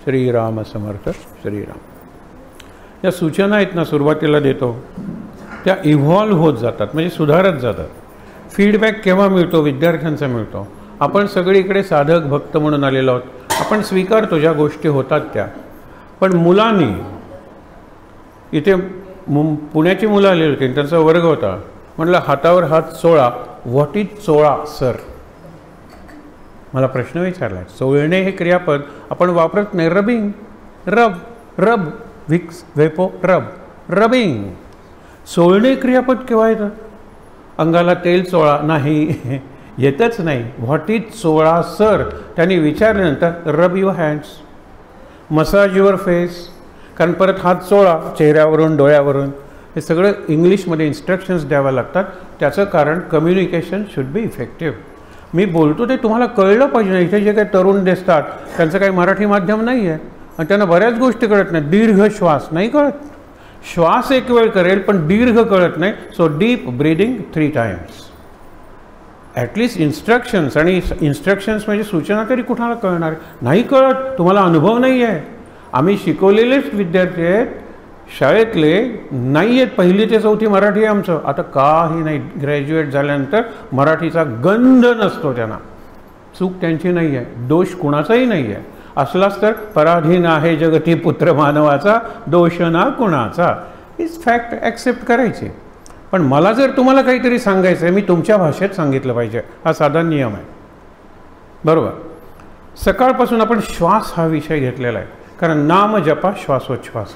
श्रीराम समर्थ श्रीराम. या सूचना आहेत ना सुरुवातीला देतो त्या इव्हॉल्व होत जातात, म्हणजे सुधारत जातात. फीडबॅक केव्हा मिळतो? विद्यार्थ्यांचा मिळतो. आपण सगळीकडे साधक भक्त म्हणून आलेलो आहोत, आपण स्वीकारतो ज्या गोष्टी होतात त्या. पण मुलांनी इथे पुण्याची मुलं आलेली होती, त्यांचा वर्ग होता. म्हटलं हातावर हात चोळा. व्हॉट इज चोळा सर? मला प्रश्न विचारला. चोळणे हे क्रियापद आपण वापरत नाही. रबिंग, रब, रब, विक्स, वेपो, रब, रबिंग. चोळणे क्रियापद केव्हा येतं? अंगाला तेल चोळा नाही, येतच नाही. व्हॉट इज चोळा सर? त्यांनी विचारल्यानंतर rub your hands, massage your face. कारण परत हात चोळा चेहऱ्यावरून, डोळ्यावरून. हे सगळं इंग्लिशमध्ये इन्स्ट्रक्शन्स द्याव्या लागतात. त्याचं कारण कम्युनिकेशन शुड बी इफेक्टिव्ह. मी बोलतो ते तुम्हाला कळलं पाहिजे. इथे जे काही तरुण दिसतात त्यांचं काही मराठी माध्यम नाही आहे आणि त्यांना बऱ्याच गोष्टी कळत नाही. दीर्घ श्वास नाही कळत. श्वास एक वेळ करेल पण दीर्घ कळत नाही. So deep breathing 3 times. At least instructions, आणि इन्स्ट्रक्शन्स म्हणजे सूचना तरी कुणाला कळणार? नाही कळत. तुम्हाला अनुभव नाही आहे. आम्ही शिकवलेलेच विद्यार्थी आहेत, शाळेतले नाही आहेत. 1ली ते 4थी मराठी आहे आमचं. आता काही नाही. ग्रॅज्युएट झाल्यानंतर मराठीचा गंध नसतो त्यांना. चूक त्यांची नाही आहे, दोष कुणाचाही नाही आहे. असलाच तर पराधीन आहे जगती पुत्र मानवाचा, दोष ना कुणाचा. इज फॅक्ट ॲक्सेप्ट करायची. पण मला जर तुम्हाला काहीतरी सांगायचं आहे, मी तुमच्या भाषेत सांगितलं पाहिजे. हा साधा नियम आहे, बरोबर. सकाळपासून आपण श्वास हा विषय घेतलेला आहे, कारण नाम जपा श्वासोच्छ्वास.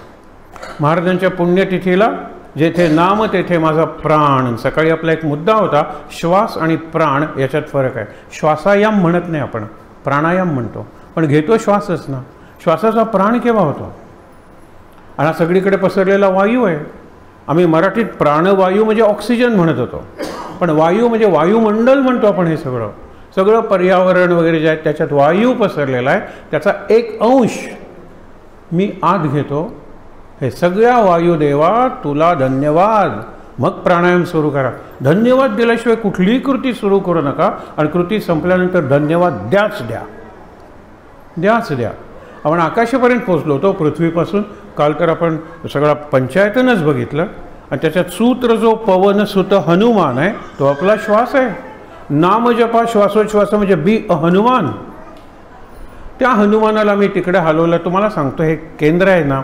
महाराजांच्या पुण्यतिथीला जेथे नाम तेथे माझा प्राण. सकाळी आपला एक मुद्दा होता, श्वास आणि प्राण याच्यात फरक आहे. श्वासायाम म्हणत नाही आपण, प्राणायाम म्हणतो. पण घेतो श्वासच ना. श्वासाचा प्राण केव्हा होतो? आणि सगळीकडे पसरलेला वायू आहे. आम्ही मराठीत प्राणवायू म्हणजे ऑक्सिजन म्हणत होतो, पण वायू म्हणजे वायुमंडल म्हणतो आपण. हे सगळं पर्यावरण वगैरे जे आहे त्याच्यात वायू पसरलेला आहे. त्याचा एक अंश मी आत घेतो. हे सगळ्या वायुदेवा तुला धन्यवाद. मग प्राणायाम सुरू करा. धन्यवाद दिल्याशिवाय कुठलीही कृती सुरू करू नका. आणि कृती संपल्यानंतर धन्यवाद द्याच द्या. आपण आकाशापर्यंत पोचलो होतो पृथ्वीपासून. काल तर आपण सगळा पंचायतनच बघितलं. आणि त्याच्यात सूत्र जो पवन सुत हनुमान आहे तो आपला श्वास आहे. नामजपा श्वासोच्छ्वास म्हणजे बी अ हनुमान. त्या हनुमानाला मी तिकडे हलवलं. तुम्हाला सांगतो हे केंद्र आहे ना,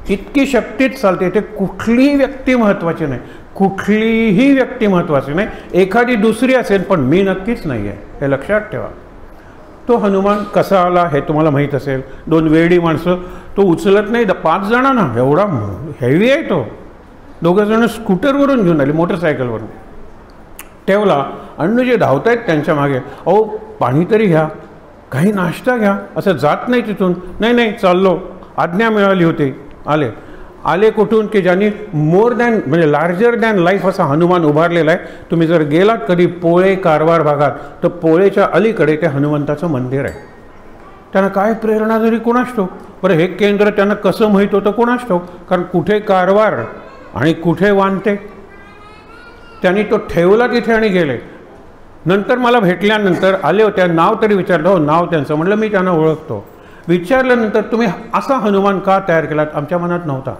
इतकी शक्तीत चालते. इथे कुठलीही व्यक्ती महत्त्वाची नाही, कुठलीही व्यक्ती महत्त्वाची नाही. एखादी दुसरी असेल पण मी नक्कीच नाही आहे, हे लक्षात ठेवा. तो हनुमान कसा आला हे तुम्हाला माहीत असेल. 2 वेडी माणसं, तो उचलत नाही. 5 जणांना, एवढा हेवी आहे तो. 2 जण स्कूटरवरून घेऊन आले, मोटरसायकलवरून ठेवला. आणि जे धावत आहेत त्यांच्या मागे, अहो पाणी तरी घ्या, काही नाश्ता घ्या. असं जात नाही तिथून. नाही चाललो, आज्ञा मिळाली होती. आले कुठून? की ज्यांनी मोर दॅन म्हणजे लार्जर दॅन लाईफ असा हनुमान उभारलेला आहे. तुम्ही जर गेलात कधी पोळे कारवार भागात तर पोळेच्या अलीकडे ते हनुमंताचं मंदिर आहे. त्यांना काय प्रेरणा जरी कोणास ठाऊक. बरं हे केंद्र त्यांना कसं माहीत होतं कोणास ठाऊक. कारण कुठे कारवार आणि कुठे वानते, त्यांनी तो ठेवला तिथे आणि गेले. नंतर मला भेटल्यानंतर आले होते, नाव तरी विचारलं. हो नाव त्यांचं. म्हटलं मी त्यांना ओळखतो. विचारल्यानंतर तुम्ही असा हनुमान का तयार केलात? आमच्या मनात नव्हता.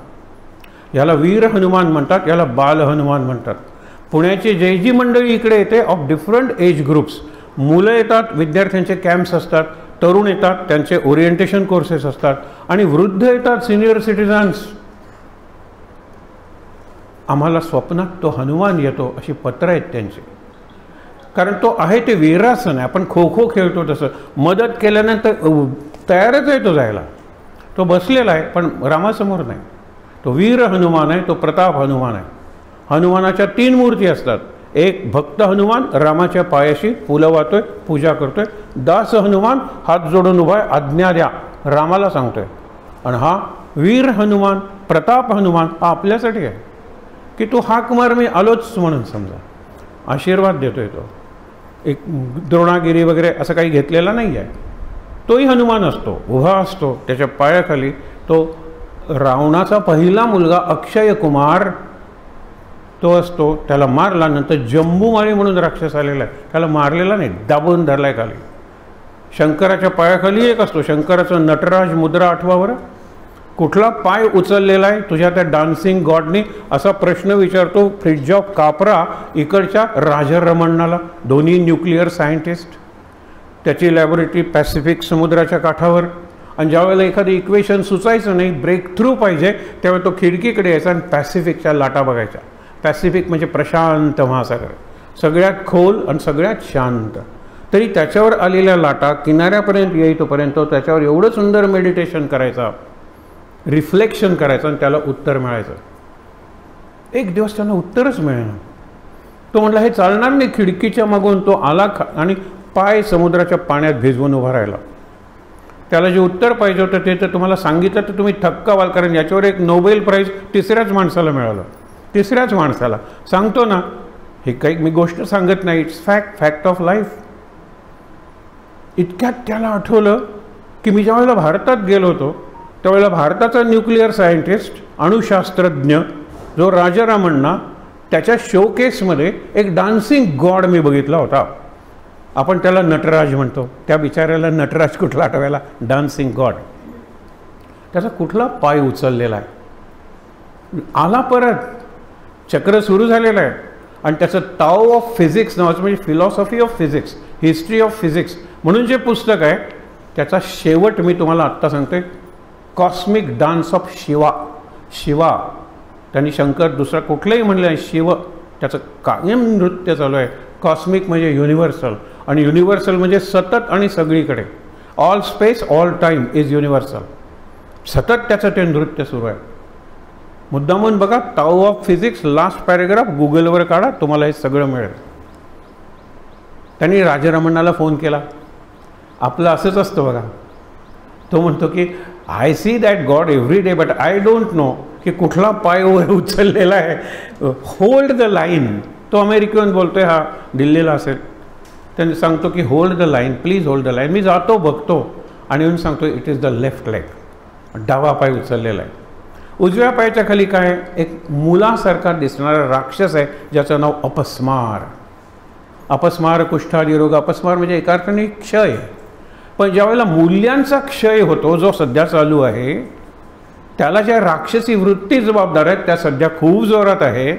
याला वीर हनुमान म्हणतात, याला बाल हनुमान म्हणतात. पुण्याची जयजी मंडळी इकडे येते ऑफ डिफरंट एज ग्रुप्स. मुलं येतात, विद्यार्थ्यांचे कॅम्प्स असतात. तरुण येतात, त्यांचे ओरिएंटेशन कोर्सेस असतात. आणि वृद्ध येतात, सिनियर सिटिझन्स. आम्हाला स्वप्नात तो हनुमान येतो अशी पत्र आहेत त्यांची. कारण तो आहे ते वीरासन आहे. आपण खो खो खेळतो तसं. मदत केल्यानंतर तयारच आहे तो जायला. तो बसलेला आहे पण रामासमोर नाही. तो वीर हनुमान आहे, तो प्रताप हनुमान आहे. हनुमानाच्या 3 मूर्ती असतात. एक भक्त हनुमान रामाच्या पायाशी फुलं वाहतोय, पूजा करतोय. दास हनुमान हात जोडून उभा आहे, आज्ञा द्या, रामाला सांगतोय. आणि हा वीर हनुमान, प्रताप हनुमान हा आपल्यासाठी आहे की तू हाक मार, मी आलोच म्हणून समजा. आशीर्वाद देतोय तो. एक द्रोणागिरी वगैरे असं काही घेतलेला नाही आहे. तोही हनुमान असतो, उभा असतो. त्याच्या पायाखाली तो रावणाचा पहिला मुलगा अक्षय कुमार तो असतो. त्याला मारला. नंतर जंबूमाळी म्हणून राक्षस आलेला आहे, त्याला मारलेला नाही, दाबून धरलाय खाली. शंकराच्या पायाखाली एक असतो, शंकराचं नटराज मुद्रा आठवा बरं. कुठला पाय उचललेला आहे तुझ्या त्या डान्सिंग गॉडने असा प्रश्न विचारतो फ्रिज ऑफ कापरा इकडच्या राजरमणाला. दोन्ही न्यूक्लिअर सायंटिस्ट, त्याची लॅबोरेटरी पॅसिफिक समुद्राच्या काठावर. आणि ज्यावेळेला एखादं इक्वेशन सुचायचं नाही, ब्रेक थ्रू पाहिजे, त्यावेळेला तो खिडकीकडे यायचा आणि पॅसिफिकच्या लाटा बघायच्या. पॅसिफिक म्हणजे प्रशांत महासागर, सगळ्यात खोल आणि सगळ्यात शांत. तरी त्याच्यावर आलेल्या लाटा किनाऱ्यापर्यंत येईतोपर्यंत त्याच्यावर एवढं सुंदर मेडिटेशन करायचा, रिफ्लेक्शन करायचं आणि त्याला उत्तर मिळायचं. एक दिवस त्यांना उत्तरच मिळेना. तो म्हटला हे चालणार नाही. खिडकीच्या मागून तो आला आणि पाय समुद्राच्या पाण्यात भिजवून उभा राहिला. त्याला जे उत्तर पाहिजे होतं ते तर तुम्हाला सांगितलं तर तुम्ही थक्का व्हाल, कारण याच्यावर एक नोबेल प्राईज तिसऱ्याच माणसाला मिळालं. तिसऱ्याच माणसाला. सांगतो ना, हे काही मी गोष्ट सांगत नाही, it's fact, fact of life. इतक्यात त्याला आठवलं की मी ज्यावेळेला भारतात गेलो होतो त्यावेळेला भारताचा न्यूक्लिअर सायंटिस्ट, अणुशास्त्रज्ञ जो राजारामण्णा, त्याच्या शोकेसमध्ये एक डान्सिंग गॉड मी बघितला होता. आपण त्याला नटराज म्हणतो. त्या बिचाऱ्याला नटराज कुठला आठवायला? Dancing God. त्याचा कुठला पाय उचललेला आहे. आला परत, चक्र सुरू झालेलं आहे. आणि त्याचं टाओ ऑफ फिजिक्स नावाचं, म्हणजे philosophy of physics, history of physics म्हणून जे पुस्तक आहे त्याचा शेवट मी तुम्हाला आत्ता सांगते. Cosmic dance of Shiva. Shiva त्यांनी शंकर दुसरा कुठलंही म्हणलं आहे, शिव त्याचं कायम नृत्य चालू आहे. कॉस्मिक म्हणजे युनिव्हर्सल, आणि युनिव्हर्सल म्हणजे सतत आणि सगळीकडे. All space all time is universal. सतत त्याचं ते नृत्य सुरू आहे. मुद्दामून बघा, tau of physics last paragraph गुगलवर काढा, तुम्हाला हे सगळं मिळेल. त्यांनी राजारमणाला फोन केला. आपलं असंच असतं बघा. तो म्हणतो की I see that God every day but I don't know की कुठला पाय वर उचललेला आहे. Hold the line. तो अमेरिकन बोलतोय, हा दिल्लीला असेल. त्यांनी सांगतो की hold the line, please hold the line. मी जातो बघतो आणि येऊन सांगतो it is the left leg. डावा पाय उचललेला आहे. उजव्या पायाच्या खाली काय, एक मुलासारखा दिसणारा राक्षस आहे ज्याचं नाव अपस्मार. अपस्मार कुष्ठादी रोग. अपस्मार म्हणजे एका अर्थाने क्षय. पण ज्यावेळेला मूल्यांचा क्षय होतो जो सध्या चालू आहे, त्याला ज्या राक्षसी वृत्ती जबाबदार आहेत त्या सध्या खूप जोरात आहे.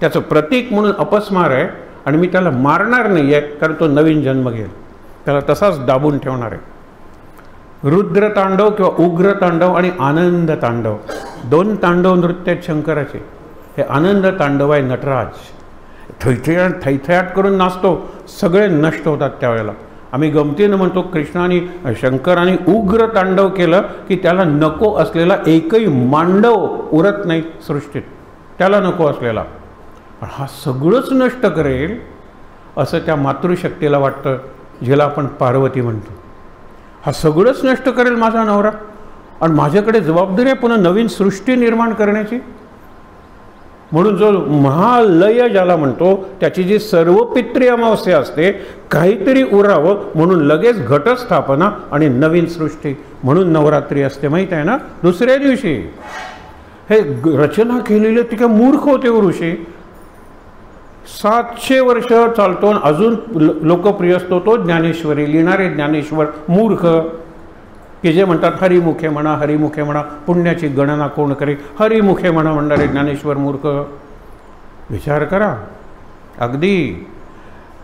त्याचं प्रतीक म्हणून अपस्मार आहे. आणि मी त्याला मारणार नाही आहे, कारण तो नवीन जन्म घेईल. त्याला तसाच दाबून ठेवणार आहे. रुद्र तांडव किंवा उग्र तांडव आणि आनंद तांडव, दोन तांडव नृत्य आहेत शंकराचे. हे आनंद तांडव आहे नटराज. थैथयाट करून नाचतो, सगळे नष्ट होतात त्यावेळेला. आम्ही गमतीनं म्हणतो कृष्णाने शंकराने उग्र तांडव केलं की त्याला नको असलेला एकही मांडव उरत नाही सृष्टीत, त्याला नको असलेला. पण हा सगळंच नष्ट करेल असं त्या मातृशक्तीला वाटतं, जिला आपण पार्वती म्हणतो. हा सगळंच नष्ट करेल माझा नवरा, आणि माझ्याकडे जबाबदारी आहे पुन्हा नवीन सृष्टी निर्माण करण्याची. म्हणून जो महालय ज्याला म्हणतो, त्याची जी सर्व पितृ अमावस्या असते, काहीतरी उरावं म्हणून लगेच घटस्थापना आणि नवीन सृष्टी. म्हणून नवरात्री असते माहीत आहे ना. दुसऱ्या दिवशी हे रचना केलेली ती काय मूर्ख होते ऋषी. 700 वर्ष चालतो अजून लोकप्रिय असतो तो ज्ञानेश्वरी. लिहिणारे ज्ञानेश्वर मूर्ख, की जे म्हणतात हरिमुखे म्हणा, हरिमुखे म्हणा, पुण्याची गणना कोण करे, हरिमुखे म्हणा म्हणणारे ज्ञानेश्वर मूर्ख. विचार करा. अगदी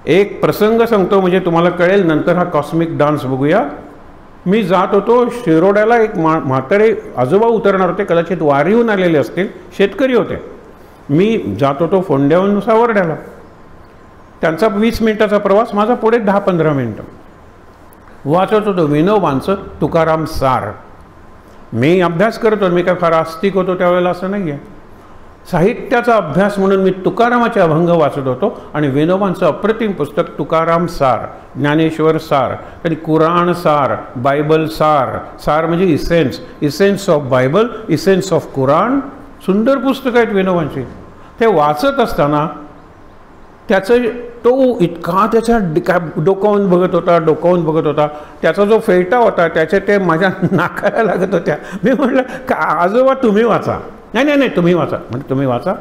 एक प्रसंग सांगतो म्हणजे तुम्हाला कळेल. नंतर हा कॉस्मिक डान्स बघूया. मी जात होतो शिरोड्याला. एक म्हातारे आजोबा उतरणार होते, कदाचित वारीहून आलेले असतील, शेतकरी होते. मी जात होतो फोंड्याहून सावर्ड्याला. त्यांचा 20 मिनिटाचा प्रवास, माझा पुढे 10-15 मिनिटं. वाचत होतो विनोबांचं तुकाराम सार. मी अभ्यास करतो, मी काय फार आस्तिक होतो त्यावेळेला असं नाही आहे. साहित्याचा अभ्यास म्हणून मी तुकारामाचे अभंग वाचत होतो आणि विनोबांचं अप्रतिम पुस्तक तुकाराम सार, ज्ञानेश्वर सार, आणि कुराण सार, बायबल सार. सार म्हणजे essence, essence of Bible, essence of Quran. सुंदर पुस्तकं आहेत विनोबांची. ते वाचत असताना त्याचं तो इतका त्याच्या डोकावून बघत होता. त्याचा जो फेटा होता त्याचे ते माझ्या नाकाला लागत होत्या. मी म्हटलं का आजोबा तुम्ही वाचा. नाही तुम्ही वाचा. म्हणजे तुम्ही वाचा.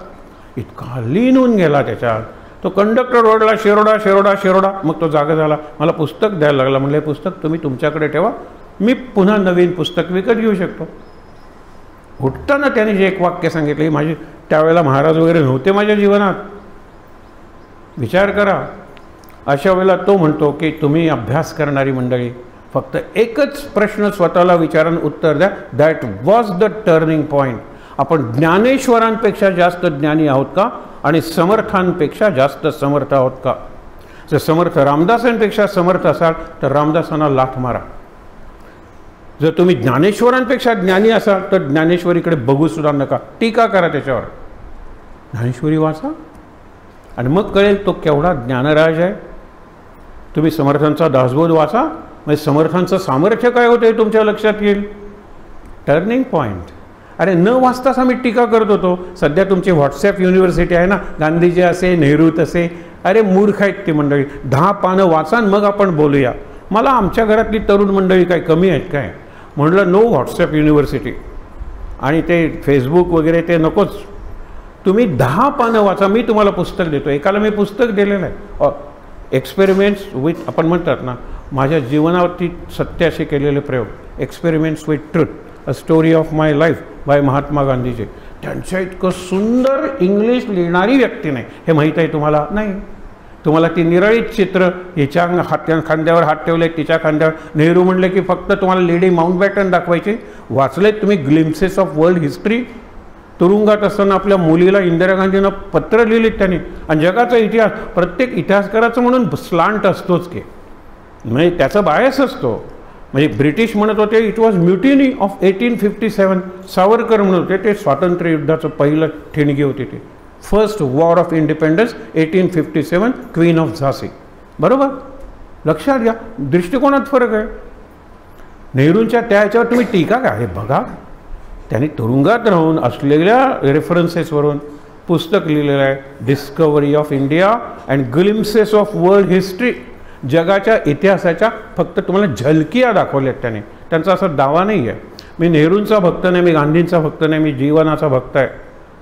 इतका लीन होऊन गेला त्याच्यात. तो कंडक्टर ओरडला, शिरोडा शिरोडा शिरोडा. मग तो जागा झाला. मला पुस्तक द्यायला लागला. म्हणलं हे पुस्तक तुम्ही तुमच्याकडे ठेवा, मी पुन्हा नवीन पुस्तक विकत घेऊ शकतो. उठताना त्याने जे एक वाक्य सांगितलं, माझी त्यावेळेला महाराज वगैरे नव्हते माझ्या जीवनात. विचार करा. अशा वेळेला तो म्हणतो की तुम्ही अभ्यास करणारी मंडळी फक्त एकच प्रश्न स्वतःला विचारून उत्तर द्या. That was the turning point. आपण ज्ञानेश्वरांपेक्षा जास्त ज्ञानी आहोत का आणि समर्थांपेक्षा जास्त समर्थ आहोत का? जर समर्थ रामदासांपेक्षा समर्थ असाल तर रामदासांना लाथ मारा. जर तुम्ही ज्ञानेश्वरांपेक्षा ज्ञानी असाल तर ज्ञानेश्वरीकडे बघू सुद्धा नका, टीका करा त्याच्यावर. ज्ञानेश्वरी वाचा आणि मग कळेल तो केवढा ज्ञानराज आहे. तुम्ही समर्थांचा दासबोध वाचा, म्हणजे समर्थांचं सामर्थ्य काय होतं हे तुमच्या लक्षात येईल. Turning point. अरे न वाचताच आम्ही टीका करत होतो. सध्या तुमची व्हॉट्सॲप युनिव्हर्सिटी आहे ना, गांधीजी असे नेहरूत असे. अरे मूर्ख आहेत ती मंडळी. 10 पानं वाचा मग आपण बोलूया. मला आमच्या घरातली तरुण मंडळी काय कमी आहेत काय? म्हटलं नो व्हॉट्सॲप युनिव्हर्सिटी आणि ते फेसबुक वगैरे ते नकोच. तुम्ही 10 पानं वाचा. मी तुम्हाला पुस्तक देतो. एकाला मी पुस्तक दिलेलं आहे, एक्सपेरिमेंट्स विथ, आपण म्हणतात ना, माझ्या जीवनावरती सत्याशी केलेले प्रयोग, experiments with truth, a story of my life bye Mahatma Gandhiji. त्यांच्या इतकं सुंदर इंग्लिश लिहिणारी व्यक्ती नाही, हे माहीत आहे तुम्हाला? नाही. तुम्हाला ती निराळीत चित्र, हिच्या खांद्यावर हात ठेवले, तिच्या खांद्यावर नेहरू म्हणले की फक्त तुम्हाला लेडी माउंटबॅटन दाखवायची. वाचलेत तुम्ही ग्लिम्सेस ऑफ वर्ल्ड हिस्ट्री? तुरुंगात असताना आपल्या मुलीला इंदिरा गांधींना पत्र लिहिलीत त्यांनी. आणि जगाचा इतिहास, प्रत्येक इतिहासकाराचं म्हणून स्लांट असतोच की, म्हणजे त्याचा बायस असतो. म्हणजे ब्रिटिश म्हणत होते it was mutiny of 1857. Savarkar म्हणत होते ते स्वातंत्र्य युद्धाचं पहिलं ठिणगी होती ते. First war of independence 1857, queen of झाशी. बरोबर, लक्षात घ्या. दृष्टिकोनात फरक आहे. नेहरूंच्या त्या ह्याच्यावर तुम्ही टीका काय आहे बघा. त्यांनी तुरुंगात राहून असलेल्या रेफरन्सेसवरून पुस्तक लिहिलेलं आहे, discovery of India and glimpses of world history. जगाच्या इतिहासाच्या फक्त तुम्हाला झलकिया दाखवल्यात त्याने. त्यांचा असा दावा नाही आहे मी नेहरूंचा भक्त नाही, मी गांधींचा भक्त नाही, मी जीवनाचा भक्त आहे,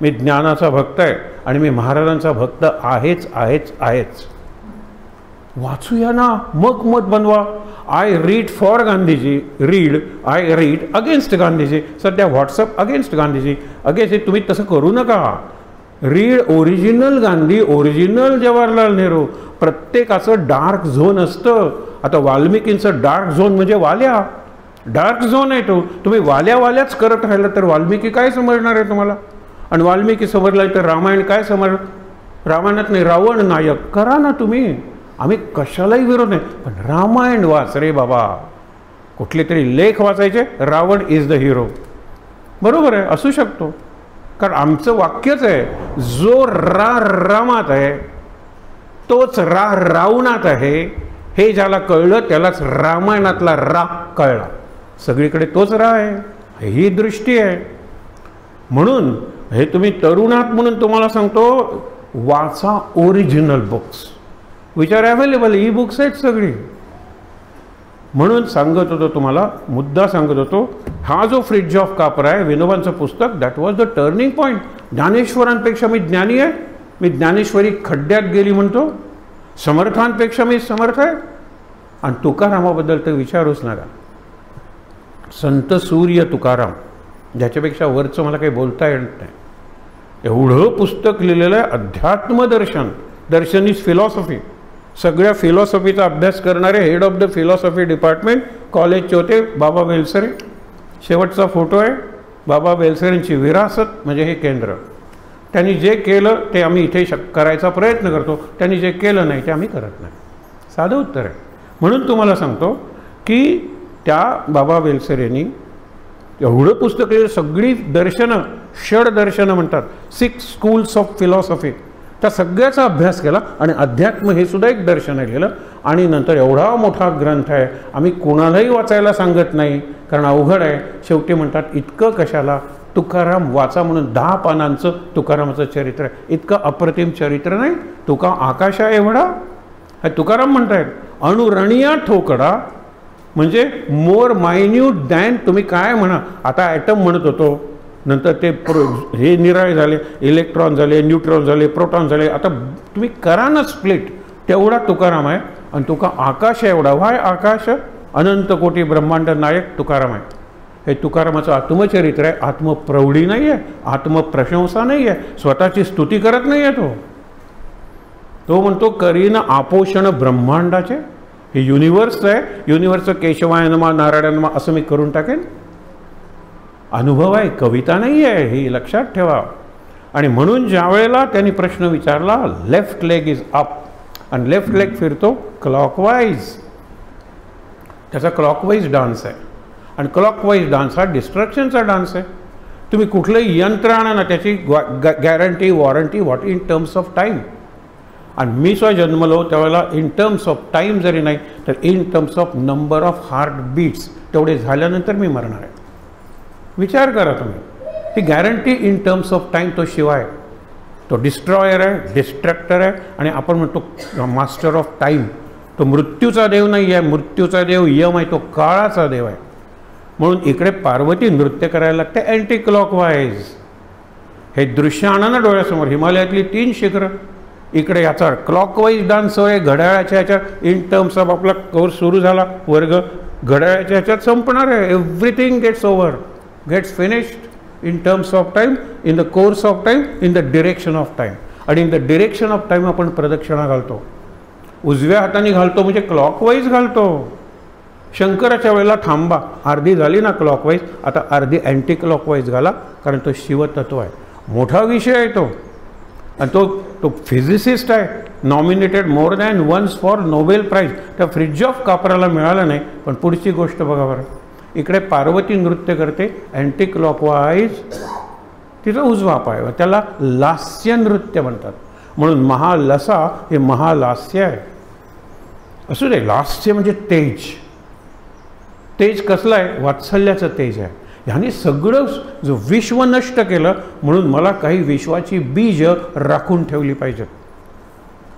मी ज्ञानाचा भक्त आहे आणि मी महाराजांचा भक्त आहेच आहेच आहेच. वाचूया ना, मग मत बनवा. I read for Gandhiji, read I read against Gandhiji. सध्या व्हॉट्सअप अगेन्स्ट गांधीजी, अगेन्स्ट. तुम्ही तसं करू नका. Read original Gandhi, original Jawaharlal Nehru. प्रत्येकाचं डार्क झोन असतं. आता वाल्मिकींचं डार्क झोन म्हणजे वाल्या, डार्क झोन आहे तो. तुम्ही वाल्याच करत राहिलं तर वाल्मिकी काय समजणार आहे तुम्हाला? आणि वाल्मिकी समजला तर रामायण काय समज? रामायणात नाही, रावण नायक करा ना तुम्ही. आम्ही कशालाही विरोध नाही, पण रामायण वाच रे बाबा. कुठले तरी लेख वाचायचे, रावण इज द हिरो. बरोबर आहे, असू शकतो. कारण आमचं वाक्यच आहे, जो रामात आहे तोच रावणात आहे. हे ज्याला कळलं त्यालाच रामायणातला रा कळला. सगळीकडे तोच आहे, ही दृष्टी आहे. म्हणून हे तुम्ही तरुणात म्हणून तुम्हाला सांगतो, वाचा original books, which are available. E books आहेत सगळी. म्हणून सांगत होतो तुम्हाला, मुद्दा सांगत होतो, हा जो फ्रिज ऑफ कापर आहे विनोबांचं पुस्तक, that was the turning point. ज्ञानेश्वरांपेक्षा मी ज्ञानी आहे, मी ज्ञानेश्वरी खड्ड्यात गेली म्हणतो. समर्थांपेक्षा मी समर्थ आहे. आणि तुकारामाबद्दल तर विचारूच नका. संत सूर्य तुकाराम, ज्याच्यापेक्षा वरचं मला काही बोलता येत नाही. एवढं पुस्तक लिहिलेलं आहे. अध्यात्मदर्शन, दर्शन इज फिलॉसॉफी. सगळ्या फिलॉसॉफीचा अभ्यास करणारे head of the philosophy department कॉलेजचे होते बाबा बेलसरे. शेवटचा फोटो आहे बाबा बेलसरेंची विरासत म्हणजे हे केंद्र. त्यांनी जे केलं ते आम्ही इथे करायचा प्रयत्न करतो, त्यांनी जे केलं नाही ते आम्ही करत नाही. साधं उत्तर आहे. म्हणून तुम्हाला सांगतो की त्या बाबा बेलसरेंनी एवढं पुस्तक लिहिलं. सगळी दर्शनं, षडदर्शनं म्हणतात, 6 स्कूल्स ऑफ फिलॉसॉफी, त्या सगळ्याचा अभ्यास केला. आणि अध्यात्म हे सुद्धा एक दर्शन लिहिलं. आणि नंतर एवढा मोठा ग्रंथ आहे, आम्ही कोणालाही वाचायला सांगत नाही कारण अवघड आहे. शेवटी म्हणतात इतकं कशाला, तुकाराम वाचा म्हणून 10 पानांचं तुकारामाचं चरित्र आहे. इतकं अप्रतिम चरित्र नाही. तुका आकाशा एवढा, हे तुकाराम म्हणतायत. अणुरणिया ठोकडा म्हणजे मोर मायन्यूट दॅन, तुम्ही काय म्हणा. आता ॲटम म्हणत होतो, नंतर ते हे निराळे झाले, इलेक्ट्रॉन झाले, न्यूट्रॉन झाले, प्रोटॉन झाले. आता तुम्ही करा ना स्प्लिट, तेवढा तुकाराम आहे. आणि तुका आकाश आहे एवढा. व्हाय आकाश? अनंत कोटी ब्रह्मांड नायक तुकाराम आहे. हे तुकारामाचं आत्मचरित्र आहे. आत्मप्रौढी नाही आहे, आत्मप्रशंसा नाही आहे, स्वतःची स्तुती करत नाही आहे. तो म्हणतो करीन आपोषण ब्रह्मांडाचे. हे युनिवर्स आहे, युनिवर्स केशवायनमा नारायणमा असं मी करून टाकेन. अनुभव आहे, कविता नाही आहे, हे लक्षात ठेवा. आणि म्हणून ज्या वेळेला त्यांनी प्रश्न विचारला, लेफ्ट लेग इज अप आणि लेफ्ट लेग फिरतो क्लॉकवाईज. त्याचा क्लॉकवाईज डान्स आहे. आणि क्लॉकवाईज डान्स हा डिस्ट्रक्शनचा डान्स आहे. तुम्ही कुठलंही यंत्र आणा ना, त्याची guarantee warranty what in terms of time. आणि मी स्वतः जन्मलो त्यावेळेला इन टर्म्स ऑफ टाईम जरी नाही तर in terms of number of heart beats तेवढे झाल्यानंतर मी मरणार आहे. विचार करा तुम्ही. ती guarantee in terms of time तो शिवाय तो डिस्ट्रॉयर आहे, डिस्ट्रक्टर आहे. आणि आपण म्हणतो मास्टर ऑफ टाईम. तो मृत्यूचा देव नाही आहे, मृत्यूचा देव यम आहे, तो काळाचा देव आहे. म्हणून इकडे पार्वती नृत्य करायला लागते अँटी क्लॉकवाईज. हे दृश्य आणा ना डोळ्यासमोर, हिमालयातली 3 शिखरं. इकडे याचा क्लॉकवाईज डान्स आहे. घड्याळाच्या ह्याच्यात इन टर्म्स ऑफ आपला कोर्स सुरू झाला वर्ग, घड्याळाच्या ह्याच्यात संपणार आहे. Everything gets over, gets finished in terms of time, in the course of time, in the direction of time. आणि in the direction of time आपण प्रदक्षिणा घालतो. उजव्या हाताने घालतो म्हणजे क्लॉकवाईज घालतो. शंकराच्या वेळेला थांबा, अर्धी झाली ना क्लॉकवाईज, आता अर्धी अँटी क्लॉकवाईज घाला, कारण तो शिवतत्व आहे. मोठा विषय आहे तो. आणि तो फिजिसिस्ट आहे, nominated more than once for Nobel prize. त्या फ्रिज ऑफ कापराला मिळालं नाही. पण पुढची गोष्ट बघा बरं. इकडे पार्वती नृत्य करते अँटी क्लॉकवाईज, तिचा उजवा पाय, त्याला लास्य नृत्य म्हणतात. म्हणून महालसा हे महालास्य आहे. असू दे, लास्य म्हणजे तेज. तेज कसलं आहे? वात्सल्याचं तेज आहे. ह्याने सगळं जो विश्व नष्ट केलं. म्हणून मला काही विश्वाची बीज राखून ठेवली पाहिजेत.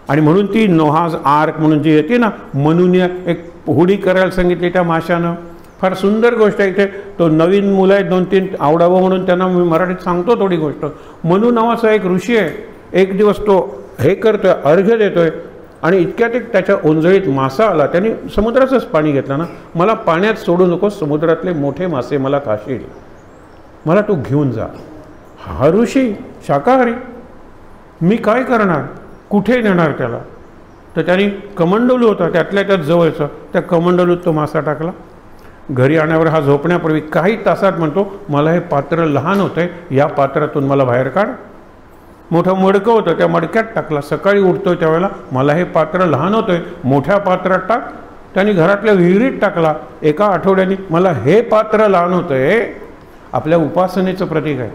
आणि म्हणून ती नोहाज आर्क म्हणून जी येते ना, मनूने एक होडी करायला सांगितली त्या माशानं. फार सुंदर गोष्ट आहे. इथे तो नवीन मुलं आहेत 2-3 आवडावं म्हणून त्यांना मी मराठीत सांगतो थोडी गोष्ट. मनू नावाचा एक ऋषी आहे. एक दिवस तो हे करतोय, अर्घ्य देतोय. आणि इतक्यात एक त्याच्या ओंजळीत मासा आला. त्याने समुद्राचंच पाणी घेतलं ना. मला पाण्यात सोडू नकोस, समुद्रातले मोठे मासे मला खाशील, मला तू घेऊन जा. हा ऋषी शाकाहारी, मी काय करणार, कुठे नेणार त्याला? तर त्याने कमंडलू होता त्यातल्या त्यात जवळचं, त्या कमंडलूत तो मासा टाकला. घरी आणण्यावर हा झोपण्यापूर्वी काही तासात म्हणतो, मला हे पात्र लहान होतंय, या पात्रातून मला बाहेर काढ. मोठं मडकं होतं, त्या मडक्यात टाकला. सकाळी उठतोय त्यावेळेला, मला हे पात्र लहान होतंय, मोठ्या पात्रात टाक. त्यांनी घरातल्या विहिरीत टाकला. एका आठवड्याने मला हे पात्र लहान होतंय. आपल्या उपासनेचं प्रतीक आहे.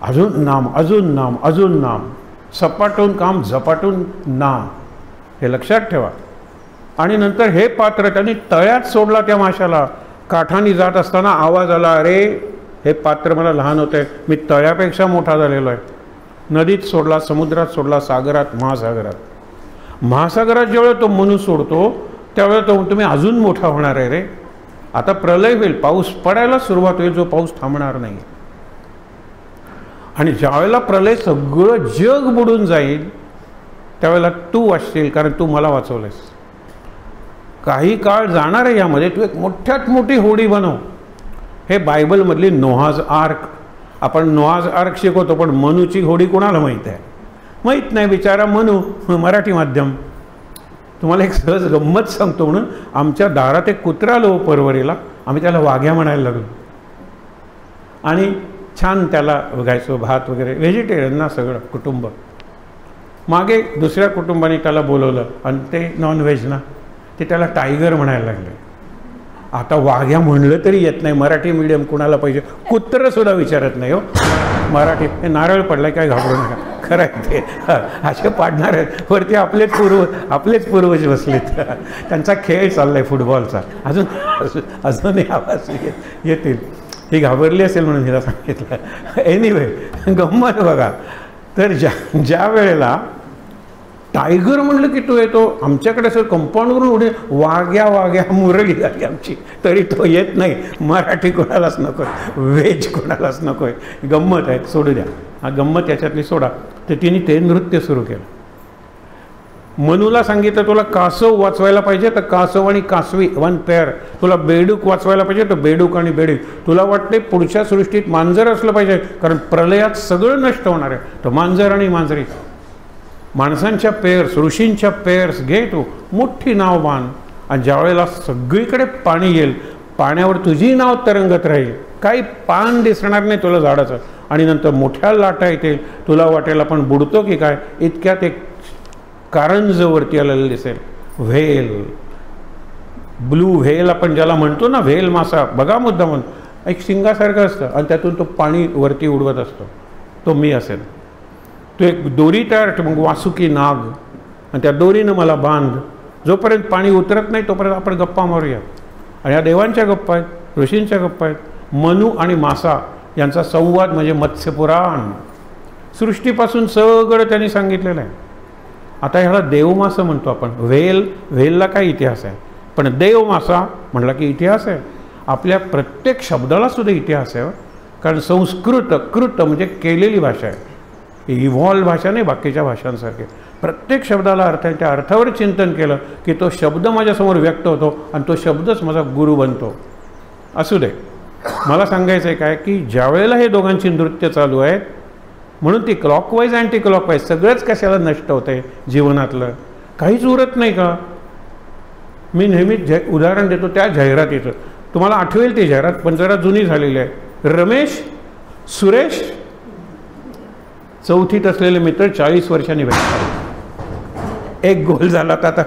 अजून नाम, अजून नाम, अजून नाम, सपाटून काम, झपाटून नाम, हे लक्षात ठेवा. आणि नंतर हे पात्र त्यांनी तळ्यात सोडला. त्या माशाला काठाने जात असताना आवाज आला, अरे हे पात्र मला लहान होतंय, मी तळ्यापेक्षा मोठा झालेलो आहे. नदीत सोडला, समुद्रात सोडला, सागरात, महासागरात. महासागरात ज्यावेळेला तो मनू सोडतो त्यावेळेला तो म्हणतो, मी अजून मोठा होणार आहे रे. आता प्रलय होईल, पाऊस पडायला सुरुवात होईल, जो पाऊस थांबणार नाही. आणि ज्यावेळेला प्रलय सगळं जग बुडून जाईल त्यावेळेला तू वाचशील, कारण तू मला वाचवलंयस. काही काळ जाणार आहे यामध्ये, तू एक मोठ्यात मोठी होडी बनव. हे बायबलमधली नोहाज आर्क. आपण नोहाज आर्क शिकवतो, पण मनूची होडी कोणाला माहीत आहे? माहीत नाही बिचारा मनू. मराठी माध्यम. तुम्हाला एक सहज गंमत सांगतो. म्हणून आमच्या दारात एक कुत्रा आलो परवरीला, आम्ही त्याला वाघ्या म्हणायला लागलो. आणि छान त्याला बघायचो, भात वगैरे, व्हेजिटेरियन ना सगळं कुटुंब. मागे दुसऱ्या कुटुंबाने त्याला बोलवलं आणि ते नॉनव्हेज ना, ते त्याला टायगर म्हणायला लागले. आता वाघ्या म्हणलं तरी येत नाही. मराठी मीडियम कुणाला पाहिजे? कुत्रंसुद्धा विचारत नाही हो मराठी. हे नारळ पडलाय, काय घाबरू नका, खरं आहे ते. असे पाडणार आहेत वरती आपलेच पूर्वज बसलेत. त्यांचा खेळ चाललाय फुटबॉलचा. अजूनही आवाज येतील. ही घाबरली असेल म्हणून हिला सांगितलं. एनिवे, गंमत बघा. तर ज्या वेळेला टायगर म्हणलं की तो येतो. आमच्याकडे असं कंपाऊंडवरून उडे वाघ्या मुरळी झाली आमची, तरी तो येत नाही. मराठी कोणालाच नको आहे, व्हेज कोणालाच नको आहे. गंमत आहे, सोडू द्या, हा गंमत याच्यातली सोडा. तर तिने ते नृत्य सुरू केलं. मनूला सांगितलं तुला कासव वाचवायला पाहिजे तर कासव आणि कासवी वन पेअर. तुला बेडूक वाचवायला पाहिजे तर बेडूक आणि बेडूक. तुला वाटते पुढच्या सृष्टीत मांजर असलं पाहिजे कारण प्रलयात सगळं नष्ट होणार आहे, तर मांजर आणि मांजरी. माणसांच्या पेअर्स, ऋषींच्या पेअर्स घे, तू मोठी नाव बांध, आणि ज्या वेळेला सगळीकडे पाणी येईल, पाण्यावर तुझी नाव तरंगत राहील, काही पान दिसणार नाही तुला झाडाचं, आणि नंतर मोठ्या लाटा येतील, तुला वाटेल आपण बुडतो की काय, इतक्यात एक कारंज वरती आलेलं दिसेल. व्हेल, ब्लू व्हेल आपण ज्याला म्हणतो ना, व्हेल मासा, बघा मुद्दा म्हणून एक शिंगासारखं असतं आणि त्यातून तो पाणी वरती उडवत असतो, तो मी असेल. तो एक दोरी तयार ठेव, मग वासुकी नाग, आणि त्या दोरीनं मला बांध. जोपर्यंत पाणी उतरत नाही तोपर्यंत आपण गप्पा मारूया. आणि या देवांच्या गप्पा आहेत, ऋषींच्या गप्पा आहेत. मनू आणि मासा यांचा संवाद म्हणजे मत्स्यपुराण. सृष्टीपासून सगळं त्यांनी सांगितलेलं आहे. आता ह्याला देवमासा म्हणतो आपण. व्हेलला काय इतिहास आहे, पण देवमासा म्हणला की इतिहास आहे. आपल्या प्रत्येक शब्दाला सुद्धा इतिहास आहे, कारण संस्कृत कृत म्हणजे केलेली भाषा आहे, इव्हॉल्व भाषा नाही बाकीच्या भाषांसारखे. प्रत्येक शब्दाला अर्थ आहे. त्या अर्थावर चिंतन केलं की तो शब्द माझ्यासमोर व्यक्त होतो आणि तो शब्दच माझा गुरु बनतो. असू दे, मला सांगायचं आहे काय की ज्या वेळेला हे दोघांची नृत्य चालू आहेत, म्हणून ती क्लॉकवाईज अँटी क्लॉकवाईज सगळंच कशाला नष्ट होतंय जीवनातलं, काहीच उरत नाही का. मी नेहमीच उदाहरण देतो त्या जाहिरातीचं, तुम्हाला आठवेल ती जाहिरात, पण जरा जुनी झालेली आहे. रमेश सुरेश चौथीत असलेले मित्र 40 वर्षांनी भेटतात. एक गोल झाला तर आता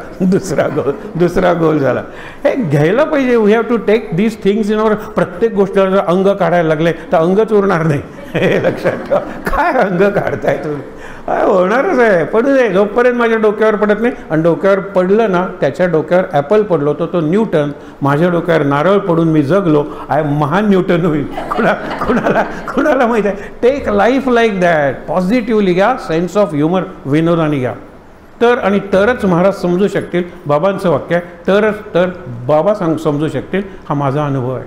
दुसरा गोल झाला. हे घ्यायला पाहिजे. We have to take these things in our. प्रत्येक गोष्टीला जर अंग काढायला लागले तर अंगच उरणार नाही, हे लक्षात ठेवा. काय अंग काढताय तुम्ही, होणारच आहे. पडू दे, जोपर्यंत माझ्या डोक्यावर पडत नाही. आणि डोक्यावर पडलं ना, त्याच्या डोक्यावर ॲपल पडलो तर तो न्यूटन, माझ्या डोक्यावर नारळ पडून मी जगलो, आय महान न्यूटन होईल. कुणाला माहीत आहे. Take life like that. Positively घ्या, सेन्स ऑफ ह्युमर विनोदाने घ्या. तरच महाराज समजू शकतील. बाबांचं वाक्य आहे, तर बाबा समजू शकतील. हा माझा अनुभव आहे.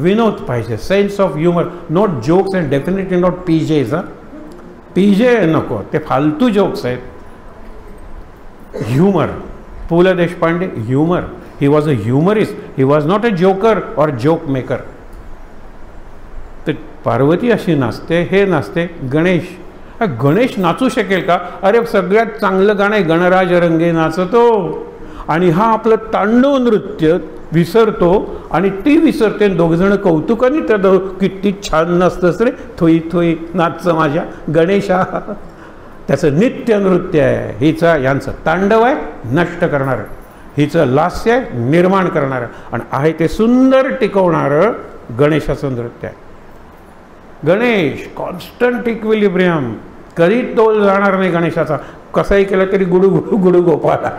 विनोद पाहिजे, sense of humour, not jokes and definitely not PJs. PJ नको, ते फालतू जोक्स आहेत. Humour. Pu La Deshpande humour. He was a humorist, he was not a joker और जोक मेकर. तर पार्वती अशी नाचते, हे नाचते. गणेश नाचू शकेल का. अरे सगळ्यात चांगलं गाणं आहे गणराज रंगे नाचतो. आणि हा आपलं तांडव नृत्य विसरतो आणि ती विसरते. दोघजण कौतुकाने त्या किती छान नाचतंस रे, थोई थोई नाच माझ्या गणेशा. त्याचं नित्य नृत्य आहे. हिचं यांचं तांडव आहे नष्ट करणारं, हिचं लास्य आहे निर्माण करणारं, आणि आहे ते सुंदर टिकवणारं गणेशाचं नृत्य आहे. गणेश कॉन्स्टंट इक्विलिब्रियम, कधी तोल जाणार नाही गणेशाचा. कसंही केलं तरी गुडू गोपाला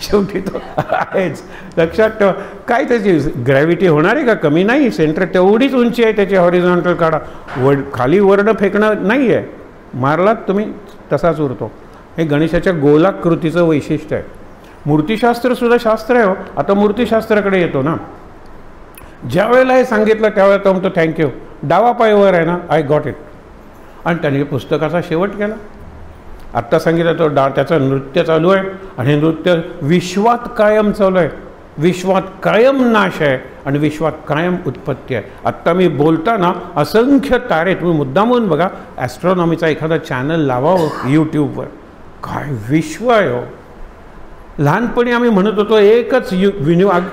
शेवटी तो आहेच. लक्षात ठेवा. काय त्याची ग्रॅव्हिटी होणार आहे का कमी. नाही, सेंटर तेवढीच उंची आहे त्याची. हॉरिझॉन्टल काढा, खाली वर्ण फेकणं नाही आहे, मारलात तुम्ही तसाच उरतो. हे गणेशाच्या गोलाकृतीचं वैशिष्ट्य आहे. मूर्तिशास्त्रसुद्धा शास्त्र आहे हो. आता मूर्तिशास्त्राकडे येतो ना. ज्या वेळेला हे सांगितलं त्यावेळेला तो म्हणतो थँक्यू, डावा पायवर आहे ना, आय गॉट इट. आणि त्याने पुस्तकाचा शेवट केला. आत्ता सांगितलं तो त्याचं नृत्य चालू आहे, आणि हे नृत्य विश्वात कायम चालू आहे. विश्वात कायम नाश आहे आणि विश्वात कायम उत्पत्ती आहे. आत्ता मी बोलताना असंख्य तारे, तुम्ही मुद्दामून बघा, ॲस्ट्रॉनॉमीचा एखादा चॅनल लावावं यूट्यूबवर. काय विश्व आहे हो. लहानपणी आम्ही म्हणत होतो एकच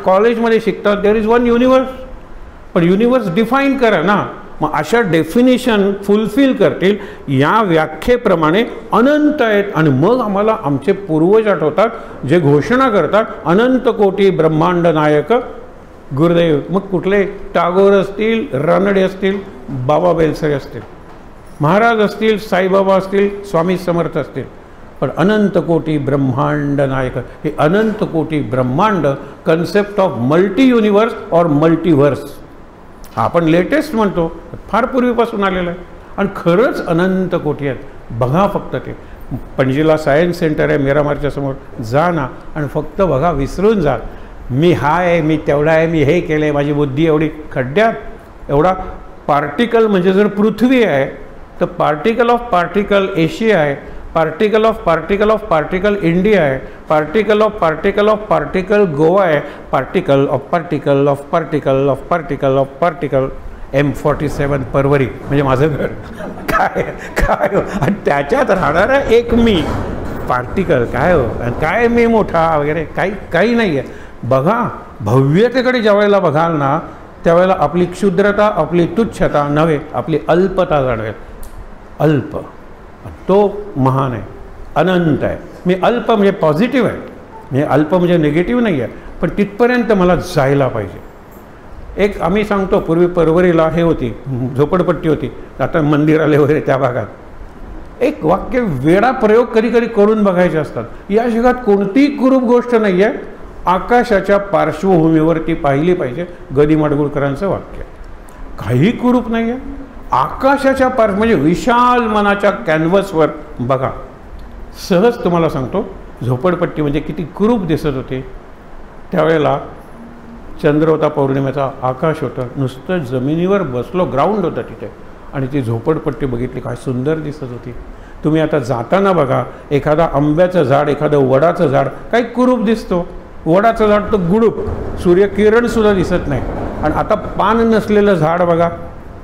कॉलेजमध्ये शिकतात देअर इज वन युनिवर्स. पण युनिवर्स डिफाईन करा ना. मग अशा डेफिनेशन फुलफिल करतील या व्याख्येप्रमाणे अनंत आहेत. आणि मग आम्हाला आमचे पूर्वज आठवतात जे घोषणा करतात अनंत कोटी ब्रह्मांड नायक गुरुदेव. मग कुठले टागोर असतील, रानडे असतील, बाबा बेलसरे असतील, महाराज असतील, साईबाबा असतील, स्वामी समर्थ असतील, पण अनंत कोटी ब्रह्मांड नायक. हे अनंत कोटी ब्रह्मांड कन्सेप्ट ऑफ मल्टी युनिवर्स और मल्टीवर्स आपण लेटेस्ट म्हणतो, फार पूर्वीपासून आलेलं आहे. आणि खरंच अनंत कोटी आहेत. बघा फक्त ते पणजीला सायन्स सेंटर आहे मिरामारच्या समोर, जा ना आणि फक्त बघा, विसरून जा मी हा आहे, मी तेवढा आहे, मी हे केलं आहे, माझी बुद्धी एवढी खड्ड्यात. एवढा पार्टिकल म्हणजे जर पृथ्वी आहे तर पार्टिकल ऑफ पार्टिकल एशिया आहे, particle of particle of particle India आहे, particle of particle of particle Goa आहे, particle of particle of particle of particle of particle M47 परवरी म्हणजे माझं घर. काय काय आणि त्याच्यात राहणारा एक मी पार्टिकल काय हो, आणि काय मी मोठा वगैरे काही नाही आहे. बघा, भव्यतेकडे ज्या वेळेला बघाल ना त्यावेळेला आपली क्षुद्रता, आपली तुच्छता नव्हे, आपली अल्पता जाणवेल. अल्प तो महान आहे, अनंत आहे. मी अल्प म्हणजे पॉझिटिव्ह आहे, म्हणजे अल्प म्हणजे निगेटिव्ह नाही आहे, पण तिथपर्यंत मला जायला पाहिजे. एक आम्ही सांगतो, पूर्वी परवरीला हे होती, झोपडपट्टी होती, आता मंदिर आले वगैरे त्या भागात. एक वाक्य वेडा प्रयोग कधी कधी करून बघायचे असतात. या जगात कोणतीही कुरूप गोष्ट नाही आहे, आकाशाच्या पार्श्वभूमीवरती पाहिली पाहिजे. गदी माडगुळकरांचं वाक्य. काही कुरूप नाही आहे, आकाशाच्या म्हणजे विशाल मनाच्या कॅनव्हसवर बघा. सहज तुम्हाला सांगतो, झोपडपट्टी म्हणजे किती कुरूप दिसत होते त्यावेळेला. चंद्र होता, पौर्णिमेचा आकाश होतं, नुसतं जमिनीवर बसलो, ग्राउंड होतं तिथे, आणि ती झोपडपट्टी बघितली, काय सुंदर दिसत होती. तुम्ही आता जाताना बघा, एखादा आंब्याचं झाड, एखादं वडाचं झाड, काही कुरूप दिसतो. वडाचं झाड तर गुडूप, सूर्यकिरणसुद्धा दिसत नाही. आणि आता पान नसलेलं झाड बघा,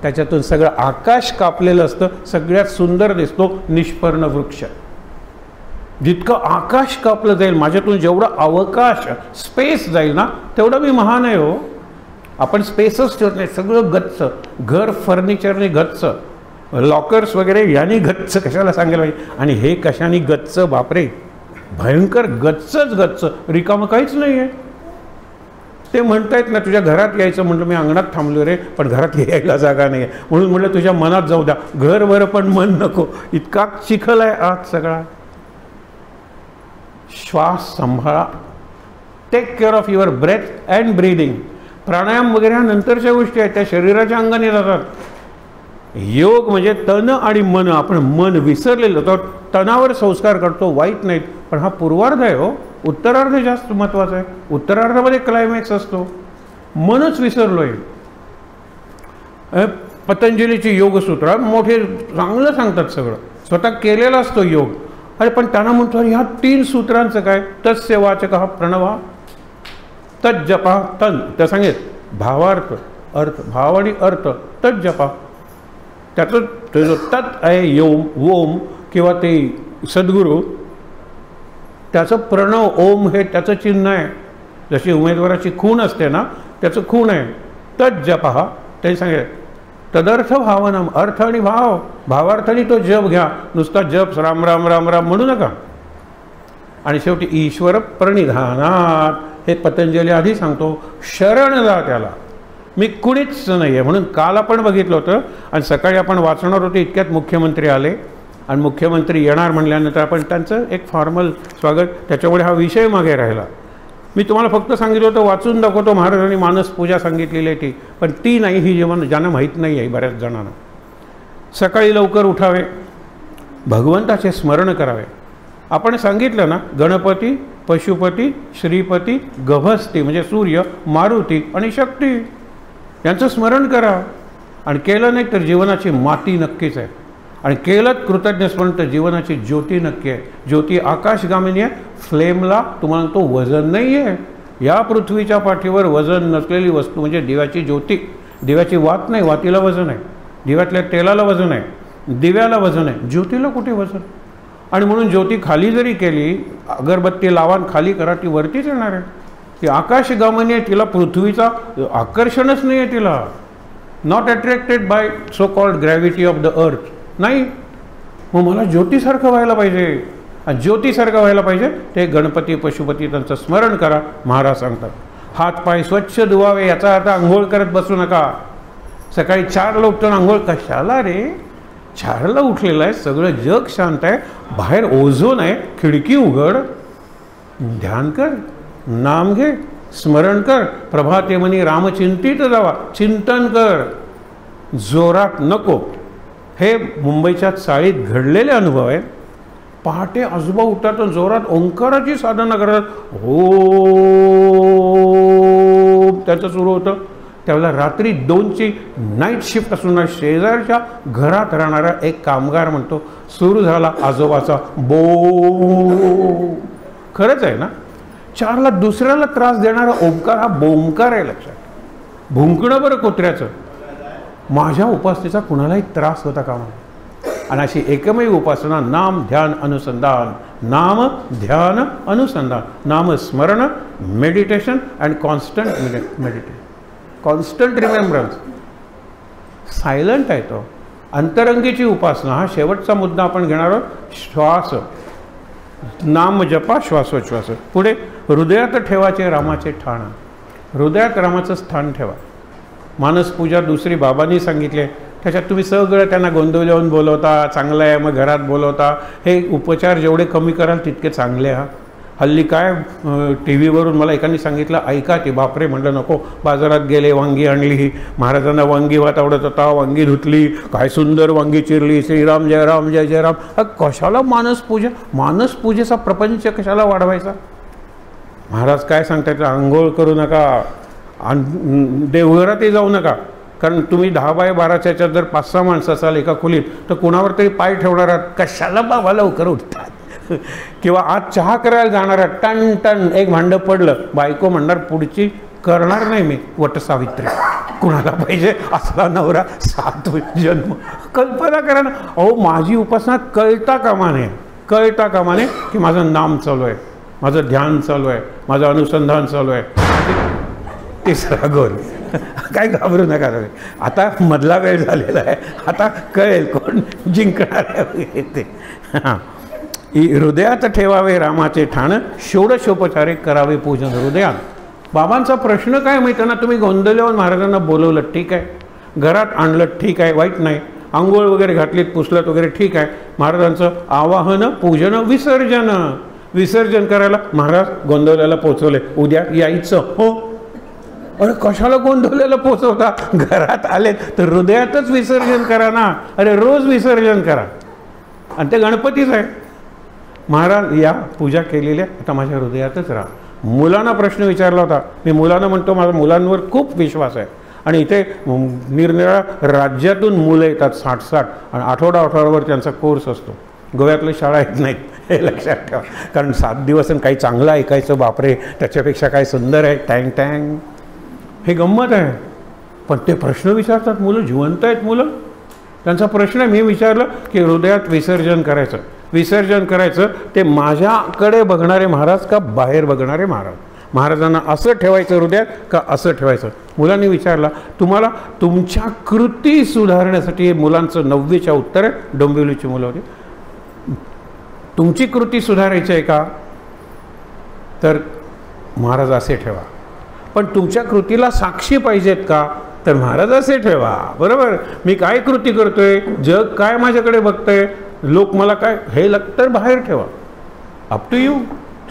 त्याच्यातून सगळं आकाश कापलेलं असतं, सगळ्यात सुंदर दिसतो निष्पर्ण वृक्ष. जितकं आकाश कापलं जाईल, माझ्यातून जेवढं अवकाश स्पेस जाईल ना तेवढं मी महान आहे हो. आपण स्पेसच ठेवत नाही, सगळं गच्च, घर फर्निचरने गच्च, लॉकर्स वगैरे याने गच्च, कशाला सांगायला पाहिजे. आणि हे कशाने गच्च, बापरे भयंकर गच्चच गच्च, रिकामं काहीच नाही आहे. ते म्हणतायत ना, तुझ्या घरात यायचं म्हटलं, मी अंगणात थांबलो रे, पण घरात यायला जागा नाही आहे, म्हणून म्हटलं तुझ्या मनात जाऊ द्या, घर बरं पण मन नको. इतका चिखल आहे आत सगळा. श्वास सांभाळा, take care of your breath and breathing. Pranayama वगैरे ह्या नंतरच्या गोष्टी आहेत, त्या शरीराच्या अंगाने जातात. योग म्हणजे तन आणि मन. आपण मन विसरलेलं होतं, तनावर संस्कार करतो, वाईट नाहीत, पण हा पूर्वार्ध आहे हो, उत्तरार्ध जास्त महत्त्वाचा आहे. उत्तरार्धामध्ये क्लायमॅक्स असतो, मनच विसरलो आहे. पतंजलीची योगसूत्र मोठे चांगलं सांगतात, सगळं स्वतः केलेला असतो योग. अरे पण त्यांना म्हणतो, ह्या 3 सूत्रांचं काय, तस्य वाचक हा प्रणवा, तत् जपा, तन त्या सांगेत भावार्थ, अर्थ, भाव आणि अर्थ, तत् जपा. त्याचं ते जो तत् आहे योम, ओम किंवा ते सद्गुरू, त्याचं प्रणव ओम हे त्याचं चिन्ह आहे. जशी उमेदवाराची खूण असते ना, त्याचं खूण आहे. तत् जपा ते सांगेल, तदर्थ भावनम, अर्थ आणि भाव, भावार्थाने तो जप घ्या. नुसता जप राम राम राम राम म्हणू नका. आणि शेवटी ईश्वर प्रणिधानात, हे पतंजली आधी सांगतो, शरण जा त्याला, मी कुणीच नाही आहे. म्हणून काल आपण बघितलं होतं आणि सकाळी आपण वाचणार होते, इतक्यात मुख्यमंत्री आले आणि मुख्यमंत्री येणार म्हणल्यानंतर आपण त्यांचं एक फॉर्मल स्वागत, त्याच्यामुळे हा विषय मागे राहिला. मी तुम्हाला फक्त सांगितलं होतं, वाचून दाखवतो, महाराजांनी मानस पूजा सांगितलेली आहे ती, पण ती नाही ही जेवण ज्यांना माहीत नाही आहे बऱ्याच जणांना. सकाळी लवकर उठावे, भगवंताचे स्मरण करावे. आपण सांगितलं ना, गणपती, पशुपती, श्रीपती, गभस्ती म्हणजे सूर्य, मारुती आणि शक्ती यांचं स्मरण करा. आणि केलं नाही तर जीवनाची माती नक्कीच आहे, आणि केलं कृतज्ञ स्मरण तर जीवनाची ज्योती नक्की आहे. ज्योती आकाशगामिनी आहे, फ्लेमला तुम्हाला तो वजन नाही आहे. या पृथ्वीच्या पाठीवर वजन नसलेली वस्तू म्हणजे दिव्याची ज्योती. दिव्याची वात नाही, वातीला वजन आहे. दिव्यातल्या तेलाला वजन आहे, दिव्याला वजन आहे, ज्योतीला कुठे वजन. आणि म्हणून ज्योती खाली जरी केली, अगरबत्ती लावान खाली करा, ती वरतीच येणार आहे. ती आकाशगामिनी आहे, तिला पृथ्वीचा आकर्षणच नाही आहे. तिला not attracted by so called gravity of the earth. नाही, मग मला ज्योतीसारखं व्हायला पाहिजे. आणि ज्योतीसारखं व्हायला पाहिजे ते गणपती, पशुपती त्यांचं स्मरण करा. महाराज सांगतात, हातपाय स्वच्छ धुवावे. याचा अर्थ आंघोळ करत बसू नका. सकाळी 4ला उठताना आंघोळ कशाला रे? 4ला उठलेलं आहे, सगळं जग शांत आहे, बाहेर ओझोन आहे, खिडकी उघड, ध्यान कर, नाम घे, स्मरण कर. प्रभाते म्हणी रामचिंतित जावा, चिंतन कर, जोरात नको. हे मुंबईच्या चाळीत घडलेले अनुभव आहे. पहाटे आजोबा उठतात आणि जोरात ओंकाराची साधना करतात. हो त्याचं सुरू होतं. त्यावेळेला रात्री 2ची नाईट शिफ्ट असून शेजारच्या घरात राहणारा एक कामगार म्हणतो, सुरू झाला आजोबाचा बो. खरंच आहे ना. 4ला दुसऱ्याला त्रास देणारा ओंकार हा बोंकार आहे. लक्षात. भुंकणं बरं कुत्र्याचं. माझ्या उपासनेचा कुणालाही त्रास होता कामा नये. आणि अशी एकमेव उपासना नाम ध्यान अनुसंधान. नाम ध्यान अनुसंधान. नाम स्मरण, meditation and constant meditation, constant remembrance. Silent आहे तो. अंतरंगीची उपासना. हा शेवटचा मुद्दा आपण घेणार आहोत. श्वास, नाम जपा, श्वासोच्छ्वास. पुढे हृदयात ठेवाचे रामाचे ठाण. हृदयात रामाचं स्थान ठेवा. मानसपूजा दुसरी बाबांनी सांगितले. त्याच्यात तुम्ही सगळं त्यांना गोंधळून बोलवता. चांगलं आहे मग घरात बोलवता. हे उपचार जेवढे कमी कराल तितके चांगले. हा हल्ली काय टी व्हीवरून मला एकाने सांगितलं, ऐका ती. बापरे म्हणलं नको. बाजारात गेले, वांगी आणली. महाराजांना वांगी भात आवडत होता. वांगी धुतली. काय सुंदर वांगी चिरली. श्रीराम जय राम जय जय राम. कशाला मानसपूजा? मानसपूजेचा प्रपंच कशाला वाढवायचा? महाराज काय सांगतात, आंघोळ करू नका, देवघरातही जाऊ नका. कारण तुम्ही 10 बाय 12च्या याच्यात जर 5-6 माणसं असाल एका खोलीत तर कोणावर तरी पाय ठेवणार आहात. कशाला बाबा लवकर उठतात. किंवा आज चहा करायला जाणार आहात, टन टन एक भांडं पडलं, बायको म्हणणार पुढची करणार नाही मी वटसावित्री. कुणाला पाहिजे असला नवरा 7 जन्म. कल्पना करा ना. अहो माझी उपासना कळता कामा नये. कळता कामा नये की माझं नाम चालू आहे, माझं ध्यान चालू आहे, माझं अनुसंधान चालू आहे. तिसरा गोल. काय घाबरू नका. आता मधला वेळ झालेला आहे. आता कळेल कोण जिंकणार आहे ते. हां. हृदयात ठेवावे रामाचे ठाण, षोडशोपचारे करावे पूजन हृदयात. बाबांचा प्रश्न काय माहिती ना. तुम्ही गोंधळल्यावर महाराजांना बोलवलं, ठीक आहे. घरात आणलं, ठीक आहे, वाईट नाही. आंघोळ वगैरे घातलीत, पुसलत वगैरे, ठीक आहे. महाराजांचं आवाहन, पूजन, विसर्जन. विसर्जन करायला महाराज गोंधळल्याला पोचवले, उद्या यायचं. हो. अरे कशाला गोंधळल्याला पोचवता? घरात आलेत तर हृदयातच विसर्जन करा ना. अरे रोज विसर्जन करा. आणि ते गणपतीच आहे. महाराज या पूजा केलेल्या आता माझ्या हृदयातच राहा. मुलांना प्रश्न विचारला होता. मी मुलांना म्हणतो माझ्या मुलांवर खूप विश्वास आहे. आणि इथे निरनिराळ्या राज्यातून मुलं येतात 60-60 आणि आठवड्यावर त्यांचा कोर्स असतो. गोव्यातल्या शाळा येत नाहीत, हे लक्षात ठेवा. कारण 7 दिवस काही चांगलं ऐकायचं, बापरे त्याच्यापेक्षा काय सुंदर आहे, टँग टँग. हे गंमत आहे. पण ते प्रश्न विचारतात मुलं. जिवंत आहेत मुलं. त्यांचा प्रश्न आहे. मी विचारलं की हृदयात विसर्जन करायचं. विसर्जन करायचं ते माझ्याकडे बघणारे महाराज का बाहेर बघणारे महाराज? महाराजांना असं ठेवायचं हृदयात का असं ठेवायचं? मुलांनी विचारला. तुम्हाला तुमच्या कृती सुधारण्यासाठी मुलांचं 9वीच्या उत्तर आहे. डोंबिवलीची मुलं होती. तुमची कृती सुधारायची आहे का? तर महाराज असे ठेवा. पण तुमच्या कृतीला साक्षी पाहिजेत का? तर महाराज असे ठेवा. बरोबर. मी काय कृती करतोय, जग काय माझ्याकडे बघतंय, लोक मला काय, हे तर बाहेर ठेवा. Up to you.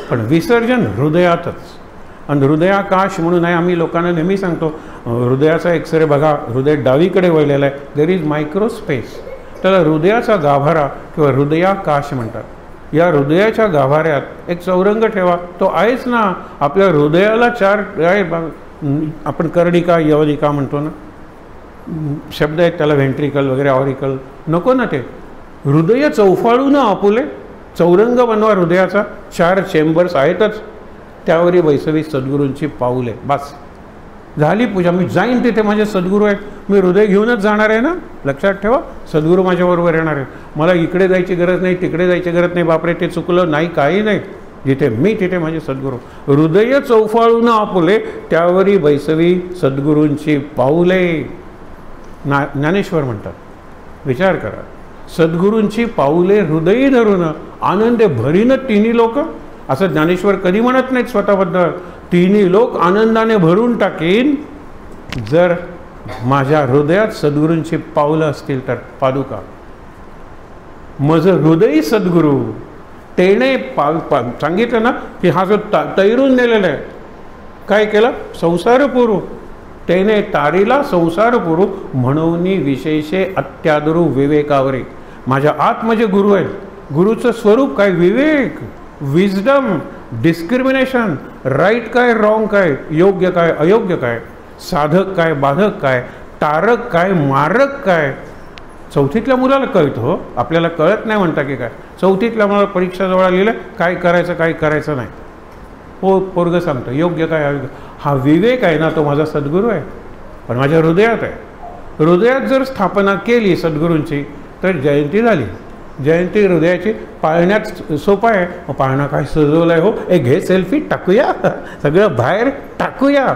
पण विसर्जन हृदयातच. आणि हृदयाकाश म्हणून आहे. आम्ही लोकांना नेहमी सांगतो हृदयाचा एक्सरे बघा. हृदय डावीकडे वळलेलं आहे. There is microspace. त्याला हृदयाचा गाभारा किंवा हृदयाकाश म्हणतात. या हृदयाच्या गाभाऱ्यात एक चौरंग ठेवा. तो आहेच ना. आपल्या हृदयाला 4 आहे. आपण कर्णिका यवनिका म्हणतो ना, शब्द आहेत त्याला, व्हेंट्रिकल वगैरे, ऑरिकल. नको ना ते. हृदय चौफाळू ना आपुले. चौरंग बनवा हृदयाचा. 4 चेंबर्स आहेतच. त्यावरी वैसवी सद्गुरूंची पाऊले. बस झाली पूजा. मी जाईन तिथे, माझे सद्गुरू आहेत. मी हृदय घेऊनच जाणार आहे ना. लक्षात ठेवा. सद्गुरू माझ्याबरोबर येणार आहे. मला इकडे जायची गरज नाही, तिकडे जायची गरज नाही. बापरे ते चुकलं नाही, काही नाही. जिथे मी तिथे माझे सद्गुरू. हृदय चौफाळून आपुले, त्यावरी वैसवी सद्गुरूंची पाऊले. ज्ञानेश्वर म्हणतात. विचार करा. सद्गुरूंची पाऊले हृदयी धरून आनंदे भरीन तिन्ही लोक. असं ज्ञानेश्वर कधी म्हणत नाहीत स्वतःबद्दल. तिन्ही लोक आनंदाने भरून टाकीन जर माझ्या हृदयात सद्गुरूंची पावलं असतील तर. पादुका. माझं हृदयी सद्गुरू. तेने सांगितलं ना की हा जो तैरून नेलेला आहे, काय केलं? संसार पुरू. तेने तारीला संसार पुरू म्हणून विशेषे अत्यादरू विवेकावरे. माझ्या आत माझे गुरु आहेत. गुरुचं स्वरूप काय? विवेक, विजडम, डिस्क्रिमिनेशन, राईट काय, रॉंग काय, योग्य काय, अयोग्य काय, साधक काय, बाधक काय, तारक काय, मारक काय. चौथीतल्या मुलाला कळतं हो, आपल्याला कळत नाही म्हणता की काय. चौथीतल्या मुलाला परीक्षा जवळ लिहिलं काय करायचं काय करायचं नाही. हो, पोरगं सांगतं योग्य काय अयोग्य. हा विवेक आहे ना, तो माझा सद्गुरू आहे, पण माझ्या हृदयात आहे. हृदयात जर स्थापना केली सद्गुरूंची तर जयंती झाली. जयंती हृदयाची पाळण्यात सोपं आहे. मग पाळणा काय सजवलं आहे हो, एक घे सेल्फी टाकूया, सगळं बाहेर टाकूया.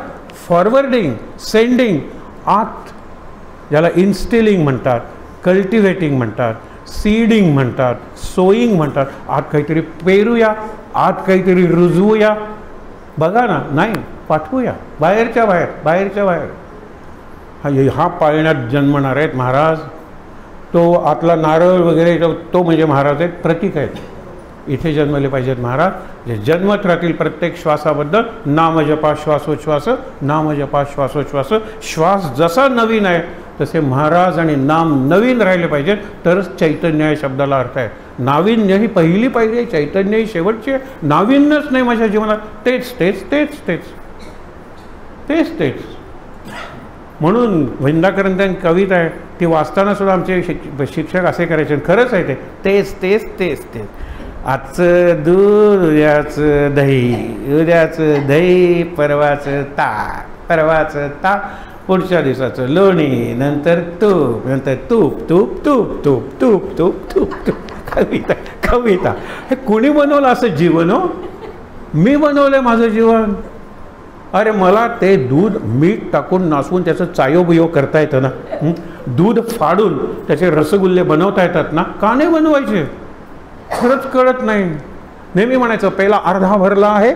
फॉरवर्डिंग, सेंडिंग, आत ज्याला इन्स्टिलिंग म्हणतात, कल्टिवेटिंग म्हणतात, सीडिंग म्हणतात, सोईंग म्हणतात. आत काहीतरी पेरूया, आत काहीतरी रुजवूया. बघा ना, नाही पाठवूया बाहेरच्या बाहेर, बाहेरच्या बाहेर. हा पाळण्यात जन्मणार आहेत महाराज. तो आतला नारळ वगैरे तो म्हणजे महाराज आहेत, प्रतीक आहेत. इथे जन्मले पाहिजेत महाराज, जे जन्मत राहतील प्रत्येक श्वासाबद्दल. नामजपा श्वासोच्छ्वास, नामजपा श्वासोच्छ्वास. श्वास जसा नवीन आहे तसे महाराज आणि नाम नवीन राहिले पाहिजेत, तरच चैतन्य या शब्दाला अर्थ आहे. नाविन्य ही पहिली पायरी आहे, चैतन्य ही शेवटची आहे. नाविन्यच नाही माझ्या जीवनात, तेच तेच तेच तेच तेच तेच. म्हणून विंदाकरांची कविता आहे, ती वाचताना सुद्धा आमचे शिक्षक असे करायचे. खरंच आहे ते, तेच तेच तेच तेच. आजचं दूध, उद्याचं दही, उद्याचं दही, परवाचं ताक, परवाचं ताक, पुढच्या दिवसाचं लोणी, नंतर तूप, नंतर तूप तूप तूप तूप तूप तूप तूप तूप. कविता कविता. हे कुणी बनवलं असं जीवन हो? मी बनवलंय माझं जीवन. अरे मला ते दूध मीठ टाकून नासवून त्याचं चायोबियो करता येतं ना. दूध फाडून त्याचे रसगुल्ले बनवता येतात ना, का नाही बनवायचे? खरंच कळत नाही. नेहमी म्हणायचं पहिला अर्धा भरला आहे,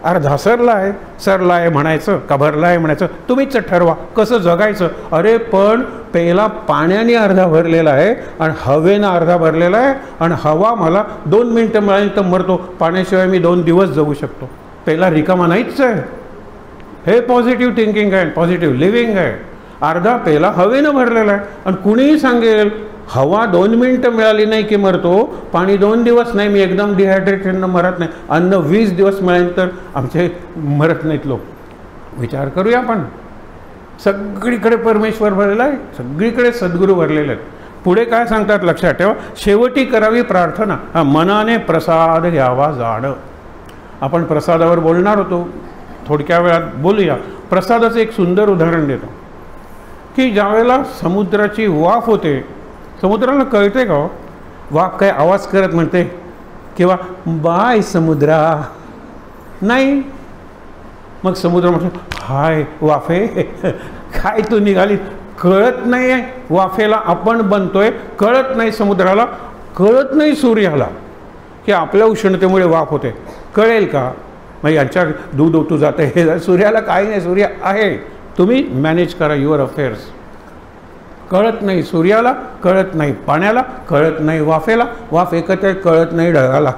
अर्धा सरला आहे. सरला आहे म्हणायचं का भरला आहे म्हणायचं, तुम्हीच ठरवा कसं जगायचं. अरे पण पहिला पाण्याने अर्धा भरलेला आहे आणि हवेनं अर्धा भरलेला आहे, आणि हवा मला 2 मिनटं मिळाली तर मरतो, पाण्याशिवाय मी 2 दिवस जगू शकतो. पहिला रिकामा नाहीच आहे. हे पॉझिटिव्ह थिंकिंग आहे, पॉझिटिव्ह लिव्हिंग आहे. अर्धा पेला हवेनं भरलेला आहे. आणि कुणीही सांगेल हवा 2 मिनटं मिळाली नाही की मरतो, पाणी 2 दिवस नाही, मी एकदम डिहायड्रेशननं मरत नाही, अन्न 20 दिवस मिळाले तर आमचे मरत नाहीत लोक. विचार करूया आपण. सगळीकडे परमेश्वर भरलेला आहे, सगळीकडे सद्गुरू भरलेले आहेत. पुढे काय सांगतात लक्षात ठेवा, शेवटी करावी प्रार्थना, मनाने प्रसाद घ्यावा जाणं. आपण प्रसादावर बोलणार होतो, थोडक्या वेळात बोलूया. प्रसादाचं एक सुंदर उदाहरण देतो की ज्यावेळेला समुद्राची वाफ होते, समुद्राला कळते का वाफ काय आवाज करत म्हणते किंवा बाय समुद्रा? नाही. मग समुद्र म्हणतो हाय वाफे, काय तू निघाली? कळत नाही आहे वाफेला आपण बनतोय, कळत नाही समुद्राला, कळत नाही सूर्याला की आपल्या उष्णतेमुळे वाफ होते. कळेल का? मग यांच्या दूध ओतू जाते हे सूर्याला काही नाही, सूर्य आहे, तुम्ही मॅनेज करा युअर अफेअर्स. कळत नाही सूर्याला, कळत नाही पाण्याला, कळत नाही वाफेला, वाफ एकत्र कळत नाही ढगाला,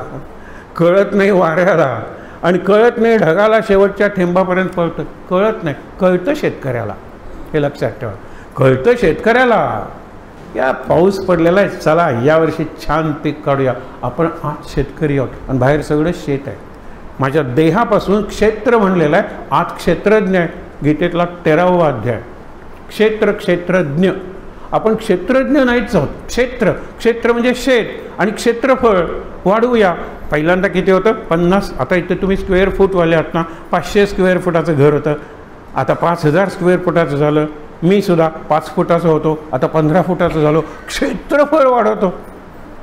कळत नाही वाऱ्याला, आणि कळत नाही ढगाला शेवटच्या थेंबापर्यंत पळतं. कळत नाही. कळतं शेतकऱ्याला, हे लक्षात ठेवा. कळतं शेतकऱ्याला. या पाऊस पडलेला आहे, चला यावर्षी छान पीक काढूया. आपण आत शेतकरी आहोत आणि बाहेर सगळं शेत आहे. माझ्या देहापासून क्षेत्र म्हणलेलं आहे, आत क्षेत्रज्ञ आहे. गीतेतला 13वा अध्याय. क्षेत्र, क्षेत्रज्ञ. आपण क्षेत्रज्ञ नाहीच आहोत. क्षेत्र, क्षेत्र म्हणजे शेत, आणि क्षेत्रफळ वाढवूया. पहिल्यांदा किती होतं? 50. आता इथे तुम्ही स्क्वेअर फूटवाले आहात ना, 500 स्क्वेअर फुटाचं घर होतं, आता 5000 स्क्वेअर फुटाचं झालं. मी सुद्धा 5 फुटाचं होतो, आता 15 फुटाचं झालो. क्षेत्रफळ वाढवतो.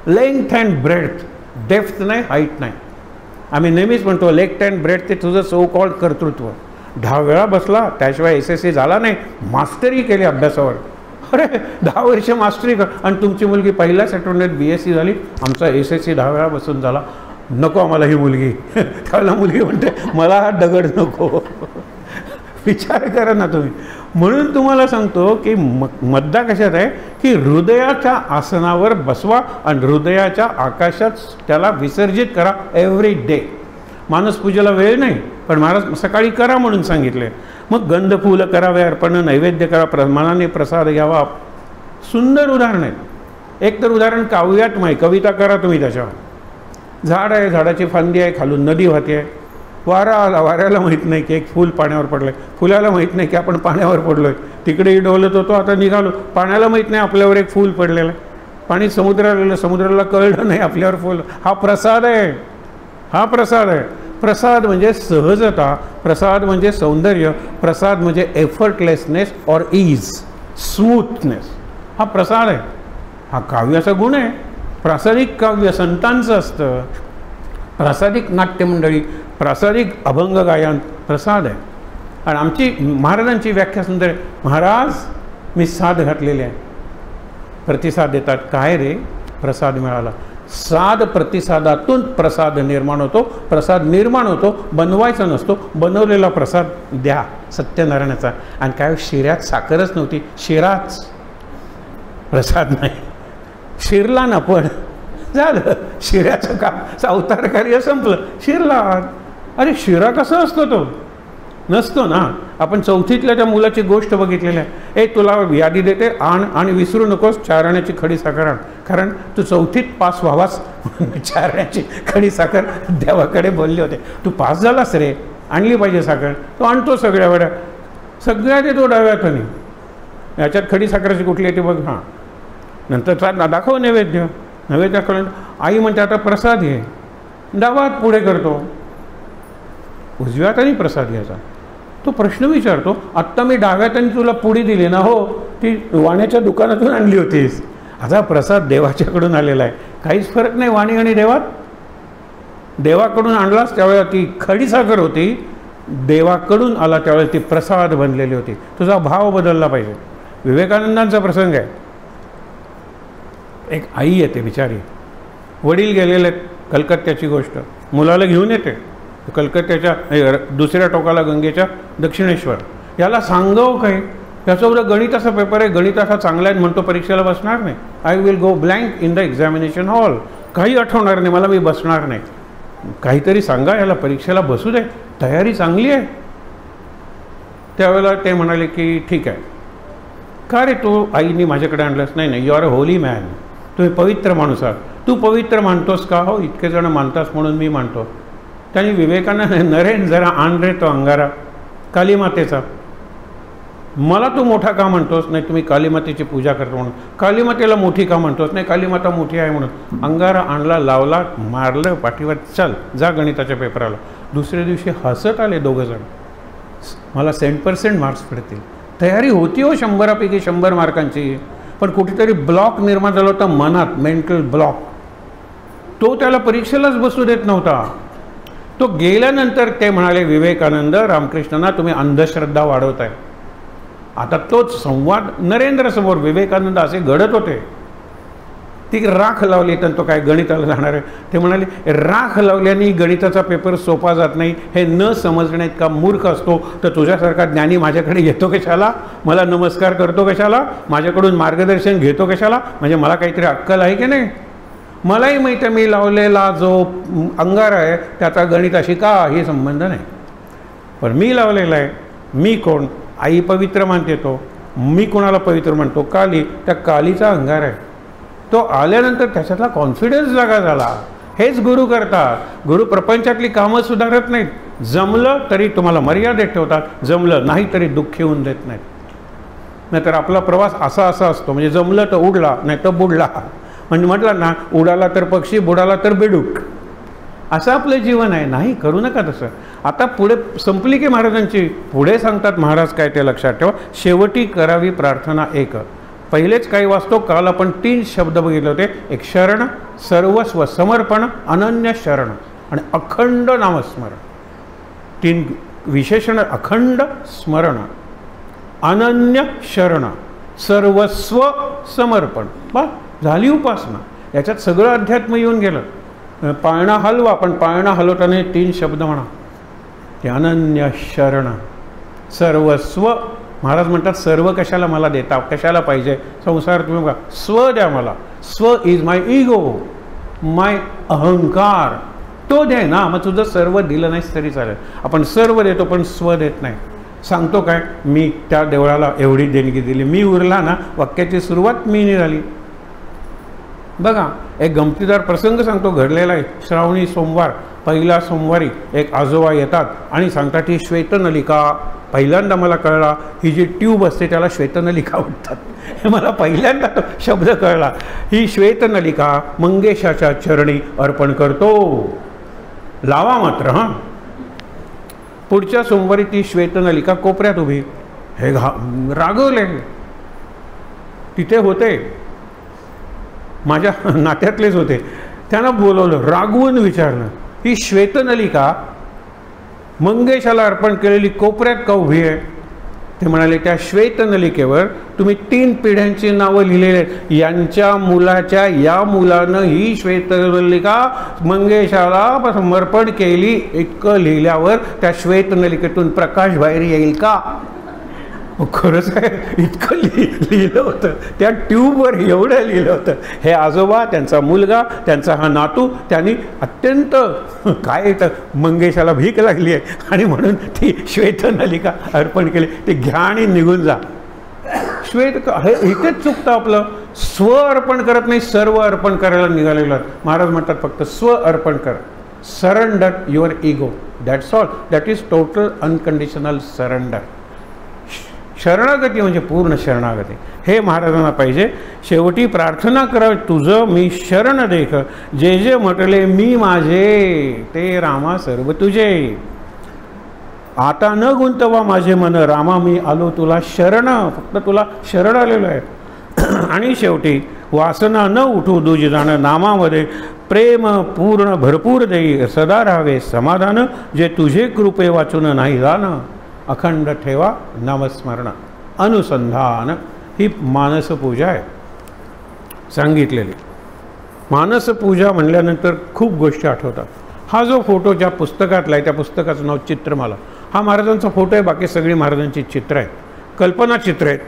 लेंथ अँड ब्रेड्थ, डेप्थ नाही, हाईट नाही. आम्ही नेहमीच म्हणतो लेंथ अँड ब्रेड्थ ते तुझं सो कॉल्ड कर्तृत्व. 10 वेळा बसला त्याशिवाय SSC झाला नाही, मास्टरी केली अभ्यासावर. अरे 10 वर्ष मास्टरी कर, आणि तुमची मुलगी पहिल्याच आठवड्यात BSc झाली, आमचा SSC 10 वेळा बसून झाला. नको आम्हाला ही मुलगी. त्याला मुलगी म्हणते मला हा दगड नको. विचार करा ना तुम्ही. म्हणून तुम्हाला सांगतो की मुद्दा कशात आहे की हृदयाच्या आसनावर बसवा आणि हृदयाच्या आकाशात त्याला विसर्जित करा एव्हरी डे. मानसपूजेला वेळ नाही, पण महाराज सकाळी करा म्हणून सांगितले. मग गंध फुलं करावे, अर्पण नैवेद्य करा, मनाने प्रसाद घ्यावा. सुंदर उदाहरण आहे. एक तर उदाहरण काव्यात्मय, कविता करा तुम्ही त्याच्यावर. झाड आहे, झाडाची फांदी आहे, खालून नदी वाहते आहे, वारा आला, वाऱ्याला माहीत नाही की एक फूल पाण्यावर पडलं आहे, फुलाला माहीत नाही की आपण पाण्यावर पडलो आहे, तिकडे डोलत होतो आता निघालो, पाण्याला माहीत नाही आपल्यावर एक फूल पडलेलं आहे, पाणी समुद्राला आलं, समुद्राला कळलं नाही आपल्यावर फूल. हा प्रसाद आहे, हा प्रसाद आहे. प्रसाद म्हणजे सहजता, प्रसाद म्हणजे सौंदर्य, प्रसाद म्हणजे एफर्टलेसनेस और ईज, स्मूथनेस. हा प्रसाद आहे. हा काव्याचा गुण आहे. प्रासादिक काव्य संतांचं असतं, प्रासादिक नाट्यमंडळी, प्रासादिक अभंग गायन प्रसाद आहे. आणि आमची महाराजांची व्याख्या सुंदर आहे. महाराज मी साद घातलेले आहे, प्रतिसाद देतात. काय रे? प्रसाद मिळाला. साद प्रतिसादातून प्रसाद निर्माण होतो, प्रसाद निर्माण होतो, बनवायचा नसतो, बनवलेला प्रसाद द्या सत्यनारायणाचा. आणि काय शिऱ्यात साखरच नव्हती, शिराच प्रसाद नाही, शिरला ना पण झालं, शिऱ्याचं काम अवतार कार्य संपलं, शिरला. अरे शिरा कसा असतो? तो नसतो ना. आपण चौथीतल्या त्या मुलाची गोष्ट बघितलेली आहे. तुला यादी देते, आण आणि विसरू नकोस 4 आण्याची खडी साखर आण, कारण तू चौथीत पास व्हावास 4 आण्याची खडी साखर देवाकडे बोलले होते. तू पास झालास रे, आणली पाहिजे साखर. तो आणतो सगळ्या वेळा, सगळ्यात येतो डाव्या हाताने. याच्यात खडी साखराची कुठली येते बघ. हां, नंतर दाखव नैवेद्य. नैवेद्य दाखवलं, आई म्हणते आता प्रसाद घे, डावा हात पुढे करतो, उजव्या हाताने प्रसाद घ्यायचा. तो प्रश्न विचारतो, आत्ता मी डाव्या हाताने तुला पुडी दिली ना? हो, ती वाण्याच्या दुकानातून आणली होतीस. आता प्रसाद देवाच्याकडून आलेला आहे, काहीच फरक नाही वाणी आणि देवात. देवाकडून आणलास त्यावेळेला ती खडी साखर होती, देवाकडून आला त्यावेळेला ती प्रसाद बनलेली होती. तुझा भाव बदलला पाहिजे. विवेकानंदांचा प्रसंग आहे. एक आई येते बिचारी, वडील गेलेले आहेत, कलकत्त्याची गोष्ट. मुलाला घेऊन येते कलकत्त्याच्या दुसऱ्या टोकाला गंगेच्या दक्षिणेश्वर. याला सांगावं काय? याचा उद्या गणिताचा पेपर आहे, गणिताचा चांगला आहे, म्हणतो परीक्षेला बसणार नाही. I will go blank in the examination hall. काही आठवणार नाही मला, मी बसणार नाही. काहीतरी सांगा याला, परीक्षेला बसू दे, तयारी चांगली आहे. त्यावेळेला ते म्हणाले की ठीक आहे. का रे तू आईने माझ्याकडे आणलंस? नाही नाही, you are a Holy man, तुम्ही पवित्र माणूस आहात. तू पवित्र मानतोस का? हो, इतके जण मानतास म्हणून मी मानतो. त्याने विवेकानंद, नरेन जरा आण रे तो अंगारा कालीमातेचा. मला तू मोठा का म्हणतोस? नाही, तुम्ही कालीमातेची पूजा करतो म्हणून. कालीमातेला मोठी का म्हणतोस? नाही, कालीमाता मोठी आहे म्हणून. अंगारा आणला, लावला, मारलं पाठीवर, चल जा गणिताच्या पेपराला. दुसऱ्या दिवशी हसत आले दोघं जण, मला 100% मार्क्स पडतील. तयारी होती हो 100पैकी 100 मार्कांची, पण कुठेतरी ब्लॉक निर्माण झाला होता मनात, मेंटल ब्लॉक. तो त्याला परीक्षेलाच बसू देत नव्हता. तो गेल्यानंतर ते म्हणाले, विवेकानंद रामकृष्णांना तुम्ही अंधश्रद्धा वाढवताय. आता तोच संवाद नरेंद्रसमोर विवेकानंद असे घडत होते. ती राख लावली तर तो काय गणिताला जाणार आहे? ते म्हणाले, राख लावल्याने गणिताचा पेपर सोपा जात नाही, हे न समजणे इतका मूर्ख असतो. तर तुझ्यासारखा ज्ञानी माझ्याकडे येतो कशाला? मला नमस्कार करतो कशाला? माझ्याकडून मार्गदर्शन घेतो कशाला? म्हणजे मला काहीतरी अक्कल आहे की नाही? मलाही माहिती आहे मी लावलेला जो अंगार आहे त्याचा गणिताशी काही संबंध नाही, पण मी लावलेला आहे. मी कोण? आई पवित्र मानते, तो मी कोणाला पवित्र म्हणतो? काली. त्या कालीचा अंगार आहे. तो आल्यानंतर त्याच्यातला कॉन्फिडन्स जागा झाला. हेच गुरु करतात. गुरु प्रपंचातली कामं सुधारत नाहीत. जमलं तरी तुम्हाला मर्यादेत ठेवतात, जमलं नाही तरी दुःख येऊन देत नाहीत. नाहीतर आपला प्रवास असा असतो, म्हणजे जमलं तर उडला, नाही तर बुडला. म्हणजे म्हटलं ना, उडाला तर पक्षी, बुडाला तर बेडूक, असं आपलं जीवन आहे. नाही, करू नका तसं. आता पुढे संपली की महाराजांची, पुढे सांगतात महाराज काय ते लक्षात ठेवा. शेवटी करावी प्रार्थना एक. पहिलेच काही वाचतो, काल आपण 3 शब्द बघितले होते. एक शरण, सर्वस्व समर्पण, अनन्य शरण आणि अखंड नामस्मरण. 3 विशेषण: अखंड स्मरण, अनन्य शरण, सर्वस्व समर्पण. बा झाली उपासना. याच्यात सगळं अध्यात्म येऊन गेलं. पाळणा हलवा, पण पाळणा हलवताना 3 शब्द म्हणा, ते अनन्य शरण, सर्वस्व. महाराज म्हणतात, सर्व कशाला मला देता, कशाला पाहिजे संसार? तुम्ही बघा, स्व द्या मला. स्व इज माय इगो, माय अहंकार. तो द्या ना, मग तुझं सर्व दिलं नाहीस तरी चालेल. आपण सर्व देतो पण स्व देत नाही. सांगतो काय, मी त्या देवळाला एवढी देणगी दिली, मी उरला ना. वाक्याची सुरुवात मी नाही झाली. बघा, एक गमतीदार प्रसंग सांगतो, घडलेला आहे. श्रावणी सोमवार, पहिला सोमवारी एक आजोबा येतात आणि सांगतात ही श्वेतनलिका. पहिल्यांदा मला कळला ही जी ट्यूब असते त्याला श्वेतनलिका म्हणतात. हे मला पहिल्यांदा तो शब्द कळला. ही श्वेतनलिका मंगेशाच्या चरणी अर्पण करतो. लावा मात्र हां. पुढच्या सोमवारी ती श्वेतनलिका कोपऱ्यात उभी. हे रागवले. तिथे होते माझ्या नात्यातलेच होते. त्यांना बोलवलं, रागवून विचारलं, ही श्वेतनलिका मंगेशाला अर्पण केलेली कोपऱ्यात का उभी आहे? ते म्हणाले, त्या श्वेतनलिकेवर तुम्ही 3 पिढ्यांची नावं लिहिलेली आहेत. यांच्या मुलाच्या या मुलानं ही श्वेतनलिका मंगेशाला समर्पण केली. इतकं लिहिल्यावर त्या श्वेतनलिकेतून प्रकाश बाहेर येईल का? खरंच आहे, इतकं लिहिलं होतं त्या ट्यूबवर, एवढं लिहिलं होतं. हे आजोबा, त्यांचा मुलगा, त्यांचा हा नातू, त्यांनी अत्यंत काय येतं मंगेशाला भीक लागली आहे आणि म्हणून ती श्वेतनलिका अर्पण केली. ते घ्या आणि निघून जा. हे इथेच चुकतं आपलं. स्व अर्पण करत नाही, सर्व अर्पण करायला निघालेलं. महाराज म्हणतात फक्त स्व अर्पण कर. Surrender your ego, that's all. That is total unconditional surrender. शरणागती म्हणजे पूर्ण शरणागती. हे महाराजांना पाहिजे. शेवटी प्रार्थना करावी, तुझं मी शरण देख, जे जे म्हटले मी माझे, ते रामा सर्व तुझे. आता न गुंतवा माझे मन, रामा मी आलो तुला शरण. फक्त तुला शरण आलेलो आहे. आणि शेवटी वासना न उठू दुज जाणं, नामामध्ये प्रेम पूर्ण भरपूर देई, सदा राहावे समाधान, जे तुझे कृपे वाचून नाही जाणं. अखंड ठेवा नामस्मरण अनुसंधान. ही मानसपूजा आहे सांगितलेली. मानसपूजा म्हणल्यानंतर खूप गोष्टी आठवतात. हा जो फोटो ज्या पुस्तकातला आहे त्या पुस्तकाचं नाव चित्रमाला. हा महाराजांचा फोटो आहे, बाकी सगळी महाराजांची चित्र आहेत, कल्पना चित्र आहेत.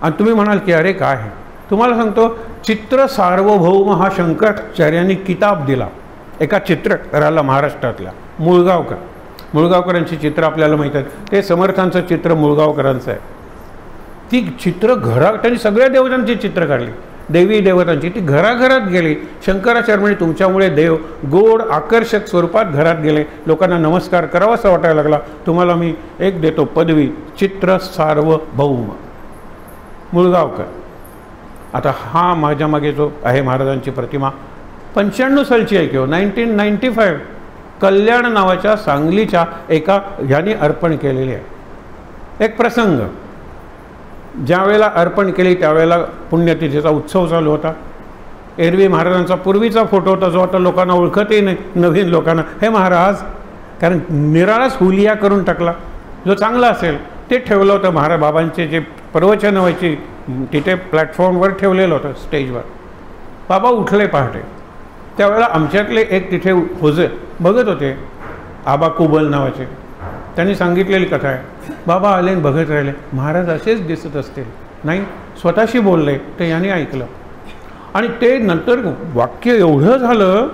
आणि तुम्ही म्हणाल की अरे काय आहे, तुम्हाला सांगतो, चित्र सार्वभौम हा शंकराचार्यांनी किताब दिला एका चित्रकाराला महाराष्ट्रातल्या. मुळगावकरांची चित्र आपल्याला माहीत आहेत. ते समर्थांचं चित्र मुळगावकरांचं आहे. ती चित्र त्यांनी सगळ्या देवतांची चित्र काढली, देवी देवतांची. ती घराघरात गेली. शंकराचार्य म्हणजे तुमच्यामुळे देव गोड आकर्षक स्वरूपात घरात गेले. लोकांना नमस्कार करावा असं वाटायला लागला. तुम्हाला मी एक देतो पदवी, चित्र सार्वभौम मुळगावकर. आता हा माझ्या मागे जो आहे महाराजांची प्रतिमा 95 सालची आहे किंवा 1995 कल्याण नावाच्या सांगलीच्या एका ह्याने अर्पण केलेली आहे. एक प्रसंग, ज्या वेळेला अर्पण केली त्यावेळेला पुण्यतिथीचा उत्सव चालू होता. एरवी महाराजांचा पूर्वीचा फोटो होता जो आता लोकांना ओळखतही नाही, नवीन लोकांना. हे महाराज, कारण निराळाच हुलिया करून टाकला. जो चांगला असेल ते ठेवलं होतं. महाराज बाबांचे जे प्रवचन व्हायची तिथे प्लॅटफॉर्मवर ठेवलेलं होतं, स्टेजवर. बाबा उठले पहाटे. त्यावेळेला आमच्यातले एक तिथे होते, बघत होते, आबा कुबल नावाचे. त्यांनी सांगितलेली कथा आहे. बाबा आले आणि बघत राहिले. महाराज असेच दिसत असतील, नाही स्वतःशी बोलले, ते याने ऐकलं. आणि ते नंतर वाक्य एवढं झालं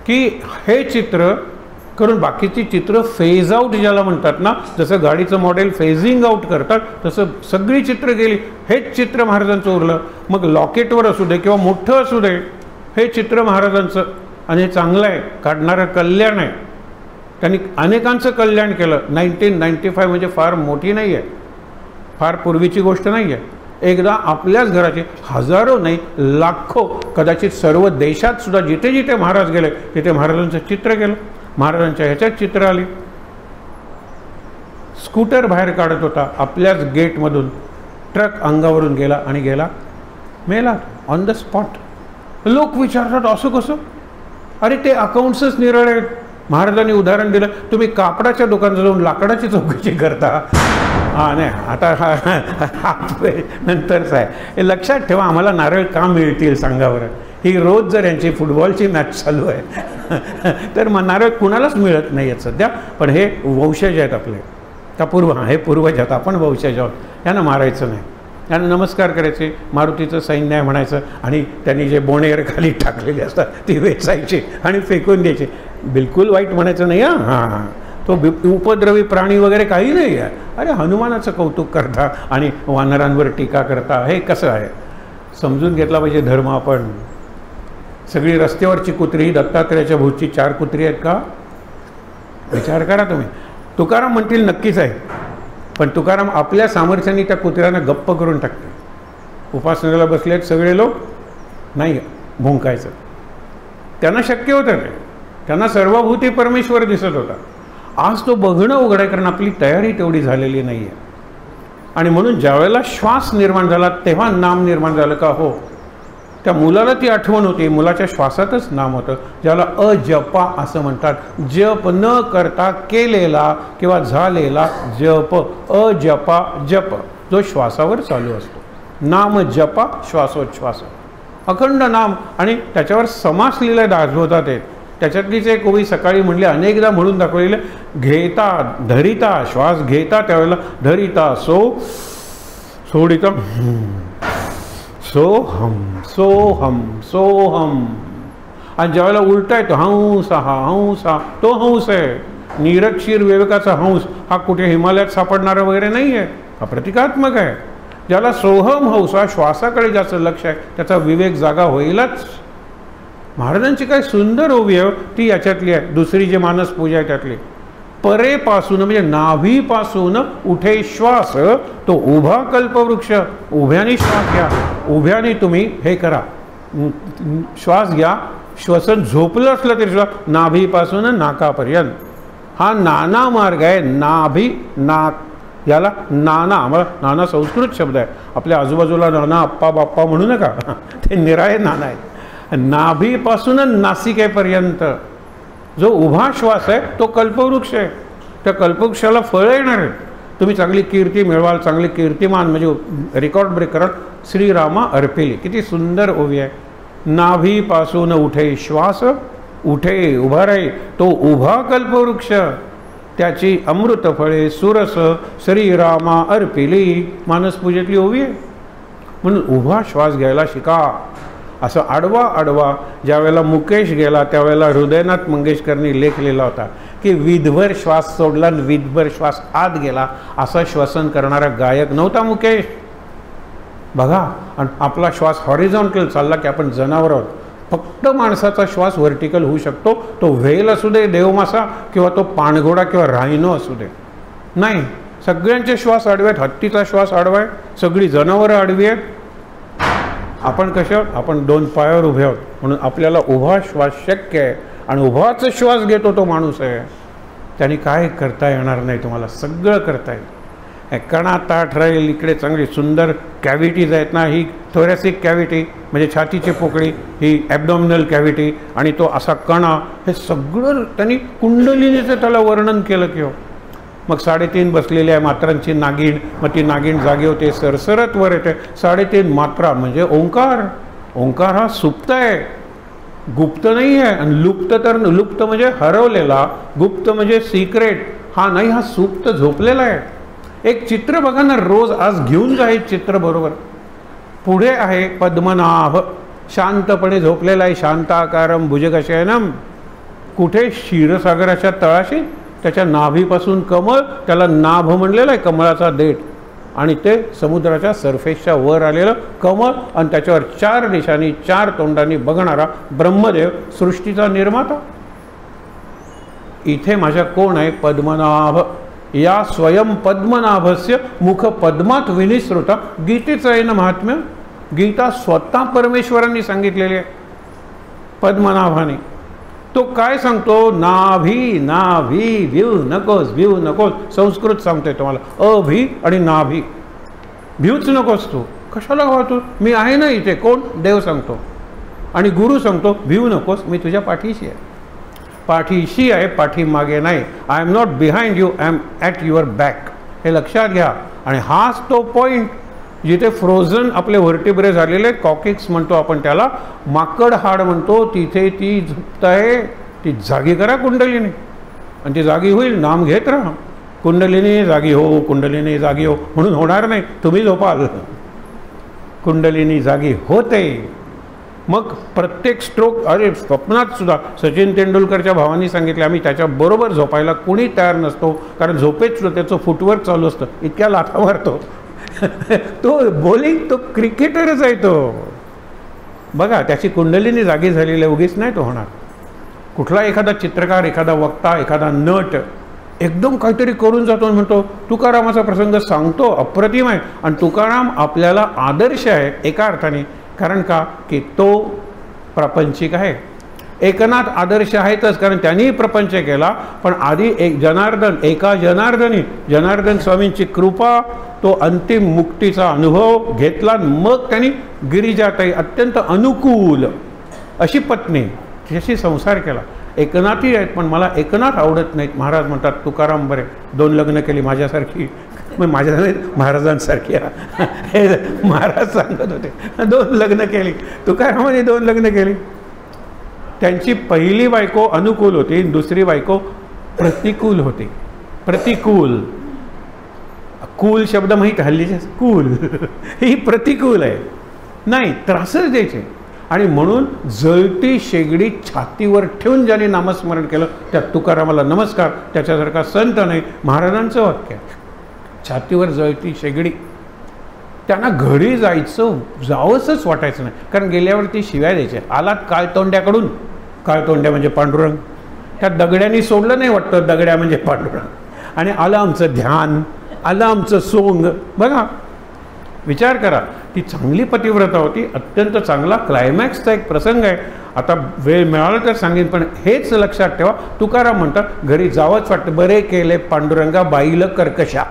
की हे चित्र करून बाकीची चित्र फेज आउट ज्याला म्हणतात ना, जसं गाडीचं मॉडेल फेजिंग आउट करतात तसं सगळी चित्र गेली. हेच चित्र महाराजांचं उरलं. मग लॉकेटवर असू दे किंवा मोठं असू दे, हे चित्र महाराजांचं. आणि हे चांगलं आहे, काढणारं कल्याण आहे. त्यांनी अनेकांचं कल्याण केलं. 1995 म्हणजे फार मोठी नाही आहे, फार पूर्वीची गोष्ट नाही आहे. एकदा आपल्याच घराचे हजारो नाही लाखो, कदाचित सर्व देशात सुद्धा जिथे जिथे महाराज गेले तिथे महाराजांचं चित्र गेलं. महाराजांच्या ह्याच्यात चित्र आली. स्कूटर बाहेर काढत होता, आपल्याच गेटमधून ट्रक अंगावरून गेला आणि गेला, मेला ऑन द स्पॉट. लोक विचारतात असं कसं? अरे ते अकाउंट्सच निराळे आहेत. महाराजांनी उदाहरण दिलं, तुम्ही कापडाच्या दुकानात जाऊन लाकडाची चौकशी करता. नाही, आता हा नंतरच आहे. हे लक्षात ठेवा, आम्हाला नारळ का मिळतील सांगा बरं. ही रोज जर यांची फुटबॉलची मॅच चालू आहे तर मग नारळ कुणालाच मिळत नाही आहेत सध्या. पण हे वंशज आहेत आपले, का हे पूर्वज आहेत, आपण वंशज आहोत. यांना मारायचं नाही, यांना नमस्कार करायचे, मारुतीचं सैन्य आहे म्हणायचं. आणि त्यांनी जे बोणेर खाली टाकलेले असतात ती वेचायची आणि फेकून द्यायचे. बिलकुल वाईट म्हणायचं नाही. हां, तो उपद्रवी प्राणी वगैरे काही नाही आहे. अरे हनुमानाचं कौतुक करता आणि वानरांवर टीका करता, हे कसं आहे? समजून घेतला पाहिजे धर्म आपण. सगळी रस्त्यावरची कुत्री ही दत्तात्रेयाच्या भोवची 4 कुत्री आहेत का? विचार करा तुम्ही. तुकाराम म्हणतील नक्कीच आहे, पण तुकाराम आपल्या सामर्थ्याने त्या कुत्र्यांना गप्प करून टाकते. उपासनेला बसले आहेत सगळे लोक, नाही भुंकायचं. त्यांना शक्य होतं ते, त्यांना सर्वभूती परमेश्वर दिसत होता. आज तो बघणं उघड आहे, कारण आपली तयारी तेवढी झालेली नाही आहे. आणि म्हणून ज्यावेळेला श्वास निर्माण झाला तेव्हा नाम निर्माण झालं का? हो, त्या मुलाला ती आठवण होती, मुलाच्या श्वासातच नाम होतं, ज्याला अजपा असं म्हणतात. जप न करता केलेला किंवा झालेला जप, अजपा जप, जो श्वासावर चालू असतो. नाम जपा श्वासोच्छ्वास, अखंड नाम. आणि त्याच्यावर समास लिहिला दासबोधात आहेत. त्याच्यातलीच एक ओवी सकाळी म्हणली, अनेकदा म्हणून दाखवलेलं, घेता धरिता, श्वास घेता त्यावेळेला धरिता सो, सोडिता सोहम सोहम सोहम. आणि ज्यावेळेला उलटा येतो हंस, हा हंस, हा तो हंस आहे. निरक्षीर विवेकाचा हंस हा कुठे हिमालयात सापडणारा वगैरे नाही आहे, हा प्रतिकात्मक आहे. ज्याला सोहम हंस, हा श्वासाकडे जास्त लक्ष आहे, त्याचा विवेक जागा होईलच. महाराजांची काय सुंदर ओवी आहे ती याच्यातली आहे. दुसरी जी मानस पूजा आहे त्यातली, परेपासून म्हणजे नाभीपासून उठे श्वास, तो उभा कल्पवृक्ष. उभ्याने श्वास घ्या, उभ्याने तुम्ही हे करा, श्वास घ्या. श्वसन झोपलं असलं तरी सुद्धा नाभीपासून नाकापर्यंत हा नाना मार्ग आहे. नाभी नाक, याला नाना, आम्हाला नाना संस्कृत शब्द आहे. आपल्या आजूबाजूला नाना आप्पा बाप्पा म्हणू नका, ते निराळे नाना आहेत. नाभीपासून नासिकेपर्यंत जो उभा श्वास आहे तो कल्पवृक्ष आहे. त्या कल्पवृक्षाला फळं येणार आहेत. तुम्ही चांगली कीर्ती मिळवाल, चांगले कीर्तिमान म्हणजे रेकॉर्ड ब्रेक कराल. श्रीरामा अर्पिली, किती सुंदर ओवी आहे. नाभीपासून उठे श्वास, उठे उभा राही तो उभा कल्पवृक्ष, त्याची अमृत फळे सुरस श्रीरामा अर्पिली. मानसपूजेतली ओवी आहे. म्हणून उभा श्वास घ्यायला शिका. असं आडवा आडवा ज्यावेळेला मुकेश गेला त्यावेळेला हृदयनाथ मंगेशकरनी लेख लिहिला होता की विधभर श्वास सोडला आणि विधभर श्वास आत गेला, असा श्वसन करणारा गायक नव्हता मुकेश. बघा, आणि आपला श्वास हॉरिझॉन्टल चालला की आपण जनावर आहोत. फक्त माणसाचा श्वास व्हर्टिकल होऊ शकतो, तो व्हेल असू दे, देवमासा, किंवा तो पाणघोडा किंवा राहिनो असू दे. नाही, सगळ्यांचे श्वास आडवे आहेत. हत्तीचा श्वास आडवा आहे, सगळी जनावरं आडवी आहेत. आपण कशा आहोत? आपण 2 पायावर उभे आहोत. म्हणून आपल्याला उभा श्वास शक्य आहे. आणि उभाच श्वास घेतो तो माणूस आहे. त्याने काय करता येणार नाही, तुम्हाला सगळं करता येईल. कणा ताठ राहील. इकडे चांगली सुंदर कॅव्हिटीज आहेत ना, ही थोरॅसिक कॅव्हिटी म्हणजे छातीची पोकळी, ही ॲबडॉमिनल कॅव्हिटी, आणि तो असा कणा, हे सगळं त्यांनी कुंडलिनीचं त्याला वर्णन केलं की हो. मग 3.5 बसलेली आहे मात्रांची नागिण, मग ती नागिण जागी होते, सरसरत वर येते. 3.5 मात्रा म्हणजे ओंकार. ओंकार हा सुप्त आहे, गुप्त नाही आहे. आणि लुप्त तर, लुप्त म्हणजे हरवलेला, गुप्त म्हणजे सिक्रेट. हा नाही, हा सुप्त झोपलेला आहे. एक चित्र बघा ना रोज, आज घेऊन जा हे चित्र बरोबर. पुढे आहे पद्मनाभ, शांतपणे झोपलेला आहे. शांताकारम भुजगशयनम. कुठे? क्षीरसागराच्या तळाशी, त्याच्या नाभीपासून कमळ, त्याला नाभ म्हणलेलं आहे, कमळाचा देठ. आणि ते समुद्राच्या सरफेसच्या वर आलेलं कमळ, आणि त्याच्यावर 4 दिशांनी 4 तोंडांनी बघणारा ब्रह्मदेव, सृष्टीचा निर्माता. इथे माझ्या कोण आहे? पद्मनाभ. या स्वयं पद्मनाभस्य मुख पद्मात विनिसृत. गीतेचं आहे ना महात्म्य. गीता स्वतः परमेश्वरांनी सांगितलेली आहे पद्मनाभाने. तो काय सांगतो? नाभी नाभी, भिव नकोस, भिव नकोस. संस्कृत सांगतोय तुम्हाला, अभी आणि नाभी. भिवच नकोस तू. कशाला वाहतो? मी आहे ना इथे. कोण? देव सांगतो. आणि गुरु सांगतो भिवू नकोस, मी तुझ्या पाठीशी आहे. पाठीशी आहे, पाठीमागे नाही. I am not behind you, I am at your back. हे लक्षात घ्या. आणि हाच तो पॉईंट जिथे फ्रोझन आपले व्हर्टिब्रे झालेले, कॉकिक्स म्हणतो आपण त्याला, माकड हाड म्हणतो, तिथे ती झोपत आहे. ती जागी करा कुंडलीने, आणि ती जागी होईल. नाम घेत राहा, कुंडलीने जागी हो, कुंडलीने जागी हो. म्हणून होणार नाही, तुम्ही झोपाल. कुंडलिनी जागी होते. मग प्रत्येक स्ट्रोक, अरे स्वप्नात सुद्धा सचिन तेंडुलकरच्या भावांनी सांगितले, आम्ही त्याच्याबरोबर झोपायला कोणी तयार नसतो, कारण झोपेत सुद्धा त्याचं फुटवर्क चालू असतं, इतक्या लाथा मारतो. तो बॉलिंग, तो क्रिकेटरच आहे तो. बघा त्याची कुंडलिनी जागी झालेली उगीच नाही तो होणार. कुठला एखादा चित्रकार, एखादा वक्ता, एखादा नट एकदम काहीतरी करून जातो आणि म्हणतो तुकारामाचा प्रसंग सांगतो, अप्रतिम आहे. आणि तुकाराम आपल्याला आदर्श आहे एका अर्थाने. कारण का की तो प्रापंचिक आहे. एकनाथ आदर्श आहेतच, कारण त्यांनी प्रपंच केला. पण आधी एक जनार्दन, एका जनार्दनी जनार्दन स्वामींची कृपा, तो अंतिम मुक्तीचा अनुभव घेतला. मग त्यांनी गिरिजाताई अत्यंत अनुकूल अशी पत्नी त्याशी संसार केला. एकनाथी आहेत पण मला एकनाथ आवडत नाहीत. महाराज म्हणतात तुकाराम बरे, 2 लग्न केली माझ्यासारखी, मग माझ्या महाराजांसारखी. हे महाराज सांगत होते 2 लग्न केली. तुकारामाने 2 लग्न केली. त्यांची पहिली बायको अनुकूल होती, दुसरी बायको प्रतिकूल होती. प्रतिकूल, कूल शब्द माहीत हल्लीचे, कूल ही प्रतिकूल आहे. नाही, त्रासच द्यायचे. आणि म्हणून जळती शेगडी छातीवर ठेवून ज्याने नामस्मरण केलं त्या तुकारामाला नमस्कार. त्याच्यासारखा संत नाही. महाराजांचं वाक्य, छातीवर जळती शेगडी. त्यांना घरी जावंसच वाटायचं नाही, कारण गेल्यावरती शिव्या द्यायच्या. आलात काळतोंड्याकडून, काळतोंड्या म्हणजे पांडुरंग, त्या दगड्यांनी सोडलं नाही वाटतं, दगड्या म्हणजे पांडुरंग. आणि आलं आमचं ध्यान, आलं आमचं सोंग. बघा विचार करा, ती चांगली पतिव्रता होती. अत्यंत चांगला क्लायमॅक्सचा एक प्रसंग आहे. आता वेळ मिळाला तर सांगेन, पण हेच लक्षात ठेवा. तुकाराम म्हणतात घरी जावंच वाटतं. बरे केले पांडुरंगा बाईला कर्कशा.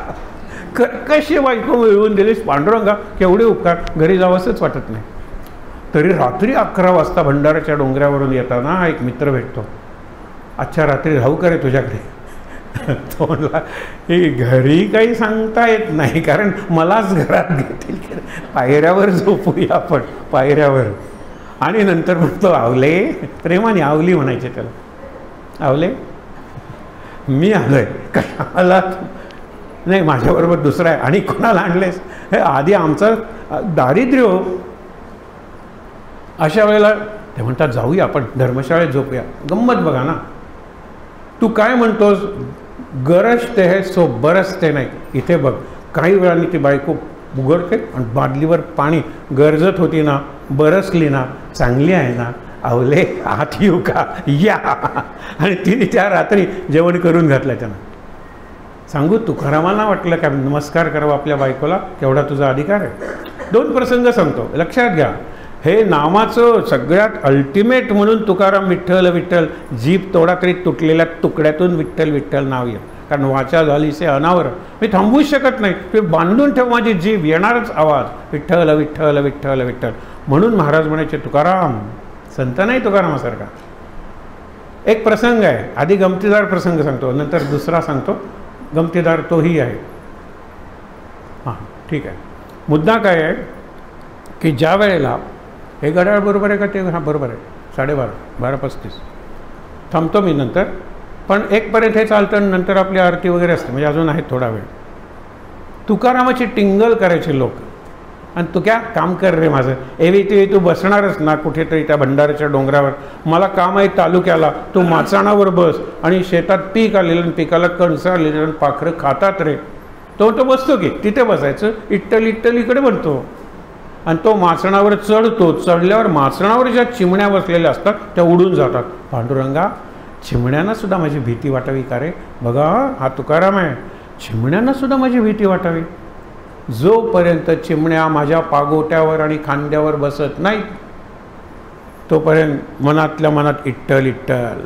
कर्कश बायको मिळवून दिलीस पांडुरंगा, केवढे उपकार. घरी जावंसच वाटत नाही. तरी रात्री 11 वाजता भंडाराच्या डोंगरावरून येताना एक मित्र भेटतो. अच्छा रात्री राहू का रे तुझ्याकडे? तो म्हणला ही घरी काही सांगता येत नाही, कारण मलाच घरात घेतील. पायऱ्यावर झोपूया आपण, पायऱ्यावर. आणि नंतर म्हणतो आवले, प्रेमाने आवली म्हणायचे त्याला. आवले मी आलोय, कशाला? नाही माझ्याबरोबर दुसरा आहे. आणि कोणाला आणलेस? हे आधी आमचं दारिद्र्य. अशा वेळेला ते म्हणतात जाऊया आपण धर्मशाळेत झोपूया. गंमत बघा ना. तू काय म्हणतोस? गरजते है सो बरसते नाही. इथे बघ, काही वेळाने ती बायको उघडते आणि बादलीवर पाणी, गरजत होती ना, बरसली ना, चांगली आहे ना, आवले आत येऊ का, या. आणि तिने त्या रात्री जेवण करून घातलं त्यांना. सांगू तुकारामांना वाटलं का नमस्कार करावा आपल्या बायकोला? केवढा तुझा अधिकार आहे. 2 प्रसंग सांगतो, लक्षात घ्या. हे नामाचं सगळ्यात अल्टिमेट म्हणून तुकाराम विठ्ठल विठ्ठल, जीभ तोडा तरी तुटलेल्या तुकड्यातून विठ्ठल विठ्ठल नाव येईल. कारण वाचा झालीसे अनावर, मी थांबूच शकत नाही. मी बांधून ठेव माझी जीभ, येणारच आवाज विठ्ठल विठ्ठल विठ्ठल विठ्ठल. म्हणून महाराज म्हणायचे तुकाराम संत नाही तुकारामासारखा. एक प्रसंग आहे, आधी गमतीदार प्रसंग सांगतो, नंतर दुसरा सांगतो. गमतीदार तोही आहे. हां ठीक आहे. मुद्दा काय आहे की ज्या वेळेला हे घड्याळ बरोबर आहे का ते? हां बरोबर आहे, 12:30, 12:35. थांबतो मी नंतर. पण 1पर्यंत हे चालतं, नंतर आपली आरती वगैरे असते, म्हणजे अजून आहे थोडा वेळ. तुकारामाची टिंगल करायचे लोक. आणि तू क्या काम कर रे माझं, एवी ते तू बसणारच ना कुठेतरी त्या भंडाराच्या डोंगरावर. मला काम आहे तालुक्याला, तू माचाणावर बस. आणि शेतात पीक आलेलं, पिकाला कणसं आलेलं आणि पाखरं खातात रे. तो बसतो की तिथे बसायचं, इट्टल इट्टल इकडे बनतो. आणि तो माचणावर चढतो. चढल्यावर माचणावर ज्या चिमण्या बसलेल्या असतात त्या उडून जातात. पांडुरंगा चिमण्यांना सुद्धा माझी भीती वाटावी का रे? बघा हा तुकाराम आहे. चिमण्यांना सुद्धा माझी भीती वाटावी. जोपर्यंत चिमण्या माझ्या पागोट्यावर आणि खांद्यावर बसत नाही तोपर्यंत मनातल्या मनात इट्टल इट्टल.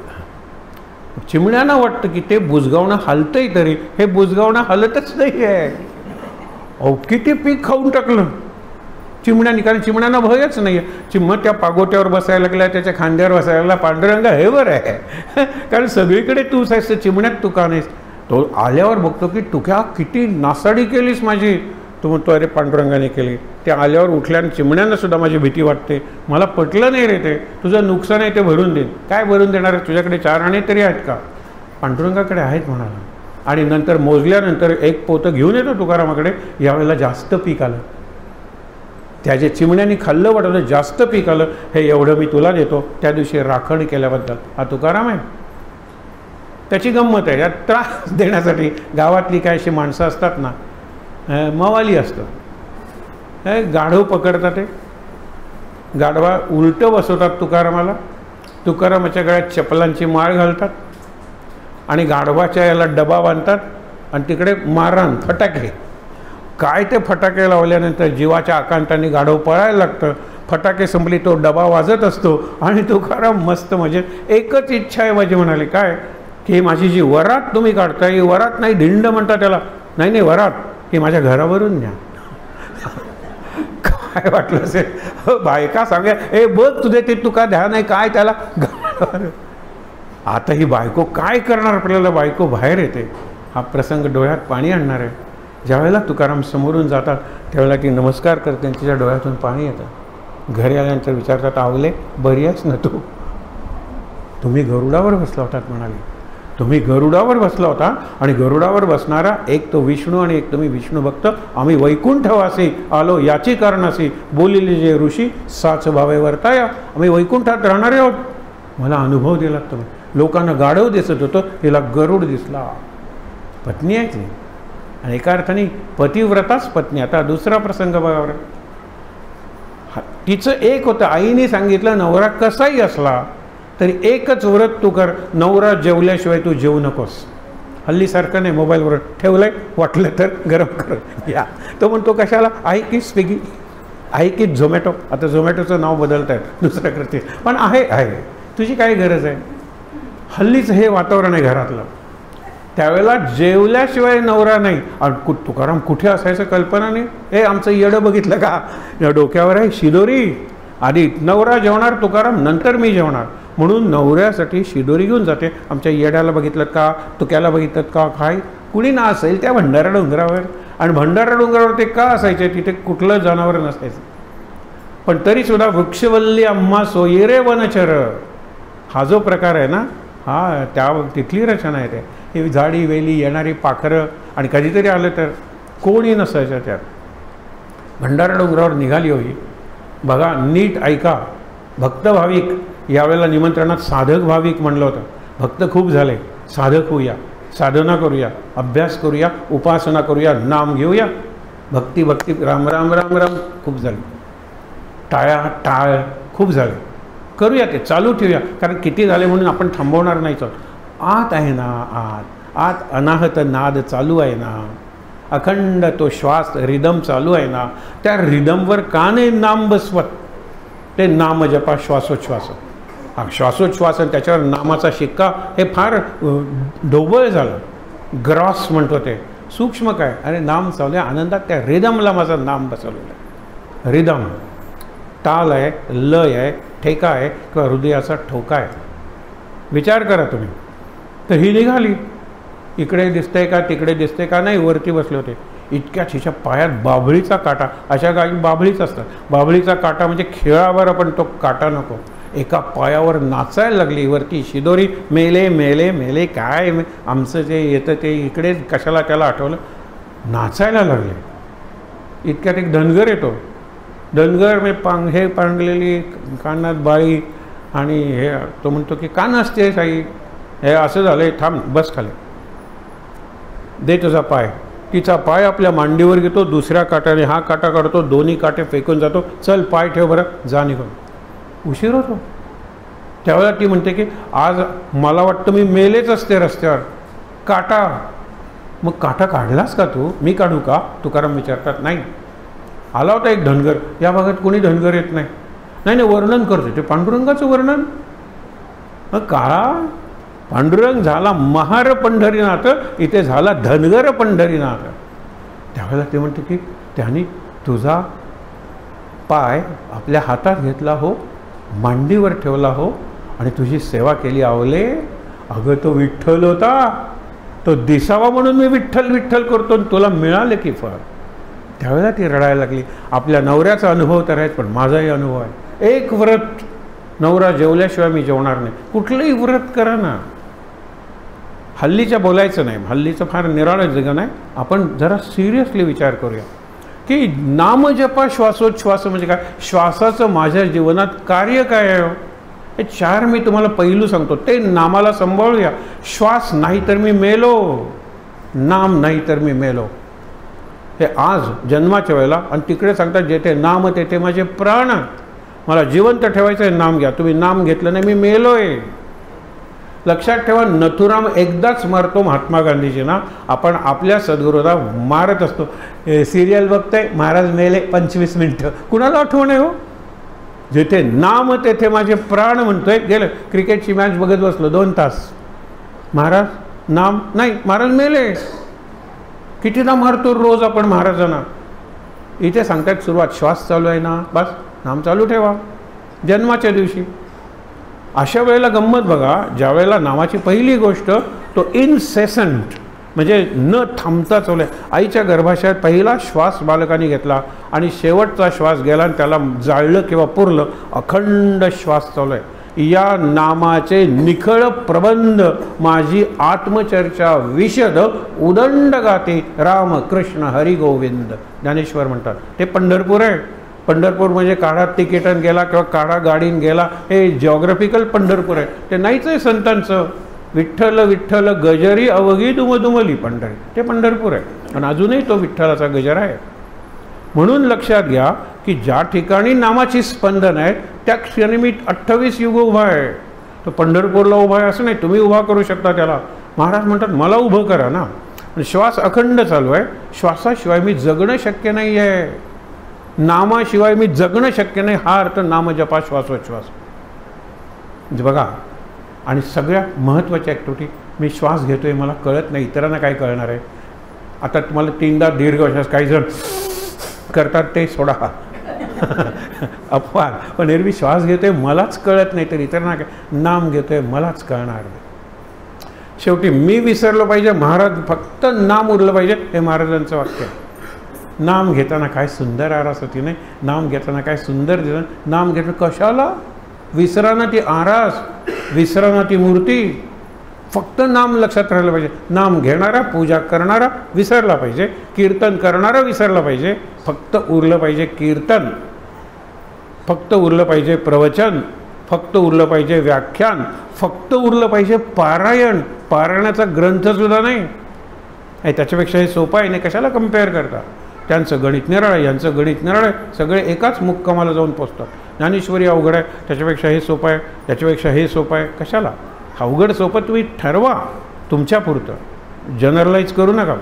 चिमण्यांना वाटतं की ते बुजगावणं हलतंय, तरी हे बुजगावणं हलतच नाही आहे. अहो किती पीक खाऊन टाकलं चिमण्यानी, कारण चिमण्यांना भयच नाही आहे. चिमण त्या पागोट्यावर बसायला लागला, त्याच्या खांद्यावर बसायला लागला. पांडुरंगा हे बरं आहे, कारण सगळीकडे तूच आहेस, चिमण्यात तू का नाहीस? तो आल्यावर बघतो की तू क्या किती नासाडी केलीस माझी. तो म्हणतो अरे पांडुरंगाने केली. ते आल्यावर उठल्याने चिमण्यांना सुद्धा माझी भीती वाटते. मला पटलं नाही रे, ते तुझं नुकसान आहे ते भरून देईन. काय भरून देणार आहे? तुझ्याकडे 4 आणे तरी आहेत का? पांडुरंगाकडे आहेत म्हणाला. आणि नंतर मोजल्यानंतर 1 पोतं घेऊन येतो तुकारामाकडे. यावेळेला जास्त पीक आलं, त्याचे चिमण्यांनी खाल्लं वाटलं, जास्त पीक आलं. हे एवढं मी तुला देतो त्या दिवशी राखण केल्याबद्दल. हा तुकाराम आहे. त्याची गंमत आहे. यात त्रास देण्यासाठी गावातली काय अशी माणसं असतात ना, मवाली असतं, गाढव पकडतात ते गाढवा उलटं बसवतात तुकारामाला, तुकारामाच्या गळ्यात चपलांची माळ घालतात आणि गाढवाच्या याला डबा बांधतात आणि तिकडे मारण फटाके. काय ते फटाके लावल्यानंतर जीवाच्या आकांताने गाढव पळायला लागतं. फटाके संपली, तो डबा वाजत असतो आणि तुकाराम मस्त म्हणजे एकच इच्छा आहे माझी, म्हणाले काय की माझी जी वरात तुम्ही काढताय, ही वरात नाही धिंड म्हणता त्याला, नाही नाही वरात, की माझ्या घरावरून न्या. काय वाटलं असेल बायका सांगा, ए बघ तुझे ते तुका ध्यान आहे काय त्याला. आता ही बायको काय करणार, आपल्याला बायको बाहेर येते. हा प्रसंग डोळ्यात पाणी आणणार आहे. ज्यावेळेला तुकाराम समोरून जातात त्यावेळेला ती नमस्कार करते, तिच्या डोळ्यातून पाणी येतं. घरी आल्यानंतर विचारतात, आवले बरी आहेस ना तू? तुम्ही गरुडावर बसला होतात म्हणाले, तुम्ही गरुडावर बसला होता आणि गरुडावर बसणारा एक तो विष्णू आणि एक तुम्ही विष्णू भक्त, आम्ही वैकुंठवासी आलो याची कारणासी बोलिले जे ऋषी साच भावे वर्ताया, आम्ही वैकुंठात राहणारे आहोत. मला अनुभव दिला तुम्ही. लोकांना गाढव दिसत होतं, तिला गरुड दिसला. पत्नी आहे ती आणि एका अर्थाने पतिव्रताच पत्नी. आता दुसरा प्रसंग बघा, तिचं एक होतं, आईने सांगितलं नवरा कसाही असला तरी एकच व्रत तू कर, नवरा जेवल्याशिवाय तू जेवू नकोस. हल्लीसारखं नाही मोबाईलवर ठेवलंय, वाटलं तर गरम कर या. तो म्हणतो कशाला, आहे की स्विगी, आहे की झोमॅटो. आता झोमॅटोचं नाव बदलत आहे, दुसरं करते, पण आहे तुझी काय गरज आहे. हल्लीच हे वातावरण आहे घरातलं. त्यावेळेला जेवल्याशिवाय नवरा नाही. आणि तुकाराम कुठे असायचं कल्पना नाही. हे आमचं येडं बघितलं का, या डोक्यावर आहे शिदोरी, आधी नवरा जेवणार तुकाराम, नंतर मी जेवणार. म्हणून नवऱ्यासाठी शिदोरी घेऊन जाते. आमच्या येड्याला बघितलं का, तुक्याला बघितलं का, काय कुणी ना असेल त्या भंडारा डोंगरावर. आणि भंडारा डोंगरावर ते का असायचे, तिथे कुठलं जनावर नसायचं. पण तरीसुद्धा वृक्षवल्ली अम्मा सोयीरे वनचर, हा जो प्रकार आहे ना, हा त्या तिथली रचना आहे. हे झाडी वेली येणारी पाखरं आणि कधीतरी आलं तर कोणी नसायचं त्यात. भंडारा डोंगरावर निघाली होई. बघा नीट ऐका, भक्त भाविक, यावेळेला निमंत्रणात साधक भाविक म्हणलं होतं. भक्त खूप झाले, साधक होऊया, साधना करूया, अभ्यास करूया, उपासना करूया, नाम घेऊया. भक्ती भक्ती राम राम राम राम खूप झाले, टाळ्या टाळ खूप झाले, करूया ते चालू ठेवूया. कारण किती झाले म्हणून आपण थांबवणार नाही. आत आहे ना, आत आत अनाहत नाद चालू आहे ना, अखंड तो श्वास रिदम चालू आहे ना, त्या रिदमवर का नाही नाम बसवत. ते नाम जपा श्वासोच्छ्वास, हा श्वासोच्छ्वास आणि त्याच्यावर नामाचा शिक्का, हे फार ढोबळ झालं. ग्रॉस म्हणतो ते, सूक्ष्म काय, अरे नाम चालू आहे आनंदात, त्या रिदमला माझं नाम बसवलेलं आहे. रिदम ताल आहे, लय आहे, ठेका आहे किंवा हृदयाचा ठोका आहे. विचार करा तुम्ही. तर ही निघाली, इकडे दिसतंय का तिकडे दिसतंय का, नाही वरती बसले होते. इतक्यात हिच्या पायात बाभळीचा काटा, अशा गाई बाभळीच असतात. बाभळीचा काटा म्हणजे खेळावर आपण तो काटा नको, एका पायावर नाचायला लागली. वरती शिदोरी मेले मेले मेले, काय आमचं जे येतं ते इकडे कशाला त्याला आठवलं, नाचायला लागले. इतक्यात एक धनगर येतो. धनगर हे पांगलेली कानात बाळी आणि हे, तो म्हणतो की का नसते साई, हे असं झालंय, थांब बस खाली, दे तुझा पाय. तिचा पाय आपल्या मांडीवर घेतो, दुसऱ्या काट्याने हा काटा काढतो, दोन्ही काटे फेकून जातो. चल पाय ठेव बरं, जा निघून. उशीर होतो. त्यावेळेला ती म्हणते की आज मला वाटतं मी मेलेच असते रस्त्यावर. काटा, मग काटा काढलास का तू, मी काढू का, तुकाराम विचारतात. नाही, आला होता एक धनगर, या भागात कोणी धनगर येत नाही. नाही नाही वर्णन करतो, ते पांडुरंगाचं वर्णन. काळा पांडुरंग झाला महार पंढरीनाथ, इथे झाला धनगर पंढरीनाथ. त्यावेळेला ते म्हणते की त्यांनी तुझा पाय आपल्या हातात घेतला हो, मांडीवर ठेवला हो आणि तुझी सेवा केली. आवले अगं तो विठ्ठल होता, तो दिसावा म्हणून मी विठ्ठल विठ्ठल करतो, तुला मिळाले की फळ. त्यावेळेला ती रडायला लागली. आपल्या नवऱ्याचा अनुभव तर आहे, पण माझाही अनुभव आहे. एक व्रत, नवरा जेवल्याशिवाय मी जेवणार नाही. कुठलंही व्रत करा ना. हल्लीच्या बोलायचं नाही, हल्लीचं फार निराळं जगन आहे. आपण जरा सिरियसली विचार करूया की नामजपा श्वासोच्छ्वास म्हणजे काय, श्वासाचं माझ्या जीवनात कार्य काय आहे. हे चार मी तुम्हाला पहिलू सांगतो, ते नामाला सांभाळूया. श्वास नाही तर मी मेलो, नाम नाही तर मी मेलो. हे आज जन्माच्या वेळेला, आणि तिकडे सांगतात जेथे नाम तेथे माझे प्राण. मला जिवंत ठेवायचं आहे, नाम घ्या. तुम्ही नाम घेतलं नाही, मी मेलोय. लक्षात ठेवा, नथुराम एकदाच मारतो महात्मा गांधीजींना. आपण आपल्या सद्गुरूला मारत असतो. सिरियल बघतोय, महाराज मेले 25 मिनिटं, कुणाला आठवण आहे हो? जिथे नाम तेथे माझे प्राण म्हणतोय. गेलं क्रिकेटची मॅच बघत बसलो 2 तास, महाराज नाम नाही, महाराज मेले. कितीदा मारतो रोज आपण महाराजांना. इथे सांगतात सुरुवात, श्वास चालू आहे ना, बस नाम चालू ठेवा जन्माच्या दिवशी. अशा वेळेला गंमत बघा, ज्या वेळेला नामाची पहिली गोष्ट तो इनसेसंट म्हणजे न थांबता चालू आहे. आईच्या गर्भाशयात पहिला श्वास बालकाने घेतला आणि शेवटचा श्वास गेला आणि त्याला जाळलं किंवा पुरलं, अखंड श्वास चालू आहे. या नामाचे निखळ प्रबंध माझी आत्मचर्चा विशद उदंड गाते राम कृष्ण हरी गोविंद, ज्ञानेश्वर म्हणतात. ते पंढरपूर आहे. पंढरपूर म्हणजे काढा तिकीटन गेला किंवा काढा गाडीन गेला, हे जिओग्राफिकल पंढरपूर आहे. ते नाहीच आहे संतांचं. विठ्ठल विठ्ठल गजरी अवघी दुमदुमली पंढरी, ते पंढरपूर आहे. आणि अजूनही तो विठ्ठलाचा गजर आहे. म्हणून लक्षात घ्या की ज्या ठिकाणी नामाची स्पंदन आहे त्या क्षणी मी 28 युग उभा आहे. तो पंढरपूरला उभा आहे असं नाही, तुम्ही उभा करू शकता त्याला. महाराज म्हणतात मला उभं करा ना. श्वास अखंड चालू आहे. श्वासाशिवाय मी जगणं शक्य नाही आहे. नामाशिवाय मी जगणं शक्य नाही, हा अर्थ नामजपा श्वासोच्छ्वास. बघा, आणि सगळ्यात महत्त्वाची ॲक्टिव्हिटी, मी श्वास घेतोय मला कळत नाही, इतरांना काय कळणार आहे? आता तुम्हाला 3दा दीर्घ श्वास काही जण करतात ते सोडा अपवाद, पण एरवी श्वास घेतोय मलाच कळत नाही तर इतरांना काय? नाम घेतोय मलाच कळणार नाही. शेवटी मी विसरलो पाहिजे, महाराज फक्त नाम उरलं पाहिजे, हे महाराजांचं वाक्य आहे. नाम घेताना काय सुंदर आरास होती नाही, नाम घेताना काय सुंदर दिसतं. नाम घेतलं कशाला? विसराना ती आरास, विसराना ती मूर्ती. फक्त नाम लक्षात राहिलं पाहिजे. नाम घेणारा, पूजा करणारा विसरला पाहिजे, कीर्तन करणारा विसरला पाहिजे. फक्त उरलं पाहिजे कीर्तन, फक्त उरलं पाहिजे प्रवचन, फक्त उरलं पाहिजे व्याख्यान, फक्त उरलं पाहिजे पारायण. पारायणाचा ग्रंथसुद्धा नाही. त्याच्यापेक्षा हे सोपं आहे नाही, कशाला कम्पेअर करता? त्यांचं गणित निराळ आहे, यांचं गणित निराळ आहे, सगळे एकाच मुक्कामाला जाऊन पोचतात. ज्ञानेश्वरी अवघड आहे, त्याच्यापेक्षा हे सोपं आहे, त्याच्यापेक्षा हे सोपं आहे. कशाला? अवघड सोपं तुम्ही ठरवा तुमच्यापुरतं, जनरलाइज करू नका.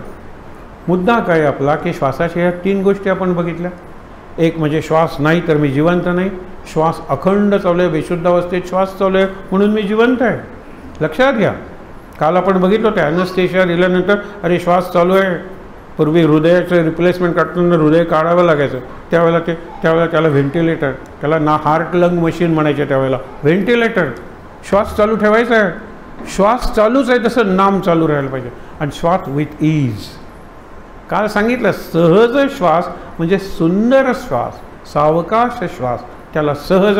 मुद्दा काय आपला की श्वासाच्या ह्या 3 गोष्टी आपण बघितल्या. एक म्हणजे श्वास नाही तर मी जिवंत नाही. श्वास अखंड चालू आहे, बेशुद्ध अवस्थेत श्वास चालू आहे म्हणून मी जिवंत आहे. लक्षात घ्या, काल आपण बघितलं होतं ॲनेस्थेशिया दिल्यानंतर अरे श्वास चालू आहे. पूर्वी हृदयाचं रिप्लेसमेंट काढताना हृदय काढावं लागायचं, त्यावेळेला त्याला व्हेंटिलेटर, त्याला ना हार्ट लंग मशीन म्हणायचे, त्यावेळेला व्हेंटिलेटर. श्वास चालू ठेवायचा आहे. श्वास चालूच आहे तसं नाम चालू राहायला पाहिजे. आणि श्वास विथ ईज. काल सांगितलं सहज श्वास म्हणजे सुंदर श्वास, सावकाश श्वास, त्याला सहज.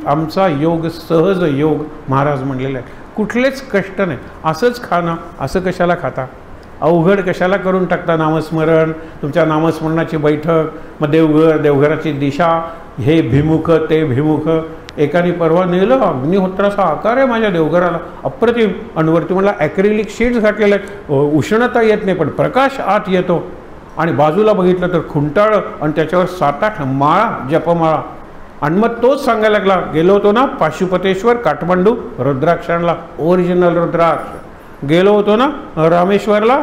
आमचा योग सहज योग महाराज म्हणलेला आहे. कुठलेच कष्ट नाही. असंच खाणं, असं कशाला खाता? अवघड कशाला करून टाकता नामस्मरण? तुमच्या नामस्मरणाची बैठक, मग देवघर, देवघराची दिशा, हे भिमुख ते भिमुख. एकाने परवा नेलं, अग्निहोत्राचा आकार आहे माझ्या देवघराला, अप्रतिम. अणवरती मला ॲक्रिलिक शीट्स घातलेले आहेत, उष्णता येत नाही पण प्रकाश आत येतो. आणि बाजूला बघितलं तर खुंटाळं आणि त्याच्यावर 7-8 माळा, जपमाळा. आणि मग तोच सांगायला लागला, गेलो होतो ना पाशुपतेश्वर काठमांडू रुद्राक्षांना, ओरिजिनल रुद्राक्ष. गेलो होतो ना रामेश्वरला,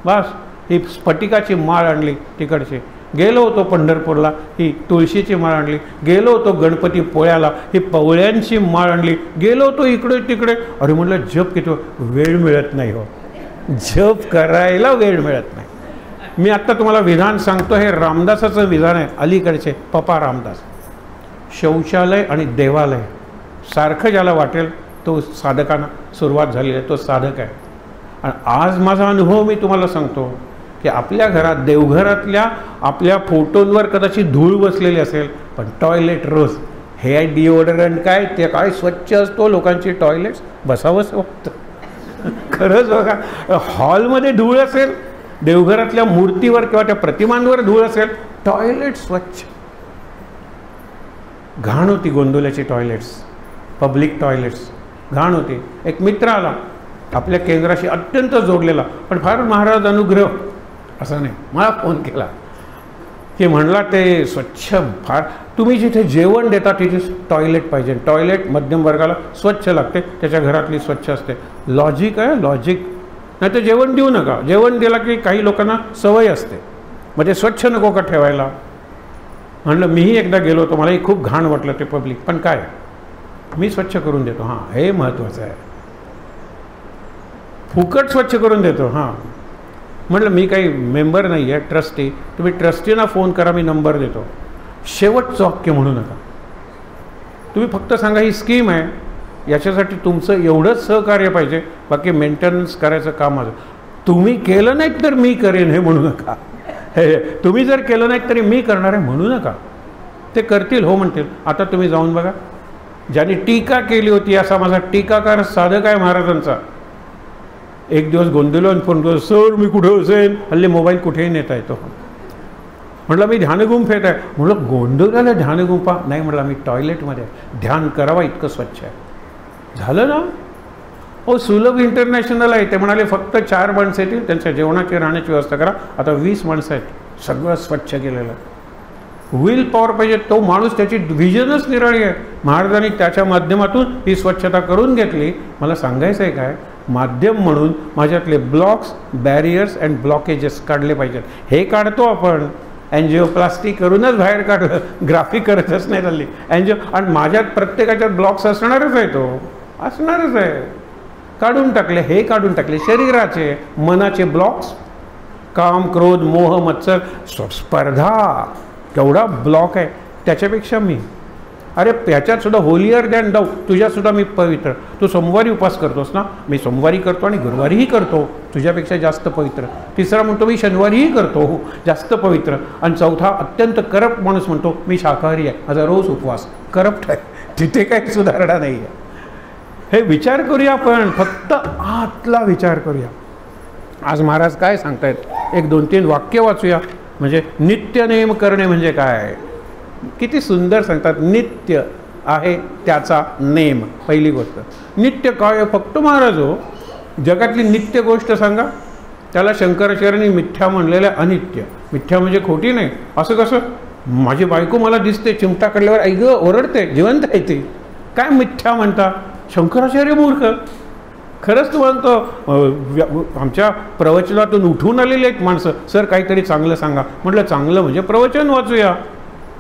बस ही स्फटिकाची माळ आणली तिकडची. गेलो होतो पंढरपूरला, ही तुळशीची माळ आणली. गेलो होतो गणपती पोळ्याला, ही पवळ्यांची माळ आणली. गेलो होतो इकडे तिकडे. अरे म्हटलं जप किती, वेळ मिळत नाही हो, जप करायला वेळ मिळत नाही. मी आत्ता तुम्हाला विधान सांगतो, हे रामदासाचं विधान आहे, अलीकडचे पप्पा रामदास. शौचालय आणि देवालय सारखं ज्याला वाटेल तो साधकांना सुरुवात झालेली आहे, तो साधक आहे. आणि आज माझा अनुभव मी तुम्हाला सांगतो की आपल्या घरात, देवघरातल्या आपल्या फोटोंवर कदाचित धूळ बसलेली असेल, पण टॉयलेट रोज, हे डिओडरंट काय ते काय स्वच्छ असतो लोकांची टॉयलेट्स, बसावंच वाटतं. खरंच बघा, हॉलमध्ये धूळ असेल, देवघरातल्या मूर्तीवर किंवा त्या प्रतिमांवर धूळ असेल, टॉयलेट स्वच्छ. घाण होती गोंदवल्याची टॉयलेट्स, पब्लिक टॉयलेट्स घाण होती. एक मित्र आला आपल्या केंद्राशी अत्यंत जोडलेला, पण फार महाराज अनुग्रह असं नाही, मला फोन केला की म्हणला ते स्वच्छ फार तुम्ही जिथे जेवण देता तिथे टॉयलेट पाहिजे. टॉयलेट मध्यम वर्गाला स्वच्छ लागते, त्याच्या घरातली स्वच्छ असते. लॉजिक आहे, लॉजिक. नाही तर जेवण देऊ नका. जेवण दिला की काही लोकांना सवय असते, मग ते स्वच्छ नको का ठेवायला. म्हणलं मीही एकदा गेलो होतो, मलाही खूप घाण वाटलं ते पब्लिक, पण काय मी स्वच्छ करून देतो. हां, हे महत्त्वाचं आहे. फुकट स्वच्छ करून देतो. हां, म्हटलं मी काही मेंबर नाही आहे, ट्रस्टी. तुम्ही ट्रस्टीना फोन करा, मी नंबर देतो. शेवटचं वाक्य म्हणू नका. तुम्ही फक्त सांगा ही स्कीम आहे, याच्यासाठी तुमचं एवढंच सहकार्य पाहिजे, बाकी मेंटेनन्स करायचं काम माझं. तुम्ही केलं नाहीत तर मी करेन हे म्हणू नका. हे तुम्ही जर केलं नाहीत तरी मी करणार आहे म्हणू नका. ते करतील, हो म्हणतील. आता तुम्ही जाऊन बघा, ज्यांनी टीका केली होती असा माझा टीकाकार साधक आहे महाराजांचा, एक दिवस गोंधळून फोन करतो, सर मी कुठे असेल. हल्ली मोबाईल कुठेही नेता येतो. म्हटलं मी ध्यानगुंफेत आहे. म्हटलं गोंधळाला ध्यानगुंफा नाही. म्हटलं मी टॉयलेटमध्ये ध्यान करावा इतकं स्वच्छ आहे. झालं ना. हो, सुलभ इंटरनॅशनल आहे. ते म्हणाले फक्त 4 माणसं येतील, त्यांच्या जेवणाची राहण्याची व्यवस्था करा. आता 20 माणसं आहेत, सगळं स्वच्छ केलेलं. विल पॉवर पाहिजे. तो माणूस, त्याची व्हिजनच निराळी आहे. महाराजांनी त्याच्या माध्यमातून ही स्वच्छता करून घेतली. मला सांगायचं आहे काय, माध्यम म्हणून माझ्यातले ब्लॉक्स, बॅरियर्स अँड ब्लॉकेजेस काढले पाहिजेत. हे काढतो आपण, अँजिओप्लास्टी करूनच बाहेर काढलं, ग्राफिक करतच नाही चालली अँजिओ. आणि माझ्यात प्रत्येकाच्यात ब्लॉक्स असणारच आहे, तो असणारच आहे. काढून टाकले, हे काढून टाकले. शरीराचे, मनाचे ब्लॉक्स, काम, क्रोध, मोह, मत्सर, स्पर्धा, केवढा ब्लॉक आहे. त्याच्यापेक्षा मी, अरे त्याच्यात सुद्धा होलियर दॅन दाऊ, तुझ्यासुद्धा मी पवित्र. तू सोमवारी उपास करतोस ना, मी सोमवारी करतो आणि गुरुवारीही करतो, तुझ्यापेक्षा जास्त पवित्र. तिसरा म्हणतो मी शनिवारीही करतो, जास्त पवित्र. आणि चौथा अत्यंत करप्ट माणूस म्हणतो मी शाकाहारी आहे, माझा रोज उपवास. करप्ट आहे, तिथे काही सुधारणा नाही आहे. हे विचार करूया आपण, फक्त आतला विचार करूया. आज महाराज काय सांगतायत, एक 2-3 वाक्य वाचूया. म्हणजे नित्यनेम करणे म्हणजे काय, किती सुंदर सांगतात. नित्य आहे त्याचा नेम. पहिली गोष्ट नित्य काय, फक्त महाराज हो जगातली नित्य गोष्ट सांगा. त्याला शंकराचार्यांनी मिथ्या म्हणलेल्या अनित्य. मिथ्या म्हणजे खोटी नाही. असं कसं, माझी बायको मला दिसते, चिमटा काढल्यावर ऐक ओरडते, जिवंत आहे ती, काय मिथ्या म्हणता. शंकराचार्य मूर्ख. खरंच तू म्हणतो, आमच्या प्रवचनातून उठून आलेले आहेत माणसं, सर काहीतरी चांगलं सांगा. म्हटलं चांगलं म्हणजे प्रवचन वाचूया.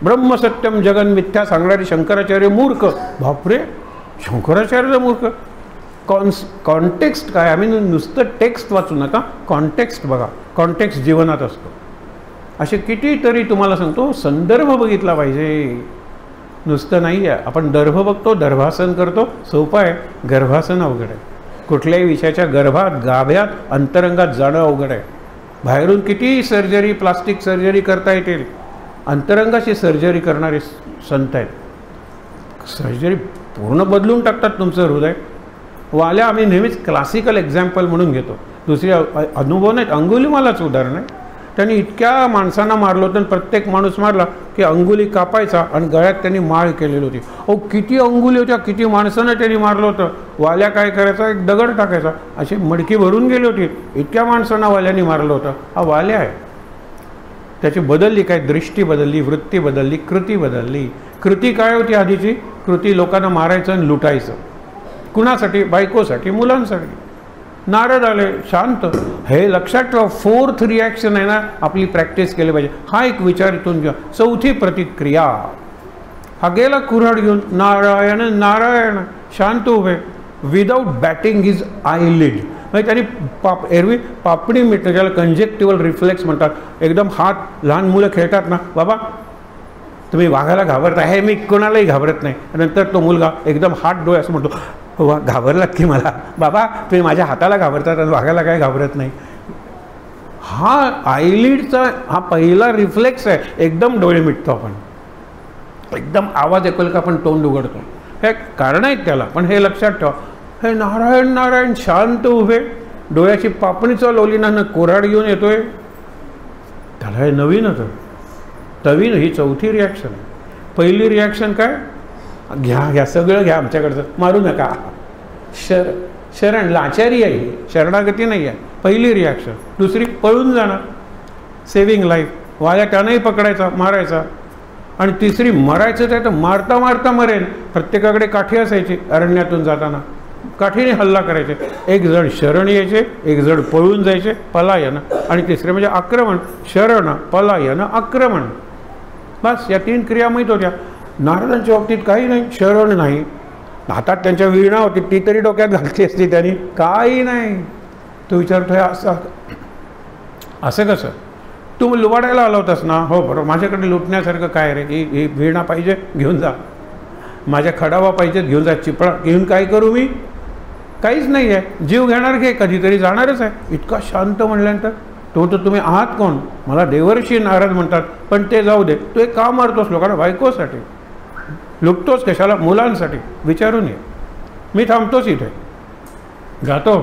ब्रह्मसत्यम जगन मिथ्या सांगणारे शंकराचार्य मूर्ख. बापरे, शंकराचार्य मूर्ख. कॉन्टेक्स्ट काय, आम्ही नुसतं टेक्स्ट वाचू नका, कॉन्टेक्स्ट बघा. कॉन्टेक्स्ट जीवनात असतो. असे कितीतरी तुम्हाला सांगतो, संदर्भ बघितला पाहिजे, नुसतं नाही आहे. आपण दर्भ बघतो, दर्भासन करतो, सोपं आहे. गर्भासन अवघड आहे. कुठल्याही विषयाच्या गर्भात, गाभ्यात, अंतरंगात जाणं अवघड आहे. बाहेरून किती सर्जरी, प्लास्टिक सर्जरी करता येतील, अंतरंगाची सर्जरी करणारे संत आहेत. सर्जरी पूर्ण बदलून टाकतात तुमचं हृदय. वाल्या आम्ही नेहमीच क्लासिकल एक्झाम्पल म्हणून घेतो, दुसरे अनुभव नाहीत. अंगुलीमालाच उदाहरण आहे. त्यांनी इतक्या माणसांना मारलं होतं, प्रत्येक माणूस मारला की अंगुली कापायचा आणि गळ्यात त्यांनी माळ केलेली होती. अहो किती अंगुली होत्या, किती माणसांना त्यांनी मारलं होतं. वाल्या काय करायचा, एक दगड टाकायचा, अशी मडकी भरून गेली होती. इतक्या माणसांना वाल्याने मारलं होतं. हा वाल्या आहे. त्याची बदलली काय, दृष्टी बदलली, वृत्ती बदलली, कृती बदलली. कृती काय होती आधीची, कृती लोकांना मारायचं आणि लुटायचं. कुणासाठी, बायकोसाठी, मुलांसाठी. नारद आले, शांत. हे लक्षात ठेवा, 4th रिॲक्शन आहे ना, आपली प्रॅक्टिस केली पाहिजे. हा एक विचार इथून घ्या. 4थी प्रतिक्रिया. हा गेला कुऱ्हाड घेऊन, नारायण नारायण, शांत उभे, विदाऊट बॅटिंग हिज आयलिड. म्हणजे त्यांनी एरवी पापणी मिटणं, ज्याला कंजेक्टिव्हल रिफ्लेक्स म्हणतात. एकदम हात, लहान मुलं खेळतात ना, बाबा तुम्ही वाघाला घाबरता, हे मी कोणालाही घाबरत नाही. नंतर तो मुलगा एकदम हात डोळे असं म्हणतो, वा घाबरलात की मला, बाबा तुम्ही माझ्या हाताला घाबरतात आणि वाघाला काय घाबरत नाही. हा आयलिडचा हा पहिला रिफ्लेक्स आहे. एकदम डोळे मिटतो आपण, एकदम आवाज ऐकल का आपण तोंड उघडतो. हे कारण आहेत त्याला, पण हे लक्षात ठेवा. हे नारायण नारायण, शांत उभे, डोळ्याची पापणी चालवली ना, कोराड घेऊन येतोय. त्याला हे नवीन होतं. तवीन ही 4थी रिॲक्शन आहे. पहिली रिॲक्शन काय, घ्या घ्या सगळं घ्या, आमच्याकडचं मारू नका. शरण लाचारी आहे, शरणागती नाही आहे. पहिली रिॲक्शन. दुसरी, पळून जाणार, सेव्हिंग लाईफ. वाल्या त्यानंही पकडायचा, मारायचा. आणि तिसरी मरायचं ते तर मारता मारता मरेन. प्रत्येकाकडे काठी असायची. अरण्यातून जाताना काठीने हल्ला करायचे. एक जण शरण यायचे, एक जण पळून जायचे, पलायन. आणि तिसरे म्हणजे आक्रमण. शरण, पलायन, आक्रमण. बस या 3 क्रिया माहीत होत्या. नारदांच्या बाबतीत काही नाही. शरण नाही, हातात त्यांच्या वीणा होती, ती तरी डोक्यात घातली असती त्यांनी. काही नाही. तो विचारतोय असं असं कसं? तू लुबाडायला आला होतास ना? हो बरोबर. माझ्याकडे लुटण्यासारखं काय रे? ही वीणा पाहिजे, घेऊन जा. माझ्या खडावा पाहिजे, घेऊन जा. चिपळा घेऊन काय करू मी? काहीच नाही आहे. जीव घेणार घे, कधीतरी जाणारच आहे. इतका शांत म्हणल्यानंतर तो म्हणतो तुम्ही आहात कोण? मला देवर्षी नारद म्हणतात. पण ते जाऊ दे, तू एक का मारतोस लोकांना? बायकोसाठी. लुटतोस कशाला? मुलांसाठी. विचारून ये, मी थांबतोच इथे. जातो.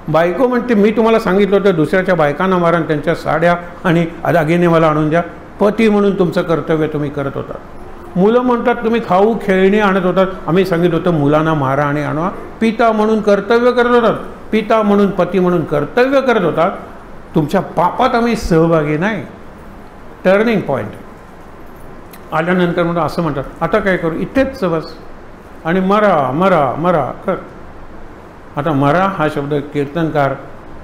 बायको म्हणते मी तुम्हाला सांगितलं होतं दुसऱ्याच्या बायकांना मारा, त्यांच्या साड्या आणि दागिने मला आणून द्या. पती म्हणून तुमचं कर्तव्य तुम्ही करत होता. मुलं म्हणतात तुम्ही खाऊ खेळणी आणत होतात, आम्ही सांगितलं होतं मुलांना मारा आणि आणवा. पिता म्हणून कर्तव्य करत होतात, पिता म्हणून पती म्हणून कर्तव्य करत होतात. तुमच्या पापात आम्ही सहभागी नाही. टर्निंग पॉईंट आल्यानंतर म्हणून असं म्हणतात आता काय करू? इथेच बस आणि मरा मरा मरा कर. आता मरा हा शब्द कीर्तनकार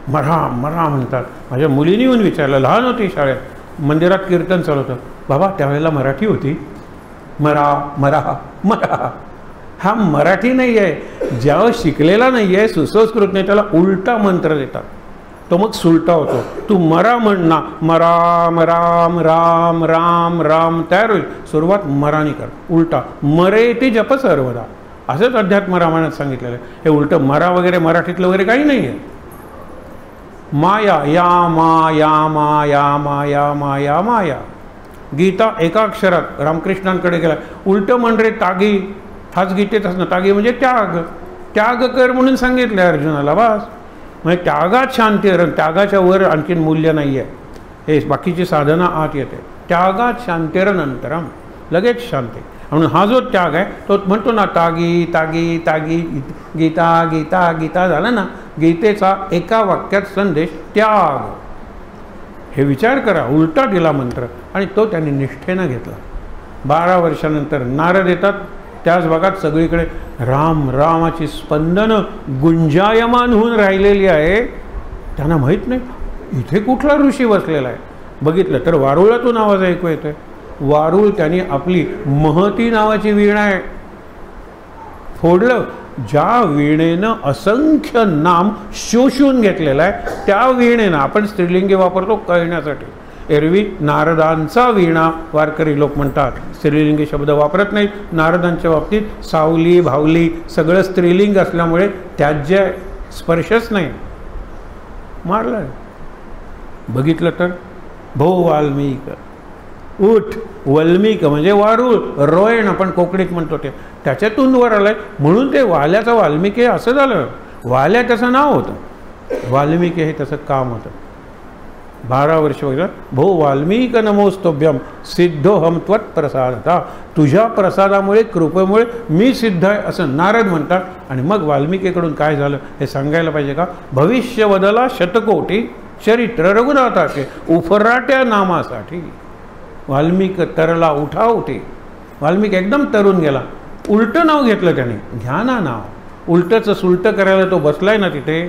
मरा मरा म्हणतात. माझ्या मुलीने येऊन विचारलं, लहान होती शाळेत, मंदिरात कीर्तन चालू होतं. बाबा त्यावेळेला मराठी होती? मरा मरा मरा हा मराठी नाही आहे. ज्यावेळेस शिकलेला नाही आहे, सुसंस्कृत नाही, त्याला उलटा मंत्र देतात, तो मग सुलटा होतो. तू मरा म्हण ना, मराम राम राम राम राम तयार होईल. सुरुवात मरानी कर, उलटा मरे ते जप सर्वदा, असंच अध्यात्म रामायणात सांगितलेलं आहे. हे उलटं मरा वगैरे मराठीतलं वगैरे काही नाही आहे. माया या माया माया माया माया माया. गीता एका अक्षरात रामकृष्णांकडे गेला. उलटं म्हण रे तागी, हाच गीतेतच ना. तागी म्हणजे त्याग, त्याग कर म्हणून सांगितलं अर्जुनाला. बस म्हणजे त्यागात शांती. त्यागाच्या वर आणखीन मूल्य नाही आहे. हे बाकीची साधना आत येते. त्यागात शांतीरनंतरम, लगेच शांती. म्हणून हा जो त्याग आहे तो म्हणतो ना तागी तागी तागी. गीता गीता गीता झाला ना. गीतेचा एका वाक्यात संदेश त्याग. हे विचार करा. उलटा दिला मंत्र आणि तो त्यांनी निष्ठेनं घेतला. 12 वर्षानंतर नारद येतात. त्याच भागात सगळीकडे राम रामाची स्पंदनं गुंजायमान होऊन राहिलेली आहे. त्यांना माहीत नाही इथे कुठला ऋषी बसलेला आहे. बघितलं तर वारुळातून आवाज ऐकू येतोय. वारुळ त्यांनी आपली महती नावाची वीणा आहे फोडलं. ज्या वीणेनं असंख्य नाम शोषून घेतलेलं आहे त्या वीणेनं आपण स्त्रीलिंगी वापरतो कळण्यासाठी. एरवी नारदांचा वीणा वारकरी लोक म्हणतात, स्त्रीलिंगी शब्द वापरत नाहीत. नारदांच्या बाबतीत सावली भावली सगळं स्त्रीलिंग असल्यामुळे त्याज्य स्पर्शच नाही. मारलं. बघितलं तर भो वाल्मिक उठ. वल्मिक म्हणजे वारुळ, रोयण आपण कोकणीत म्हणतो ते, त्याच्यातून वर आलंय म्हणून ते वाल्याचा वाल्मिकी असं झालं. वाल्या त्याचं नाव होतं, वाल्मिकी हे त्याचं काम होतं. 12 वर्ष वगैरे. भो वाल्मिक नमोस्तुभ्यम सिद्धोहम त्वत्प्रसादता. तुझ्या प्रसादामुळे कृपेमुळे मी सिद्ध आहे असं नारद म्हणतात. आणि मग वाल्मिकीकडून काय झालं हे सांगायला पाहिजे का? भविष्य बदला शतकोटी चरित्र रघुनाथाचे उफराट्या नामासाठी. वाल्मिक तरला उठा उठे. वाल्मिक एकदम तरुण गेला. उलटं नाव घेतलं त्याने. घ्या ना नाव. उलटंच सुलटं करायला तो बसलाय ना तिथे.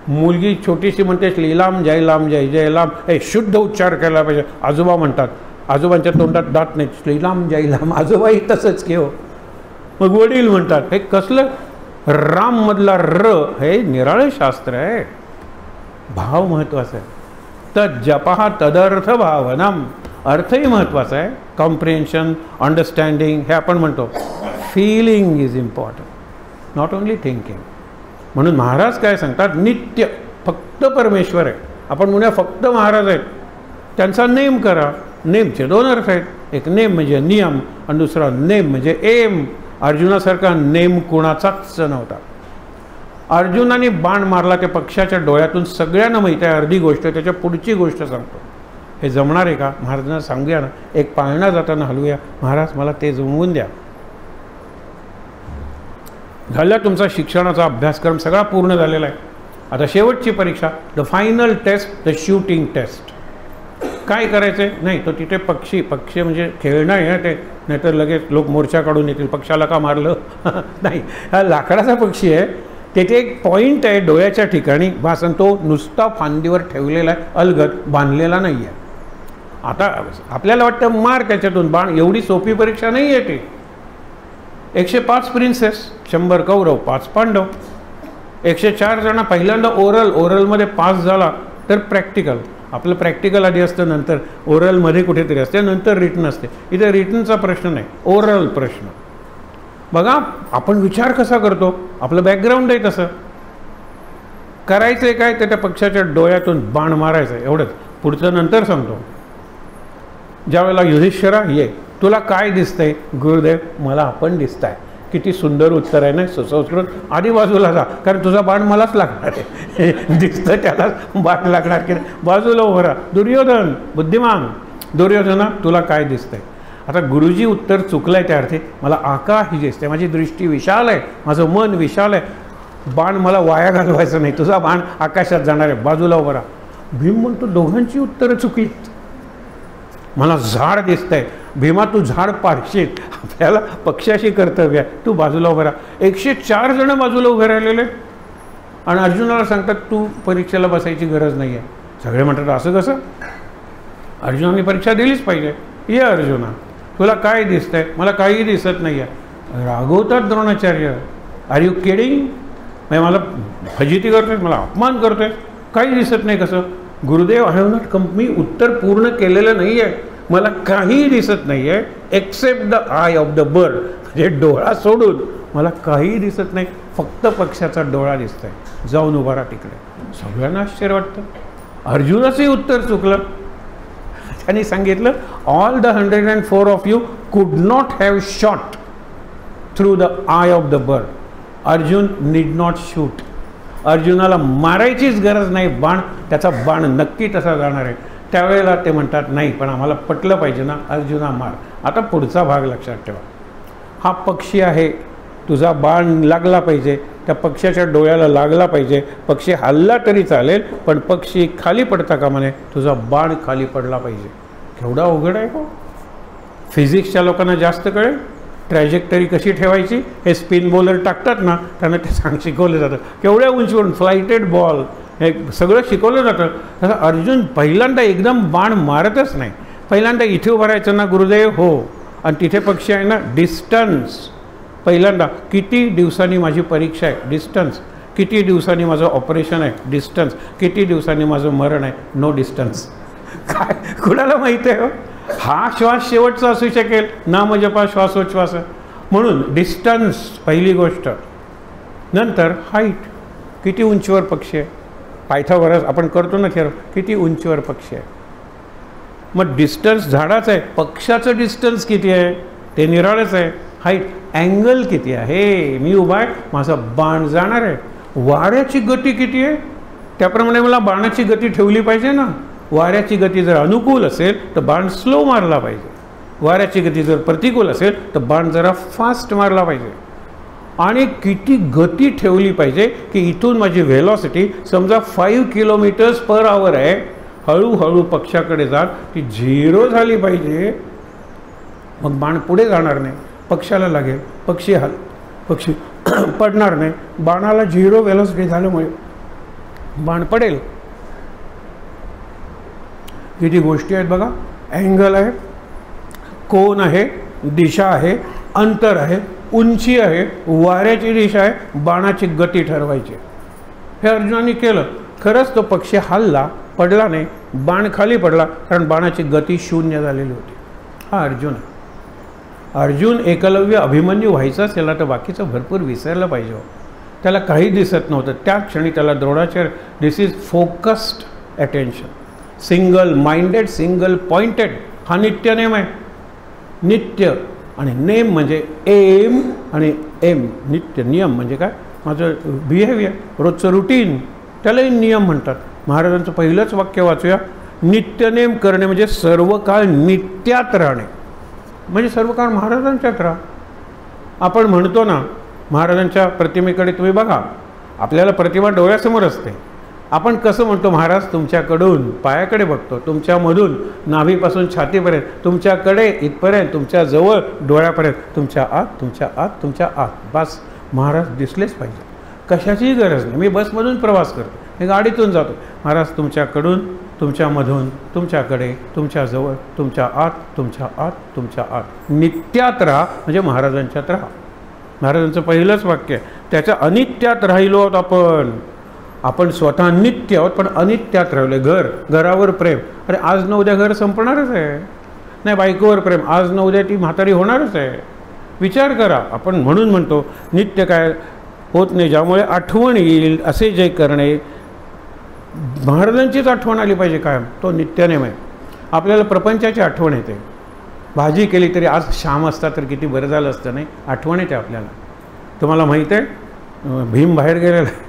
मुलगी छोटीशी म्हणते श्रीलाम जयलाम जय जयलाम. हे शुद्ध उच्चार केला पाहिजे. आजोबा म्हणतात, आजोबांच्या तोंडात दात नाही. श्रीलाम जयलाम. आजोबाही तसंच की हो. मग वडील म्हणतात हे कसलं? राम मधला र हे निराळे शास्त्र आहे. भाव महत्वाचा आहे. तर जपहा तदर्थ भावनम. अर्थही महत्त्वाचा आहे. कॉम्प्रिहेन्शन, अंडरस्टँडिंग हे आपण म्हणतो. Feeling is important, not only thinking. म्हणून महाराज काय सांगतात? नित्य फक्त परमेश्वर आहे. आपण म्हणूया फक्त महाराज आहेत. त्यांचा नेम करा. नेमचे 2 अर्थ आहेत. एक नेम म्हणजे नियम आणि दुसरा नेम म्हणजे एम. अर्जुनासारखा नेम कुणाचाच नव्हता. अर्जुनाने बाण मारला त्या पक्षाच्या डोळ्यातून. सगळ्यांना माहिती आहे अर्धी गोष्ट. त्याच्या पुढची गोष्ट सांगतो. हे जमणार आहे का? महाराजांना सांगूया ना. एक पाळणा जाताना हलवूया. महाराज मला ते जमवून द्या. झाला तुमचा शिक्षणाचा अभ्यासक्रम सगळा पूर्ण झालेला आहे. आता शेवटची परीक्षा, the final test, the shooting test. काय करायचं नाही, तो तिथे पक्षी म्हणजे खेळणं आहे ते, नाहीतर लगेच लोक मोर्चा काढून येतील, पक्षाला का मारलं नाही, हा लाकडाचा पक्षी आहे. तेथे एक पॉईंट आहे डोळ्याच्या ठिकाणी बस, आणि तो नुसता फांदीवर ठेवलेला आहे, अलगद बांधलेला नाही आहे. आता आपल्याला वाटतं मार त्याच्यातून बाण, एवढी सोपी परीक्षा नाही आहे ती. 105 प्रिन्सेस, 100 कौरव, 5 पांडव, 104 जण. पहिल्यांदा ओरलमध्ये पास झाला तर प्रॅक्टिकल. आपलं प्रॅक्टिकल आधी असतं, नंतर ओरलमध्ये कुठेतरी असते, नंतर रिटन असते. इथे रिटनचा प्रश्न नाही, ओरल प्रश्न. बघा आपण विचार कसा करतो, आपलं बॅकग्राऊंड आहे तसं. करायचं आहे काय, त्या पक्षाच्या डोळ्यातून बाण मारायचं, एवढंच. पुढचं नंतर सांगतो. ज्यावेळेला युधिष्ठिरा ये, तुला काय दिसतंय? गुरुदेव मला आपण दिसताय. किती सुंदर उत्तर आहे ना, सुसंस्कृत. आधी बाजूला जा, कारण तुझा बाण मलाच लागणार आहे. दिसतं त्यालाच बाण लागणार की नाही, बाजूला उभं राहा. दुर्योधन बुद्धिमान, दुर्योधना तुला काय दिसतंय? आता गुरुजी उत्तर चुकलं आहे त्या अर्थी, मला आकाश दिसते, माझी दृष्टी विशाल आहे, माझं मन विशाल आहे, बाण मला वाया घालवायचं नाही, तुझा बाण आकाशात जाणार आहे, बाजूला उभं राहा. भीम म्हणतो दोघांची उत्तरं चुकलीत. मला झाड दिसतंय, भीमा तू झाड पाडशील, आपल्याला पक्षाशी कर्तव्य आहे, तू बाजूला उभं राहा. 104 जण बाजूला उभे राहिलेले, आणि अर्जुनाला सांगतात तू परीक्षेला बसायची गरज नाही आहे. सगळे म्हणतात असं कसं, अर्जुनाने परीक्षा दिलीच पाहिजे. ये अर्जुना तुला काय दिसतंय? मला काही दिसत नाही आहे. रागवतात द्रोणाचार्य, आर यू किडिंग? म्हणजे मला फजिती करतोय, मला अपमान करतोय, काही दिसत नाही कसं? Gurudev I have not come, मी उत्तर पूर्ण केलेलं नाही आहे, मला काहीही दिसत नाही आहे except the eye of the bird. म्हणजे डोळा सोडून मला काहीही दिसत नाही, फक्त पक्षाचा डोळा दिसतोय. जाऊन उभा राहा तिकडे. सगळ्यांना आश्चर्य वाटतं. अर्जुनाचंही उत्तर चुकलं. त्यांनी सांगितलं ऑल द 104 ऑफ यू कुड not have shot through the eye of the bird. Arjun need not shoot. अर्जुनाला मारायचीच गरज नाही बाण, त्याचा बाण नक्की तसा जाणार आहे. त्यावेळेला ते म्हणतात नाही, पण आम्हाला पटलं पाहिजे ना, अर्जुना मार. आता पुढचा भाग लक्षात ठेवा. हा पक्षी आहे, तुझा बाण लागला पाहिजे, त्या पक्षाच्या डोळ्याला लागला पाहिजे. पक्षी हल्ला तरी चालेल, पण पक्षी खाली पडता कामा नये, तुझा बाण खाली पडला पाहिजे. केवढा अवघड आहे हो. फिजिक्सच्या लोकांना जास्त कळेल. ट्रॅजेक्टरी कशी ठेवायची हे स्पिन बॉलर टाकतात ना, त्यांना ते शिकवलं जातं. केवढ्या उंचीवरून फ्लाइटेड बॉल हे सगळं शिकवलं जातं. तसं अर्जुन पहिल्यांदा एकदम बाण मारतच नाही. पहिल्यांदा इथे उभं राहायचं ना गुरुदेव, हो, आणि तिथे पक्षी आहे ना, डिस्टन्स. पहिल्यांदा किती दिवसांनी माझी परीक्षा आहे, डिस्टन्स. किती दिवसांनी माझं ऑपरेशन आहे, डिस्टन्स. किती दिवसांनी माझं मरण आहे, नो डिस्टन्स. काय कुणाला माहिती आहे हो? हा श्वास शेवटचा असू शकेल, नामजपा श्वासोच्छ्वास. म्हणून डिस्टन्स पहिली गोष्ट. नंतर हाईट, किती उंचीवर पक्षी आहे. पायथागोरस आपण करतो ना खेळ, किती उंचीवर पक्षी आहे. मग डिस्टन्स झाडाचं आहे, पक्षाचं डिस्टन्स किती आहे ते निराळच आहे. हाईट, अँगल किती आहे, मी उभा आहे, माझा बाण जाणार आहे. वाऱ्याची गती किती आहे, त्याप्रमाणे मला बाणाची गती ठेवली पाहिजे ना. वाऱ्याची गती जर अनुकूल असेल तर बाण स्लो मारला पाहिजे, वाऱ्याची गती जर प्रतिकूल असेल तर बाण जरा फास्ट मारला पाहिजे. आणि किती गती ठेवली पाहिजे की इथून माझी व्हेलॉसिटी समजा 5 km/h आहे, हळूहळू पक्षाकडे जात ती 0 झाली पाहिजे, मग बाण पुढे जाणार नाही, पक्षाला लागेल, पक्षी पडणार नाही. बाणाला 0 व्हेलॉसिटी झाल्यामुळे बाण पडेल. किती गोष्टी आहेत बघा. अँगल आहे, कोन आहे, दिशा आहे, अंतर आहे, उंची आहे, वाऱ्याची दिशा आहे, बाणाची गती ठरवायची. हे अर्जुनाने केलं. खरंच तो पक्षी हल्ला, पडला नाही, बाण खाली पडला, कारण बाणाची गती 0 झालेली होती. हा अर्जुन एकलव्य अभिमन्यू व्हायचाच, त्याला तर बाकीचं भरपूर विसरलं पाहिजे. त्याला काही दिसत नव्हतं. त्या क्षणी त्याला Dronacharya, this is focused attention, single minded, single pointed. हा नित्य नेम आहे. नित्य आणि नेम म्हणजे एम, आणि एम नित्य. नियम म्हणजे काय, माझं बिहेवियर, रोजचं रुटीन, त्यालाही नियम म्हणतात. महाराजांचं पहिलंच वाक्य वाचूया. नित्यनेम करणे म्हणजे सर्व काळ नित्यात राहणे, म्हणजे सर्व काळ महाराजांच्यात राहा. आपण म्हणतो ना, महाराजांच्या प्रतिमेकडे तुम्ही बघा, आपल्याला प्रतिमा डोळ्यासमोर असते, आपण कसं म्हणतो, महाराज तुमच्याकडून पायाकडे बघतो, तुमच्यामधून नाभीपासून छातीपर्यंत, तुमच्याकडे इथपर्यंत, तुमच्या जवळ डोळ्यापर्यंत, तुमच्या आत, तुमच्या आत, तुमच्या आत, बस महाराज दिसलेच पाहिजे. कशाचीही गरज नाही. मी बसमधून प्रवास करतो, मी गाडीतून जातो, महाराज तुमच्याकडून, तुमच्यामधून, तुमच्याकडे, तुमच्याजवळ, तुमच्या आत, तुमच्या आत, तुमच्या आत, नित्यात राहा. म्हणजे महाराजांच्यात राहा. महाराजांचं पहिलंच वाक्य आहे. त्याच्या अनित्यात राहिलो आहोत आपण स्वतः नित्य आहोत, पण अनित्यात राहिले. घरावर प्रेम, अरे आज न उद्या घर संपणारच आहे. नाही, बायकोवर प्रेम, आज न उद्या ती म्हातारी होणारच आहे. विचार करा. आपण म्हणून म्हणतो नित्य काय होत नाही, ज्यामुळे आठवण येईल असे जे करणे. महाराजांचीच आठवण आली पाहिजे कायम, तो नित्यनेम आहे. आपल्याला प्रपंचाची आठवण येते. भाजी केली तरी आज श्याम असता तर किती बरं झालं असतं, नाही? आठवण येते आपल्याला. तुम्हाला माहीत आहे, भीम बाहेर गेलेला आहे.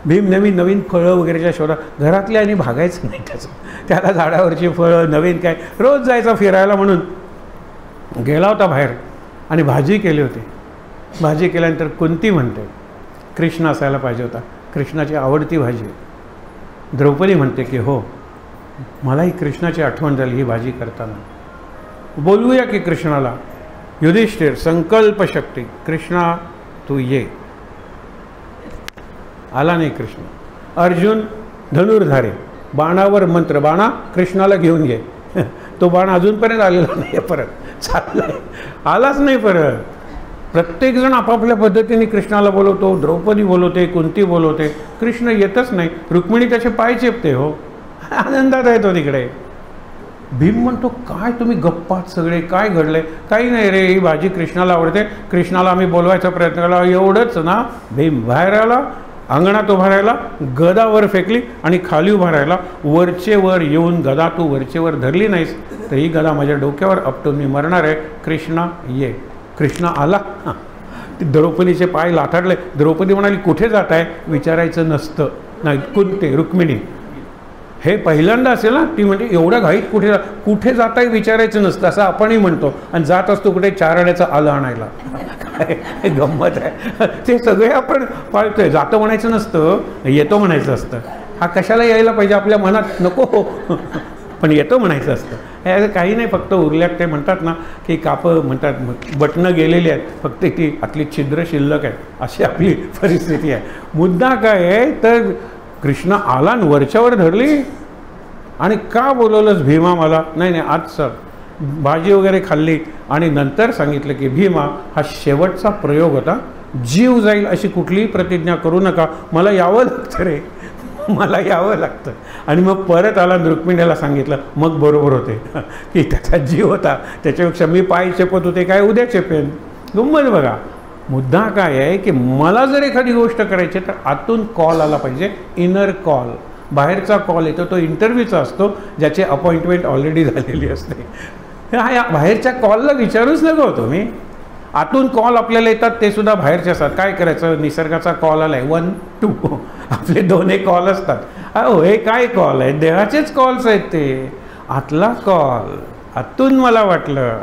भीम नवीन फळं वगैरेच्या शोधात, घरातल्या आणि भागायचं नाही त्याचं. त्याला झाडावरची फळं नवीन काय, रोज जायचा फिरायला म्हणून गेला होता बाहेर आणि भाजी केली होती. भाजी केल्यानंतर कुंती म्हणते कृष्ण असायला पाहिजे होता, कृष्णाची आवडती भाजी. द्रौपदी म्हणते की हो, मलाही कृष्णाची आठवण झाली ही भाजी करताना. बोलूया की कृष्णाला, युधिष्ठिर संकल्प शक्ती, कृष्णा तू ये. आला नाही कृष्ण. अर्जुन धनुर्धारी, बाणावर मंत्र, बाणा कृष्णाला घेऊन घे. तो बाण अजूनपर्यंत आलेला नाही, परत चाललाय, आलाच नाही परत. प्रत्येकजण आपापल्या पद्धतीने कृष्णाला बोलवतो. द्रौपदी बोलवते, कुंती बोलवते, कृष्ण येतच नाही. रुक्मिणी त्याचे पाय चेपते. हो, आनंदात आहे तो तिकडे. भीम म्हणतो काय तुम्ही गप्पात सगळे, काय घडले? काही नाही रे, ही भाजी कृष्णाला आवडते, कृष्णाला आम्ही बोलवायचा प्रयत्न केला, एवढंच ना. भीम बाहेर आला, अंगणात उभा राहिला, गदा वर फेकली आणि खाली उभा राहिला. वरचे वर येऊन गदा तू वरचे वर धरली नाहीस तर ही गदा माझ्या डोक्यावर आपटून मी मरणार आहे. कृष्णा ये. कृष्ण आला. द्रौपदीचे पाय लाथाडले. द्रौपदी म्हणाली कुठे जात आहे? विचारायचं नसतं. नाही, कुंती, रुक्मिणी हे पहिल्यांदा असेल ना, ती म्हणजे एवढ्या घाईत कुठे जात आहे विचारायचं नसतं, असं आपणही म्हणतो. आणि जात असतो कुठे, 4 आण्याचं आलं आणायला. काय गंमत आहे. ते सगळे आपण पाळतोय. जातं म्हणायचं नसतं, येतो म्हणायचं असतं. हा कशाला यायला पाहिजे आपल्या मनात, नको, पण येतो म्हणायचं असतं. हे काही नाही, फक्त उरल्यात ते म्हणतात ना की म्हणतात बटणं गेलेली आहेत, फक्त ती आतली छिद्र शिल्लक आहे, अशी आपली परिस्थिती आहे. मुद्दा काय आहे तर कृष्ण आला आणि वरच्यावर धरली. आणि का बोलवलंस भीमा मला? नाही, आज सर भाजी वगैरे खाल्ली आणि नंतर सांगितलं की भीमा हा शेवटचा प्रयोग होता, जीव जाईल अशी कुठलीही प्रतिज्ञा करू नका, मला यावं लागतं रे, मला यावं लागतं. आणि मग परत आला, रुक्मिणीला सांगितलं, मग बरोबर होते की त्याचा जीव होता, त्याच्यापेक्षा मी पाय चेपत होते, काय उद्या चेपेन. गंमत बघा. मुद्दा काय आहे की मला जर एखादी गोष्ट करायची तर आतून कॉल आला पाहिजे, इनर कॉल. बाहेरचा कॉल येतो तो इंटरव्ह्यूचा असतो, ज्याची अपॉइंटमेंट ऑलरेडी झालेली असते. ह्या बाहेरच्या कॉलला विचारूच नको तुम्ही. आतून कॉल आपल्याला येतात, ते सुद्धा बाहेरचे असतात. काय करायचं, निसर्गाचा कॉल आला आहे 1 2, आपले 2 कॉल असतात. अहो हे काय कॉल आहे? देहाचेच कॉल्स आहेत ते. आतला कॉल, आतून मला वाटलं,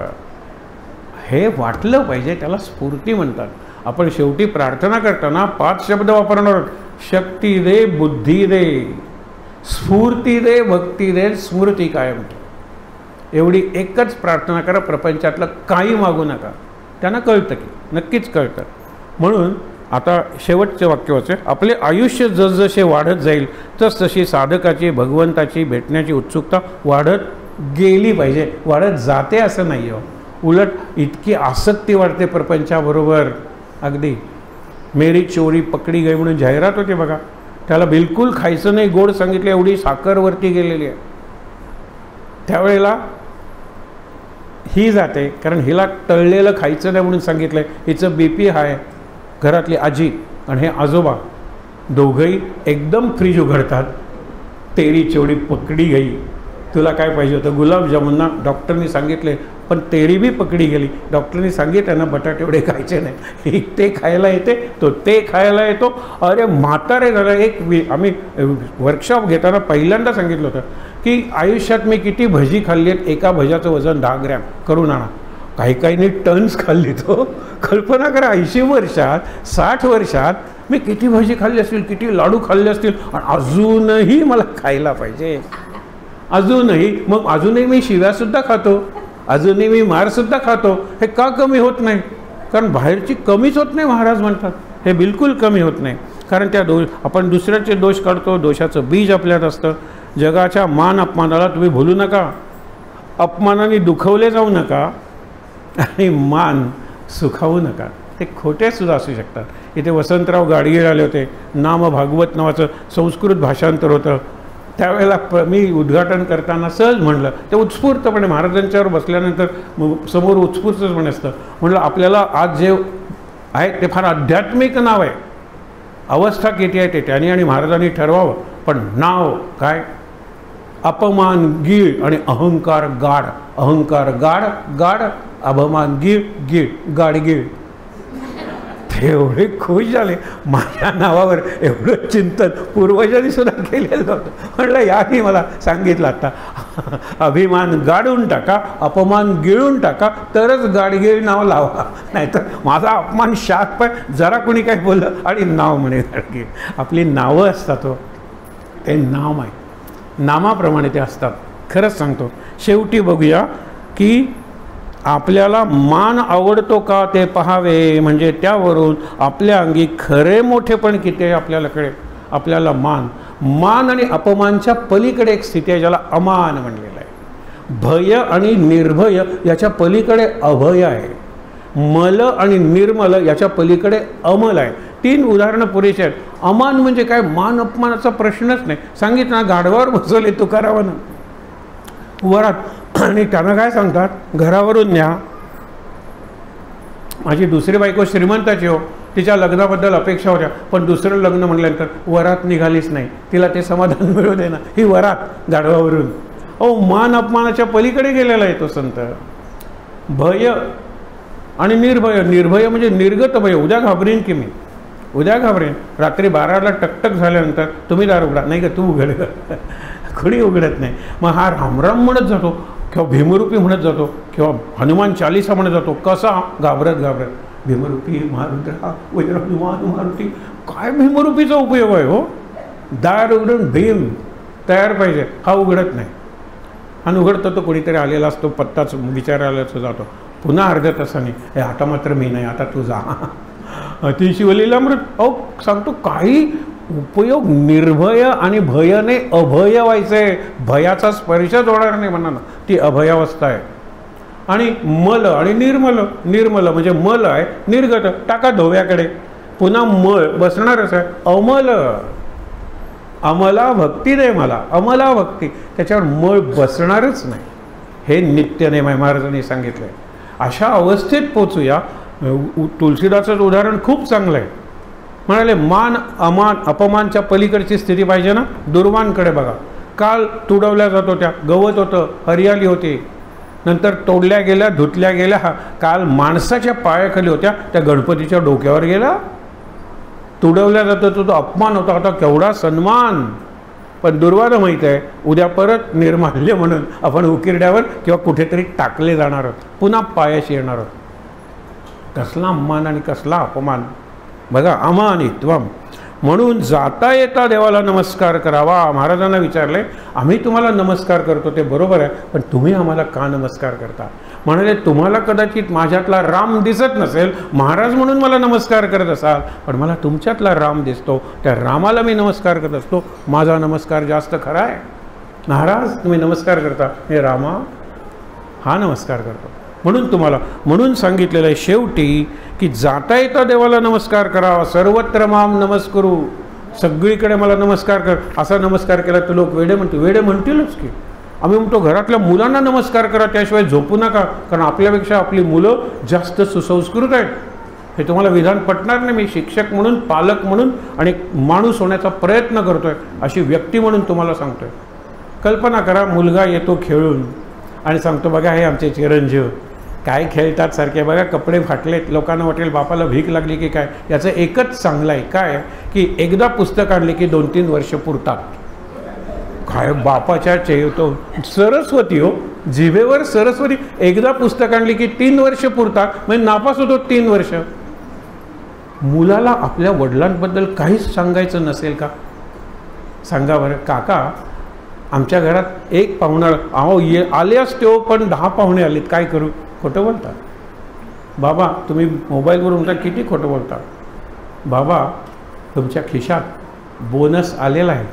हे वाटलं पाहिजे, त्याला स्फूर्ती म्हणतात. आपण शेवटी प्रार्थना करताना 5 शब्द वापरणार आहोत. शक्ती दे, बुद्धी दे, स्फूर्ती दे, भक्ती दे, स्मृती कायम ठेव. एवढी एकच प्रार्थना करा, प्रपंचातलं काही मागू नका. त्यांना कळतं की, नक्कीच कळतं. म्हणून आता शेवटचे वाक्य वाचे. आपले आयुष्य जसजसे वाढत जाईल तसतशी साधकाची भगवंताची भेटण्याची उत्सुकता वाढत गेली पाहिजे. वाढत जाते असं नाही हो, उलट इतकी आसक्ती वाढते प्रपंचाबरोबर. अगदी मेरी चोरी पकडी गई म्हणून जाहिरात होती बघा, त्याला बिलकुल खायचं नाही, गोड सांगितलं, एवढी साखरवरती गेलेली आहे. त्यावेळेला ही जाते, कारण हिला तळलेलं खायचं नाही म्हणून सांगितलं आहे. हिचं BP हाय. घरातली आजी आणि हे आजोबा दोघंही एकदम फ्रीज उघडतात. तेरी चोरी पकडी गई, तुला काय पाहिजे होतं? गुलाबजामुन ना, डॉक्टरनी सांगितले, पण तेरी बी पकडी गेली. डॉक्टरनी सांगितलं ना बटाटे एवढे खायचे नाही, ते खायला येते, तो ते खायला येतो. अरे म्हातारे झालं. आम्ही वर्कशॉप घेताना पहिल्यांदा सांगितलं होतं की आयुष्यात मी किती भजी खाल्ली आहेत, एका भज्याचं वजन 10 ग्रॅम करून आणा. काही काहींनी टन्स खाल्ली. तो कल्पना करा, 80 वर्षात 60 वर्षात मी किती भजी खाल्ली असतील, किती लाडू खाल्ले असतील, आणि अजूनही मला खायला पाहिजे, अजूनही. मग अजूनही मी शिव्यासुद्धा खातो, अजूनही मी मारसुद्धा खातो. हे का कमी होत नाही? कारण बाहेरची कमीच होत नाही महाराज म्हणतात. हे बिलकुल कमी होत नाही. कारण त्या आपण दुसऱ्याचे दोष काढतो, दोषाचं बीज आपल्यात असतं. जगाच्या मान अपमानाला तुम्ही भूलू नका. अपमानाने दुखवले जाऊ नका आणि मान सुखावू नका. ते खोटे सुद्धा असू शकतात. इथे वसंतराव गाडगीळ आले होते. नाम भागवत नावाचं संस्कृत भाषांतर होतं. त्यावेळेला मी उद्घाटन करताना सहज म्हणलं, ते उत्स्फूर्तपणे महाराजांच्यावर बसल्यानंतर समोर उत्स्फूर्तपणे असतं. म्हणलं आपल्याला आज जे आहे ते फार आध्यात्मिक नाव आहे. अवस्था किती आहे ते त्याने आणि महाराजांनी ठरवावं. पण नाव काय? अपमान गीळ आणि अहंकार गाढ. अहंकार गाढ गाढ, अभिमान गीळ गीळ गाडगीळ. ते एवढे खुश झाले माझ्या नावावर. एवढं चिंतन पूर्वजांनी सुद्धा केलेलं होतं. म्हटलं याने मला सांगितलं आता, अभिमान गाडून टाका, अपमान गिळून टाका, तरच गाडगीळ नाव लावा. नाहीतर माझा अपमान शाप आहे, जरा कोणी काय बोललं आणि नाव म्हणे गाडगीळ. आपली नावं असतात हो, ते नाम आहे, नामाप्रमाणे ते असतात. खरंच सांगतो. शेवटी बघूया की आपल्याला मान आवडतो का ते पहावे, म्हणजे त्यावरून आपल्या अंगी खरे मोठेपण किती आहे आपल्याला कळेल. आपल्याला मान आणि अपमानच्या पलीकडे एक स्थिती आहे ज्याला अमान म्हणलेलं आहे. भय आणि निर्भय याच्या पलीकडे अभय आहे. मल आणि निर्मल याच्या पलीकडे अमल आहे. 3 उदाहरणं पुरेशी आहेत. अमान म्हणजे काय? मान अपमानाचा प्रश्नच नाही. सांगितलं ना, गाढवावर बसवले तुकारामानं वरात, आणि त्यांना काय सांगतात, घरावरून न्या. माझी दुसरी बायको श्रीमंताची हो, तिच्या लग्नाबद्दल अपेक्षा होत्या, पण दुसरं लग्न म्हटल्यानंतर वरात निघालीच नाही. तिला ते समाधान मिळू दे ना, ही वरात गाढवावरून. मान अपमानाच्या पलीकडे गेलेला आहे तो संत. भय आणि निर्भय. निर्भय म्हणजे निर्गत भय. उद्या घाबरेन की मी, उद्या घाबरेन. रात्री 12ला टकटक झाल्यानंतर तुम्ही दार उघडा, नाही का तू उघड, कोणी उघडत नाही. मग हा रामराम म्हणत जातो, किंवा भीमरूपी म्हणत जातो, किंवा हनुमान चालीसा म्हणत जातो. कसा? घाबरत घाबरत. भीमरूपी महारुद्रा वैर हनुमान मारुती. काय भीमरूपीचा उपयोग आहे हो? दार उघडून भीम तयार पाहिजे. हा उघडत नाही. आणि उघडतो तो कोणीतरी आलेला असतो, पत्ताच विचारायला जातो. पुन्हा अर्ध्या तासाने, हे आता मात्र मी नाही, आता तू जा. ती शिवलीला अमृत. सांगतो काही उपयोग. निर्भय आणि भयने अभय व्हायचंय. भयाचा स्पर्शच होणार नाही म्हणा ना, ती अभयावस्था आहे. आणि मल आणि निर्मल. निर्मल म्हणजे मल आहे, निर्गत. टाका धोव्याकडे, पुन्हा मळ बसणारच आहे. अमल. अमला भक्ती दे मला, अमला भक्ती, त्याच्यावर मळ बसणारच नाही. हे नित्यनेम आहे, महाराजांनी सांगितलंय. अशा अवस्थेत पोचूया. तुलसीदासचं उदाहरण खूप चांगलं आहे. म्हणाले मान अमान अपमानच्या पलीकडची स्थिती पाहिजे ना. दुर्वांकडे बघा. काल तुडवल्या जात होत्या, गवत होतं, हरियाली होती, नंतर तोडल्या गेल्या, धुतल्या गेल्या. काल माणसाच्या पायाखाली होत्या, त्या गणपतीच्या डोक्यावर गेला. तुडवल्या जात होतं, तो अपमान होता. आता केवढा सन्मान. पण दुर्वाला माहीत आहे उद्या परत निर्माल्य म्हणून आपण उकिरड्यावर किंवा कुठेतरी टाकले जाणार आहोत, पुन्हा पायाशी येणार आहोत. कसला अपमान आणि कसला अपमान. बघा, अमानित्वम. म्हणून जाता येता देवाला नमस्कार करावा. महाराजांना विचारले, आम्ही तुम्हाला नमस्कार करतो ते बरोबर आहे, पण तुम्ही आम्हाला का नमस्कार करता? म्हणाले, तुम्हाला कदाचित माझ्यातला राम दिसत नसेल, महाराज म्हणून मला नमस्कार करत असाल, पण मला तुमच्यातला राम दिसतो, त्या रामाला मी नमस्कार करत असतो. माझा नमस्कार जास्त खरा आहे. महाराज तुम्ही नमस्कार करता, हे रामा हा नमस्कार करतो. म्हणून सांगितलेलं आहे शेवटी की जाता येता देवाला नमस्कार करावा. सर्वत्र माम नमस्करू. सगळीकडे मला नमस्कार कर. असा नमस्कार केला तर लोक वेडे म्हणतील. वेडे म्हणतीलच की. आम्ही म्हणतो घरातल्या मुलांना नमस्कार करा, त्याशिवाय झोपू नका, कारण आपल्यापेक्षा आपली मुलं जास्त सुसंस्कृत आहेत. हे तुम्हाला विधान पटणार नाही. मी शिक्षक म्हणून, पालक म्हणून आणि माणूस होण्याचा प्रयत्न करतोय, अशी व्यक्ती म्हणून तुम्हाला सांगतोय. कल्पना करा, मुलगा येतो खेळून आणि सांगतो, बघा हे आमचे चिरंजीव काय खेळतात सारखे, बघा कपडे फाटलेत, लोकांना वाटेल बापाला भीक लागली की काय. याचं एकच चांगलं आहे काय, की एकदा पुस्तक आणले की 2-3 वर्ष पुरतात. काय बापाच्या चेवतो सरस्वती हो, जिभेवर सरस्वती. एकदा पुस्तक आणली की 3 वर्ष पुरतात, म्हणजे नापास होतो 3 वर्ष. मुलाला आपल्या वडिलांबद्दल काहीच सांगायचं नसेल का? सांगा बरं. काका, आमच्या घरात एक पाहुणा अहो आले असते हो, पण 10 पाहुणे आलेत, काय करू? खोटं बोलता. बाबा, तुम्ही मोबाईलवर म्हणता किती खोटं बोलता. बाबा, तुमच्या खिशात बोनस आलेला आहे,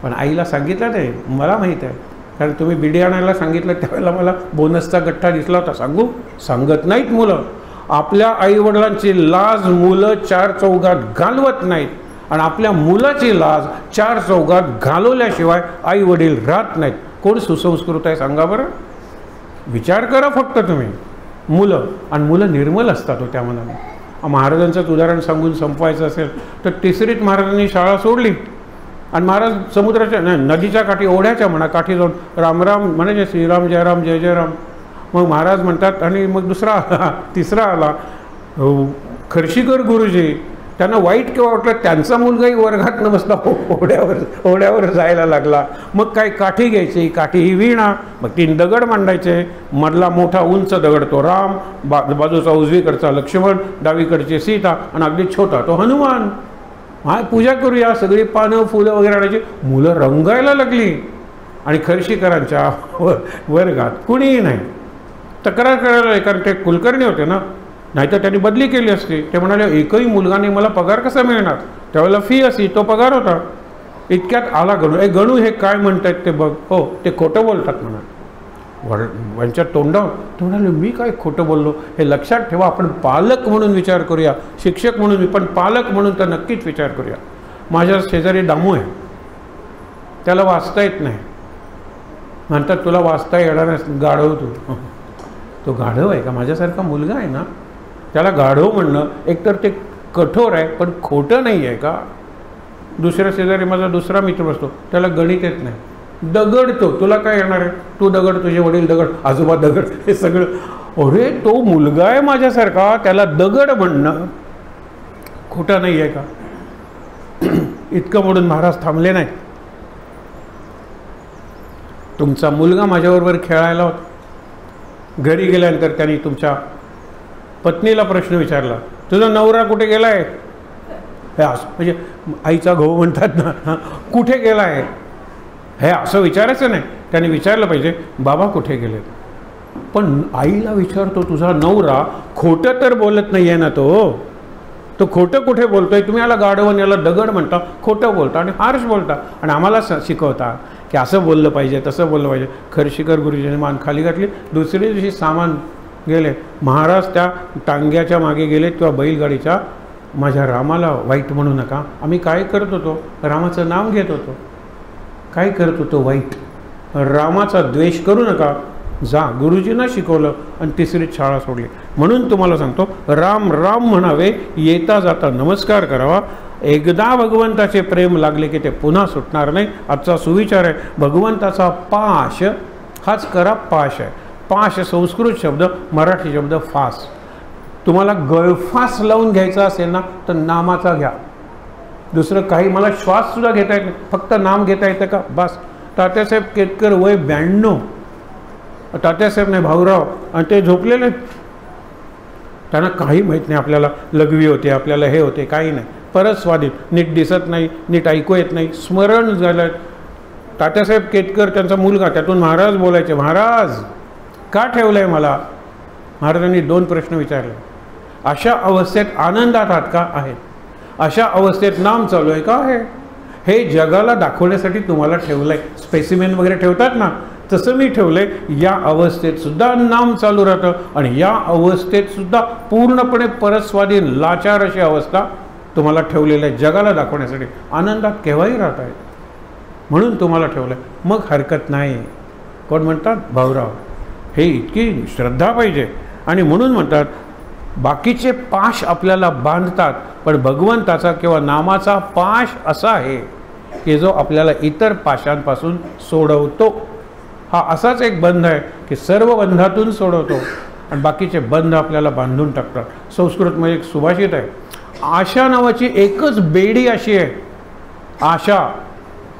पण आईला सांगितलं नाही. मला माहीत आहे, कारण तुम्ही बिडी आणायला सांगितलं त्यावेळेला मला बोनसचा गठ्ठा दिसला होता. सांगू? सांगत नाहीत मुलं. आपल्या आईवडिलांची लाज मुलं 4 चौघात घालवत नाहीत, आणि आपल्या मुलाची लाज 4 चौघात घालवल्याशिवाय आई वडील राहत नाहीत. कोण सुसंस्कृत आहे सांगा बरं? विचार करा फक्त तुम्ही. मुलं, आणि मुलं निर्मल असतात हो त्या मनाने. महाराजांचंच उदाहरण सांगून संपवायचं असेल तर 3रीत महाराजांनी शाळा सोडली, आणि महाराज समुद्राच्या नदीच्या काठी, ओढ्याच्या म्हणा काठी जाऊन रामराम म्हणायचे, श्रीराम जय राम जय जय राम. मग महाराज म्हणतात, आणि मग तिसरा आला खर्शीकर गुरुजी. त्यांना वाईट केव्हा वाटलं, त्यांचा मुलगाही वर्गात न बसला ओढ्यावर जायला लागला. मग काय काठी घ्यायची, काठी ही वीणा, मग 3 दगड मांडायचे. मधला मोठा उंच दगड तो राम, बाजूचा उजवीकडचा लक्ष्मण, डावीकडची सीता, आणि अगदी छोटा तो हनुमान. हा, पूजा करूया. सगळी पानं फुलं वगैरे आणायची. मुलं रंगायला लागली, आणि खर्शीकरांच्या वर्गात कुणीही नाही. तक्रार करायला, कारण ते कुलकर्णी होते ना, नाहीतर त्यांनी बदली केली असती. ते म्हणाले, एकही मुलगा नाही, मला पगार कसा मिळणार? त्यावेळेला फी असी, तो पगार होता. इतक्यात आला गणू. गणू, हे काय म्हणतायत ते बघ. हो, ते खोटं बोलतात म्हणा. त्यांच्या तोंडावर ते म्हणाले, मी काय खोटं बोललो? हे लक्षात ठेवा. आपण पालक म्हणून विचार करूया, शिक्षक म्हणून, पण पालक म्हणून तर नक्कीच विचार करूया. माझ्या शेजारी दामू आहे, त्याला वाचता येत नाही. म्हणतात, तुला वाचता येणार नाही, गाढव तू. तो गाढव आहे का? माझ्यासारखा मुलगा आहे ना, त्याला गाढव म्हणणं एकतर ते कठोर आहे, पण खोटं नाही आहे का? दुसऱ्या शेजारी माझा दुसरा मित्र बसतो, त्याला गणित येत नाही. दगड तो, तुला काय येणार आहे? तू दगड, तुझे वडील दगड, आजोबा दगड, हे सगळं. अरे, तो मुलगा आहे माझ्यासारखा, त्याला दगड म्हणणं खोटं नाही आहे का? इतकं म्हणून महाराज थांबले नाही. तुमचा मुलगा माझ्याबरोबर खेळायला होता. घरी गेल्यानंतर त्यांनी तुमच्या पत्नीला प्रश्न विचारला, तुझा नवरा कुठे गेला आहे? हे असं, म्हणजे आईचा गहू म्हणतात ना, कुठे गेला आहे? हे असं विचारायचं नाही. त्याने विचारलं पाहिजे, बाबा कुठे गेले? पण आईला विचारतो, तुझा नवरा खोटं तर बोलत नाही आहे ना, तो खोटं कुठे बोलतोय? तुम्ही याला गाढवण, याला दगड म्हणता, खोटं बोलता आणि हार्श बोलता, आणि आम्हाला शिकवता की असं बोललं पाहिजे, तसं बोललं पाहिजे. खर्शीकर गुरुजीने मान खाली घातली. दुसऱ्या दिवशी सामान गेले. महाराज त्या टांग्याच्या मागे गेले किंवा बैलगाडीच्या. माझ्या रामाला वाईट म्हणू नका. आम्ही काय करत होतो? रामाचं नाम घेत होतो. काय करत होतो? वाईट. रामाचा द्वेष करू नका. जा, गुरुजींना शिकवलं आणि 3रीत शाळा सोडली. म्हणून तुम्हाला सांगतो, राम राम म्हणावे, येता जाता नमस्कार करावा. एकदा भगवंताचे प्रेम लागले की ते पुन्हा सुटणार नाही. आजचा सुविचार आहे, भगवंताचा पाश हाच करा पाश आहे. पाश संस्कृत शब्द, मराठी शब्द फास. तुम्हाला गळफास लावून घ्यायचा असेल ना, तर नामाचा घ्या. दुसरं काही, मला श्वाससुद्धा घेता येत नाही, फक्त नाम घेता येतं का? बस. तात्यासाहेब केतकर, वय 92. तात्यासाहेब नाही, भाऊराव, आणि ते झोपलेले. त्यांना काही माहीत नाही. आपल्याला लघवी होते, आपल्याला हे होते, काही नाही. परत स्वाधीन, नीट दिसत नाही, नीट ऐकू येत नाही, स्मरण झालं. तात्यासाहेब केतकर, त्यांचा मुलगा, त्यातून महाराज बोलायचे, महाराज का ठेवलं आहे मला? महाराजांनी 2 प्रश्न विचारले. अशा अवस्थेत आनंदात आहात का? आहेत. अशा अवस्थेत नाम चालू आहे का? आहे. हे जगाला दाखवण्यासाठी तुम्हाला ठेवलं आहे. स्पेसिमेन वगैरे ठेवतात ना, तसं मी ठेवलं आहे. या अवस्थेत सुद्धा नाम चालू राहतं, आणि या अवस्थेत सुद्धा पूर्णपणे परस्वाधीन लाचार अशी अवस्था तुम्हाला ठेवलेलं आहे, जगाला दाखवण्यासाठी. आनंदात केव्हाही राहत आहे, म्हणून तुम्हाला ठेवलं आहे. मग हरकत नाही. कोण म्हणतात? भाऊराव. हे इतकी श्रद्धा पाहिजे. आणि म्हणून म्हणतात, बाकीचे पाश आपल्याला बांधतात, पण भगवंताचा किंवा नामाचा पाश असा आहे की जो आपल्याला इतर पाशांपासून सोडवतो. हा असाच एक बंध आहे की सर्व बंधातून सोडवतो, आणि बाकीचे बंध आपल्याला बांधून टाकतात. संस्कृतमध्ये एक सुभाषित आहे, आशा नावाची एकच बेडी अशी आहे, आशा,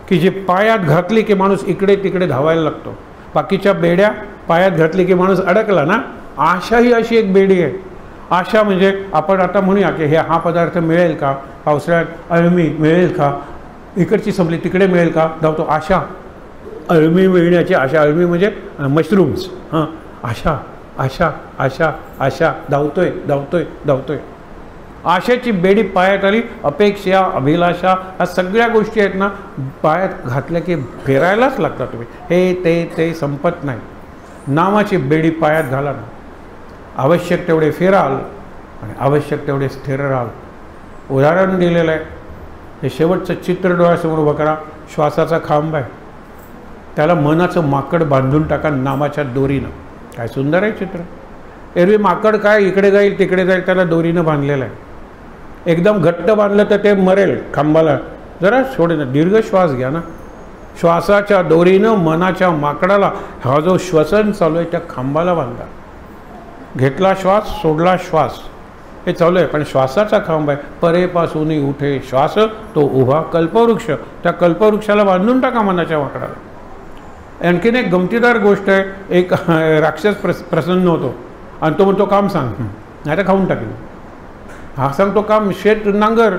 की जी पायात घातली की माणूस इकडे तिकडे धावायला लागतो. बाकीच्या बेड्या पायात घातली की माणूस अडकला ना, आशा ही अशी एक बेडी आहे. आशा म्हणजे आपण आता म्हणूया की हा पदार्थ मिळेल का, पावसाळ्यात अळमी मिळेल का, इकडची संपली तिकडे मिळेल का, धावतो आशा, अळमी मिळण्याची आशा, अळमी म्हणजे मशरूम्स, हां, आशा आशा आशा आशा, धावतोय धावतोय धावतोय. आशेची बेडी पायात आली, अपेक्षा, अभिलाषा, ह्या सगळ्या गोष्टी आहेत ना, पायात घातल्या की फिरायलाच लागतात. तुम्ही हे ते संपत नाही. नामाची बेडी पायात घाला ना, आवश्यक तेवढे फिराल आणि आवश्यक तेवढे स्थिर राहाल. उदाहरण दिलेलं आहे, हे शेवटचं चित्र डोळ्यासमोर उभं करा. श्वासाचा खांब आहे, त्याला मनाचं माकड बांधून टाका नामाच्या दोरीनं. काय सुंदर आहे चित्र. एरवी माकड काय इकडे जाईल तिकडे जाईल, त्याला दोरीनं बांधलेलं आहे. एकदम घट्ट बांधलं तर ते मरेल खांबाला. जरा सोडेन, दीर्घ श्वास घ्या ना. श्वासाच्या दोरीनं मनाच्या माकडाला, हा जो श्वसन चालू आहे त्या खांबाला बांधा. घेतला श्वास, सोडला श्वास, हे चालू आहे. पण श्वासाचा खांब आहे. परेपासूनही उठे श्वास, तो उभा कल्पवृक्ष, त्या कल्पवृक्षाला बांधून टाका मनाच्या माकडाला. आणखीन एक गमतीदार गोष्ट आहे. एक राक्षस प्रसन्न होतो आणि तो म्हणतो काम सांग, नाही तर खाऊन टाकेल. हा सांगतो काम, शेत नांगर,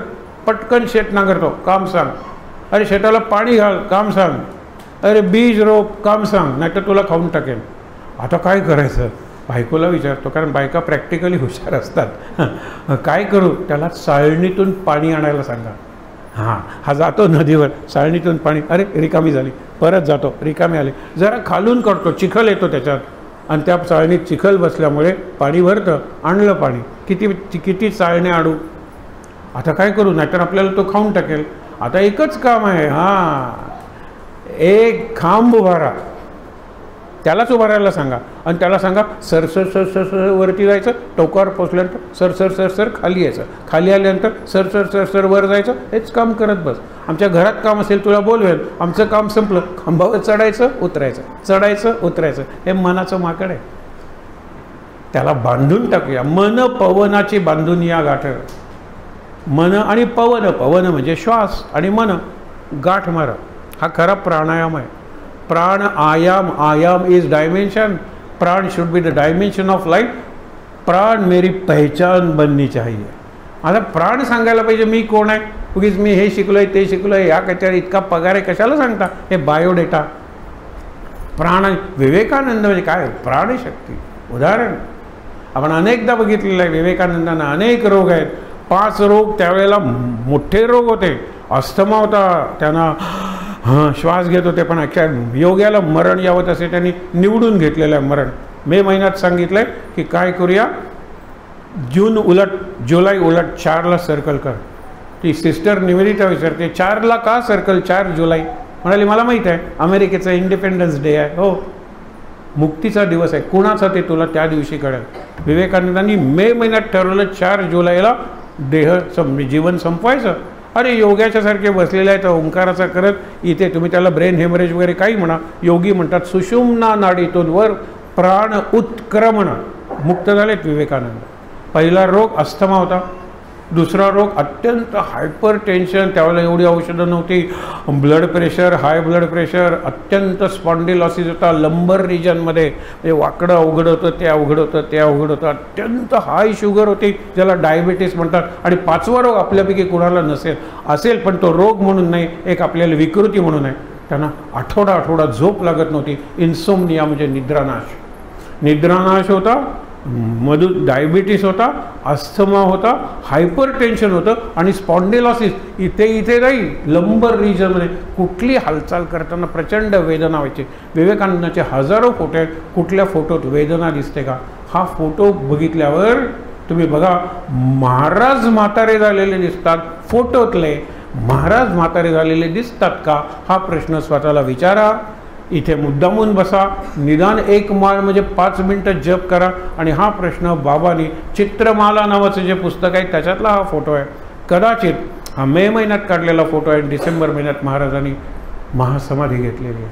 पटकन शेत नांगरतो, काम सांग. अरे शेताला पाणी घाल, काम सांग. अरे बीज रोप, काम सांग, नाही तर तुला खाऊन टाकेल. आता काय करायचं, बायकोला विचारतो, कारण बायका प्रॅक्टिकली हुशार असतात. काय करू, त्याला चाळणीतून पाणी आणायला सांगा. हां, हा जातो नदीवर, चाळणीतून पाणी, अरे रिकामी झाली, परत जातो, रिकामी आले, जरा खालून करतो, चिखल येतो त्याच्यात, आणि त्या चाळणीत चिखल बसल्यामुळे पाणी भरतं. आणलं पाणी, किती चाळणे आणू, आता काय करू, नाहीतर आपल्याला तो खाऊन टाकेल. आता एकच काम आहे, हां, एक खांब उभारा, त्यालाच उभारायला सांगा. आणि त्याला सांगा sir sir sir sir sir वरती जायचं, टोकावर पोचल्यानंतर सर सर सर सर खाली यायचं, खाली आल्यानंतर सर सर सर सर वर जायचं. हेच काम करत बस. आमच्या घरात काम असेल तुला बोलवेल, आमचं काम संपलं, खांबावर चढायचं उतरायचं, चढायचं उतरायचं. हे मनाचं माकड आहे, त्याला बांधून टाकूया. मन पवनाची बांधून या गाठ. मन आणि पवन, पवन म्हणजे श्वास आणि मन, गाठ मारा. हा खरा प्राणायाम आहे. प्राण आयाम, आयाम इज डायमेंशन, प्राण should be the dimension of life. प्राण मेरी पहचान बननी चाहिए. आता प्राण सांगायला पाहिजे मी कोण आहे, उगीच मी हे शिकलोय ते शिकलोय, या कचऱ्या इतका पगार आहे कशाला सांगता, हे बायोडेटा. प्राण, विवेकानंद म्हणजे काय, प्राणशक्ती. उदाहरण आपण अनेकदा बघितलेलं आहे. विवेकानंदांना अनेक रोग आहेत, 5 रोग त्यावेळेला मोठे रोग होते. अस्थमा होता, त्यांना श्वास घेत होते, पण अख्ख्या योग्याला मरण यावत असे त्यांनी निवडून घेतलेलं आहे मरण. मे महिन्यात सांगितलं आहे की काय करूया, जून उलट जुलै उलट 4ला सर्कल कर. ती सिस्टर निवेदिता विचारते 4ला का सर्कल, 4 जुलै. म्हणाली मला माहीत आहे, अमेरिकेचा इंडिपेंडन्स डे आहे. हो, मुक्तीचा दिवस आहे. कुणाचा ते तुला त्या दिवशी कळेल. विवेकानंदांनी मे महिन्यात ठरवलं 4 जुलैला जीवन संपवायचं. अरे योग्याच्या सारखे बसलेले आहेत ओंकाराचा करत, इथे तुम्ही त्याला ब्रेन हेमरेज वगैरे काही म्हणा, योगी म्हणतात सुषुम्ना नाडीतून वर प्राण उत्क्रमण, मुक्त झालेत विवेकानंद. पहिला रोग अस्थमा होता, दुसरा रोग अत्यंत हायपर टेन्शन, त्यावेळेला एवढी औषधं नव्हती, blood pressure, high blood pressure, अत्यंत स्पॉन्डिलॉसिस होता लंबर रिजनमध्ये, म्हणजे वाकडं अवघड होतं, ते अवघड होतं, ते अवघड होतं, अत्यंत हाय शुगर होती ज्याला डायबिटीस म्हणतात. आणि 5वा रोग आपल्यापैकी कुणाला असेल पण तो रोग म्हणून नाही, एक आपल्याला विकृती म्हणून आहे. त्यांना आठवडा झोप लागत नव्हती, इन्सोमनिया म्हणजे निद्रानाश होता, डायबिटीस होता, अस्थमा होता, हायपर टेन्शन होतं आणि स्पॉन्डिलॉसिस इथे जाईल लंबर रिजनमध्ये. कुठली हालचाल करताना प्रचंड वेदना व्हायची. विवेकानंदाचे हजारो फोटो आहेत, कुठल्या फोटोत वेदना दिसते का? हा फोटो बघितल्यावर तुम्ही बघा, महाराज म्हातारे झालेले दिसतात फोटोतले, महाराज म्हातारे झालेले दिसतात का? हा प्रश्न स्वतःला विचारा. इथे मुद्दामून बसा, निदान 1 माळ म्हणजे 5 मिनटं जप करा. आणि हा प्रश्न बाबांनी चित्रमाला नावाचं जे पुस्तक आहे त्याच्यातला हा फोटो आहे. कदाचित हा मे महिन्यात काढलेला फोटो आहे, डिसेंबर महिन्यात महाराजांनी महासमाधी घेतलेली आहे.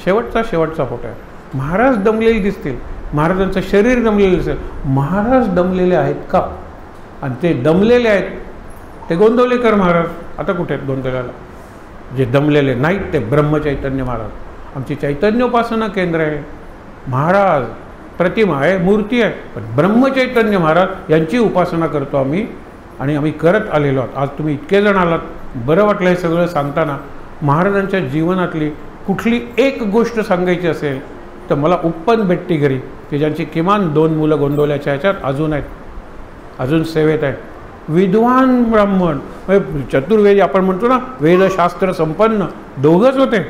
शेवटचा फोटो आहे. महाराज दमलेले दिसतील, महाराजांचं शरीर दमलेलं दिसेल. महाराज दमलेले आहेत का? आणि ते दमलेले आहेत ते गोंदवलेकर महाराज. आता कुठे आहेत गोंदवल्याला? जे दमलेले नाहीत ते ब्रह्मचैतन्य महाराज. आमची चैतन्योपासना केंद्र आहे. महाराज प्रतिमा आहे, मूर्ती आहे, पण ब्रह्मचैतन्य महाराज यांची उपासना करतो आम्ही आणि आम्ही करत आलेलो आहोत. आज तुम्ही इतके जण आलात, बरं वाटलं हे सगळं सांगताना. महाराजांच्या जीवनातली कुठली एक गोष्ट सांगायची असेल तर मला उत्पन्न भेटती घरी, की ज्यांची किमान 2 मुलं गोंडवल्याच्या ह्याच्यात अजून आहेत, अजून सेवेत आहेत. विद्वान ब्राह्मण, चतुर्वेदी आपण म्हणतो ना, वेदशास्त्र संपन्न, दोघंच होते.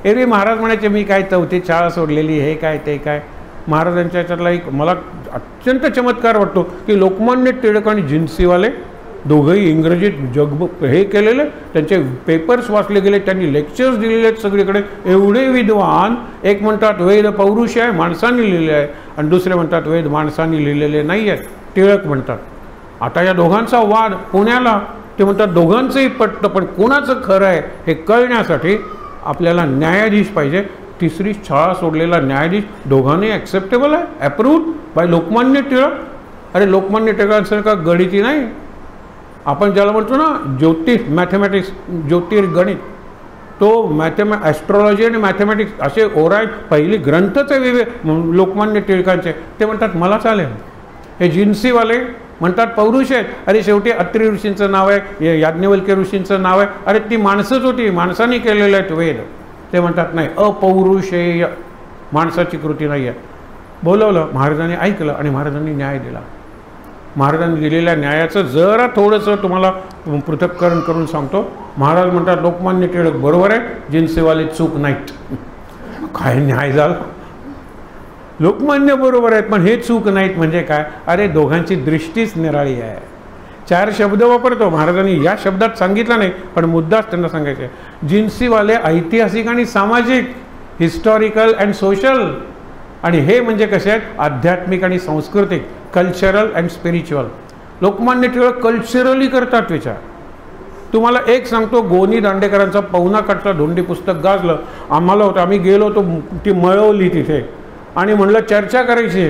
एरवी महाराज म्हणायचे मी काय 4थी शाळा सोडलेली, हे काय ते काय. महाराजांच्या ह्याच्यातला एक मला अत्यंत चमत्कार वाटतो की लोकमान्य टिळक आणि जिन्सीवाले दोघंही इंग्रजीत हे केलेले, त्यांचे पेपर्स वाचले गेले, त्यांनी लेक्चर्स दिलेले आहेत सगळीकडे. एवढे विद्वान, एक म्हणतात वेद पौरुष आहे, माणसांनी लिहिले आहे, आणि दुसरे म्हणतात वेद माणसांनी लिहिलेले नाही आहेत, टिळक म्हणतात. आता या दोघांचा वाद पुण्याला, ते म्हणतात दोघांचंही पटतं, पण कोणाचं खरं आहे हे कळण्यासाठी आपल्याला न्यायाधीश पाहिजे. 3री शाळा सोडलेला न्यायाधीश दोघांनी ॲक्सेप्टेबल आहे, अप्रूव्ड बाय लोकमान्य टिळक. अरे लोकमान्य टिळकांसारखा गणिती नाही, आपण ज्याला म्हणतो ना ज्योतिष, मॅथमॅटिक्स, ज्योतिर्गणित, तो ॲस्ट्रॉलॉजी आणि मॅथमॅटिक्स असे ओराय पहिली ग्रंथच आहे लोकमान्य टिळकांचे. ते म्हणतात मला चालेल. हे जिन्सीवाले म्हणतात पौरुष आहेत. अरे शेवटी अत्रि ऋषींचं नाव आहे, याज्ञवल्क्य ऋषींचं नाव आहे, अरे ती माणसंच होती, माणसांनी केलेलं आहेत वेद. ते म्हणतात नाही, अपौरुषेय, माणसाची कृती नाही आहे. बोलवलं, महाराजांनी ऐकलं आणि महाराजांनी न्याय दिला. महाराजांनी दिलेल्या न्यायाचं जरा थोडंसं तुम्हाला पृथक्करण करून सांगतो. महाराज म्हणतात लोकमान्य टिळक बरोबर आहे, जिन्सीवाले चूक नाहीत. काय न्याय झाला, लोकमान्य बरोबर आहेत पण हे चूक नाहीत म्हणजे काय. अरे दोघांची दृष्टीच निराळी आहे. 4 शब्द वापरतो महाराजांनी, या शब्दात सांगितलं नाही पण मुद्दाच त्यांना सांगायचे. जिन्सीवाले ऐतिहासिक आणि सामाजिक, हिस्टॉरिकल अँड सोशल, आणि हे म्हणजे कसे आहेत आध्यात्मिक आणि सांस्कृतिक, cultural and spiritual. Lokmanya Tilak culturally करतात विचार. तुम्हाला एक सांगतो, गोनी दांडेकरांचा पवना काठचा धोंडी पुस्तक गाजलं, आम्हाला होतं, आम्ही गेलो होतो, ती मळवली तिथे आणि म्हणलं चर्चा करायची.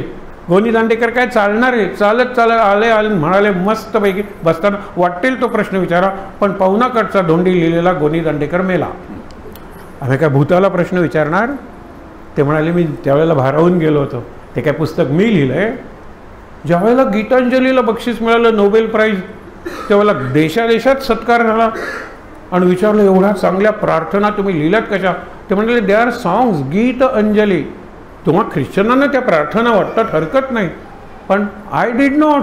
गोनी दांडेकर काय चालणार आहे, चालत आले म्हणाले मस्तपैकी बसताना वाटेल तो प्रश्न विचारा, पण पवना काठचा धोंडी लिहिलेला गोनी दांडेकर मेला. आम्ही काय भूताला प्रश्न विचारणार. ते म्हणाले मी त्यावेळेला भारावून गेलो होतो, ते काय पुस्तक मी लिहिलं आहे. ज्यावेळेला गीतांजलीला बक्षीस मिळालं, नोबेल प्राईज, त्यावेळेला देशादेशात सत्कार झाला आणि विचारलं एवढ्या चांगल्या प्रार्थना तुम्ही लिहिल्यात कशा. ते म्हणाले दे आर सॉंग्स, गीत अंजली. तुम्हा ख्रिश्चनांना त्या प्रार्थना वाटतात, हरकत नाही, पण आय डिड नॉट,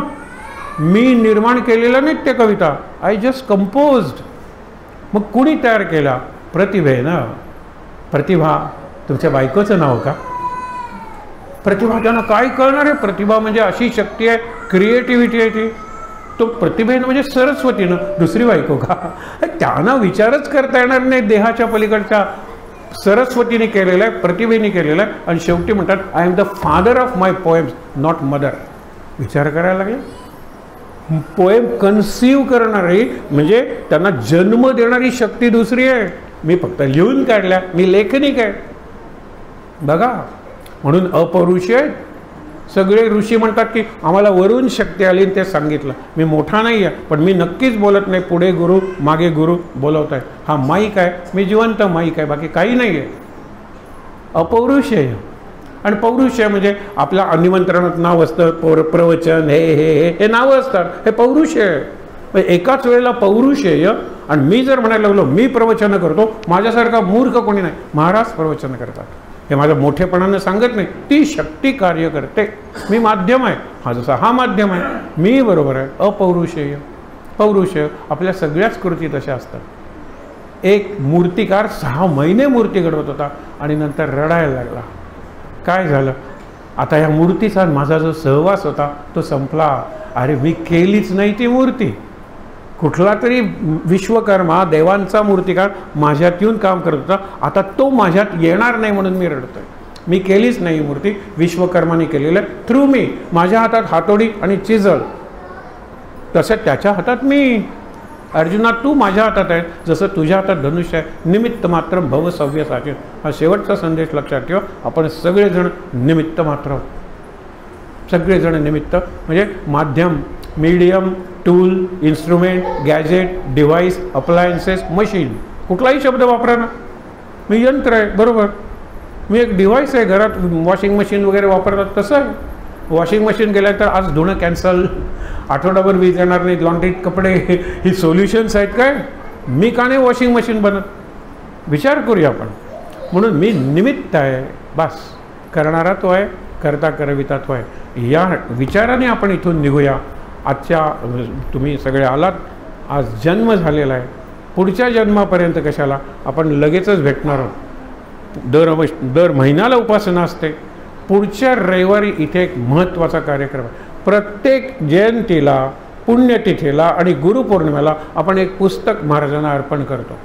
मी निर्माण केलेल्या नाहीत त्या कविता, आय जस्ट कंपोज्ड. मग कुणी तयार केला? प्रतिभेनं. प्रतिभा तुमच्या बायकोचं नाव का? प्रतिभा त्यांना काय कळणार आहे. प्रतिभा म्हणजे अशी शक्ती आहे, क्रिएटिव्हिटी आहे ती. तो प्रतिभेनं म्हणजे सरस्वतीनं, दुसरी बायको का? त्यांना विचारच करता येणार नाही देहाच्या पलीकडच्या. सरस्वतीने केलेलं आहे, प्रतिभेने केलेलं आहे. आणि शेवटी म्हणतात I am the father of my poems, not mother. विचार करायला लागेल. पोएम कन्सीव्ह करणारी म्हणजे त्यांना जन्म देणारी शक्ती दुसरी आहे. मी फक्त लिहून काढल्या, मी लेखनिक आहे. बघा, म्हणून अपौरुषी आहेत. सगळे ऋषी म्हणतात की आम्हाला वरून शक्ती आली ते सांगितलं. मी मोठा नाही आहे पण मी नक्कीच बोलत नाही, पुढे गुरु मागे गुरु बोलवत आहे. हा माईक आहे, मी जिवंत माईक आहे, बाकी काही नाही आहे. अपौरुषी आहे. आणि पौरुषय म्हणजे आपल्या निमंत्रणात नाव असतं, प्रवचन, हे नावं असतात, हे पौरुषय आहे. एकाच वेळेला पौरुषेय आणि मी जर म्हणायला लागलो मी प्रवचन करतो, माझ्यासारखा मूर्ख कोणी नाही. महाराज प्रवचन करतात, हे माझ्या मोठेपणानं सांगत नाही, ती शक्ती कार्य करते. मी माध्यम आहे, हा जसा हा माध्यम आहे, मी बरोबर आहे. अपौरुषेय, पौरुषेय आपल्या सगळ्याच कृती तशा असतात. एक मूर्तिकार 6 महिने मूर्ती घडवत होता आणि नंतर रडायला लागला. काय झालं? आता या मूर्तीचा माझा जो सहवास होता तो संपला. अरे मी केलीच नाही ती मूर्ती. कुठला तरी विश्वकर्मा देवांचा मूर्तिकार माझ्यात येऊन काम करत होता, आता तो माझ्यात येणार नाही म्हणून मी रडतोय. मी केलीच नाही मूर्ती, विश्वकर्माने केलेलं थ्रू मी. माझ्या हातात हातोडी आणि चिजळ, तसं त्याच्या हातात मी. अर्जुना तू माझ्या हातात आहे, जसं तुझ्या हातात धनुष्य आहे. निमित्त मात्र भव सव्य साचे. हा शेवटचा संदेश लक्षात ठेवा. आपण सगळेजण निमित्त मात्र, सगळेजण निमित्त म्हणजे माध्यम, medium, tool, instrument, gadget, device, appliances, machine, कुठलाही शब्द वापरा ना. मी यंत्र आहे, बरोबर. मी एक डिव्हाइस आहे घरात, वॉशिंग मशीन वगैरे वापरतात तसं आहे. वॉशिंग मशीन गेल्या तर आज धुणं कॅन्सल, आठवडाभर वीज येणार नाही, लॉन्ड्रीत कपडे, ही सोल्युशन्स आहेत काय? मी का नाही वॉशिंग मशीन बनत? विचार करूया आपण. म्हणून मी निमित्त आहे, बस. करणारा तो आहे, करता करविता तो आहे. या विचाराने आपण इथून निघूया. आजच्या तुम्ही सगळे आलात, आज जन्म झालेला आहे, पुढच्या जन्मापर्यंत कशाला, आपण लगेचच भेटणार आहोत. दर महिन्याला उपासना असते. पुढच्या रविवारी इथे एक महत्त्वाचा कार्यक्रम आहे. प्रत्येक जयंतीला, पुण्यतिथीला आणि गुरुपौर्णिमेला आपण एक पुस्तक महाराजांना अर्पण करतो.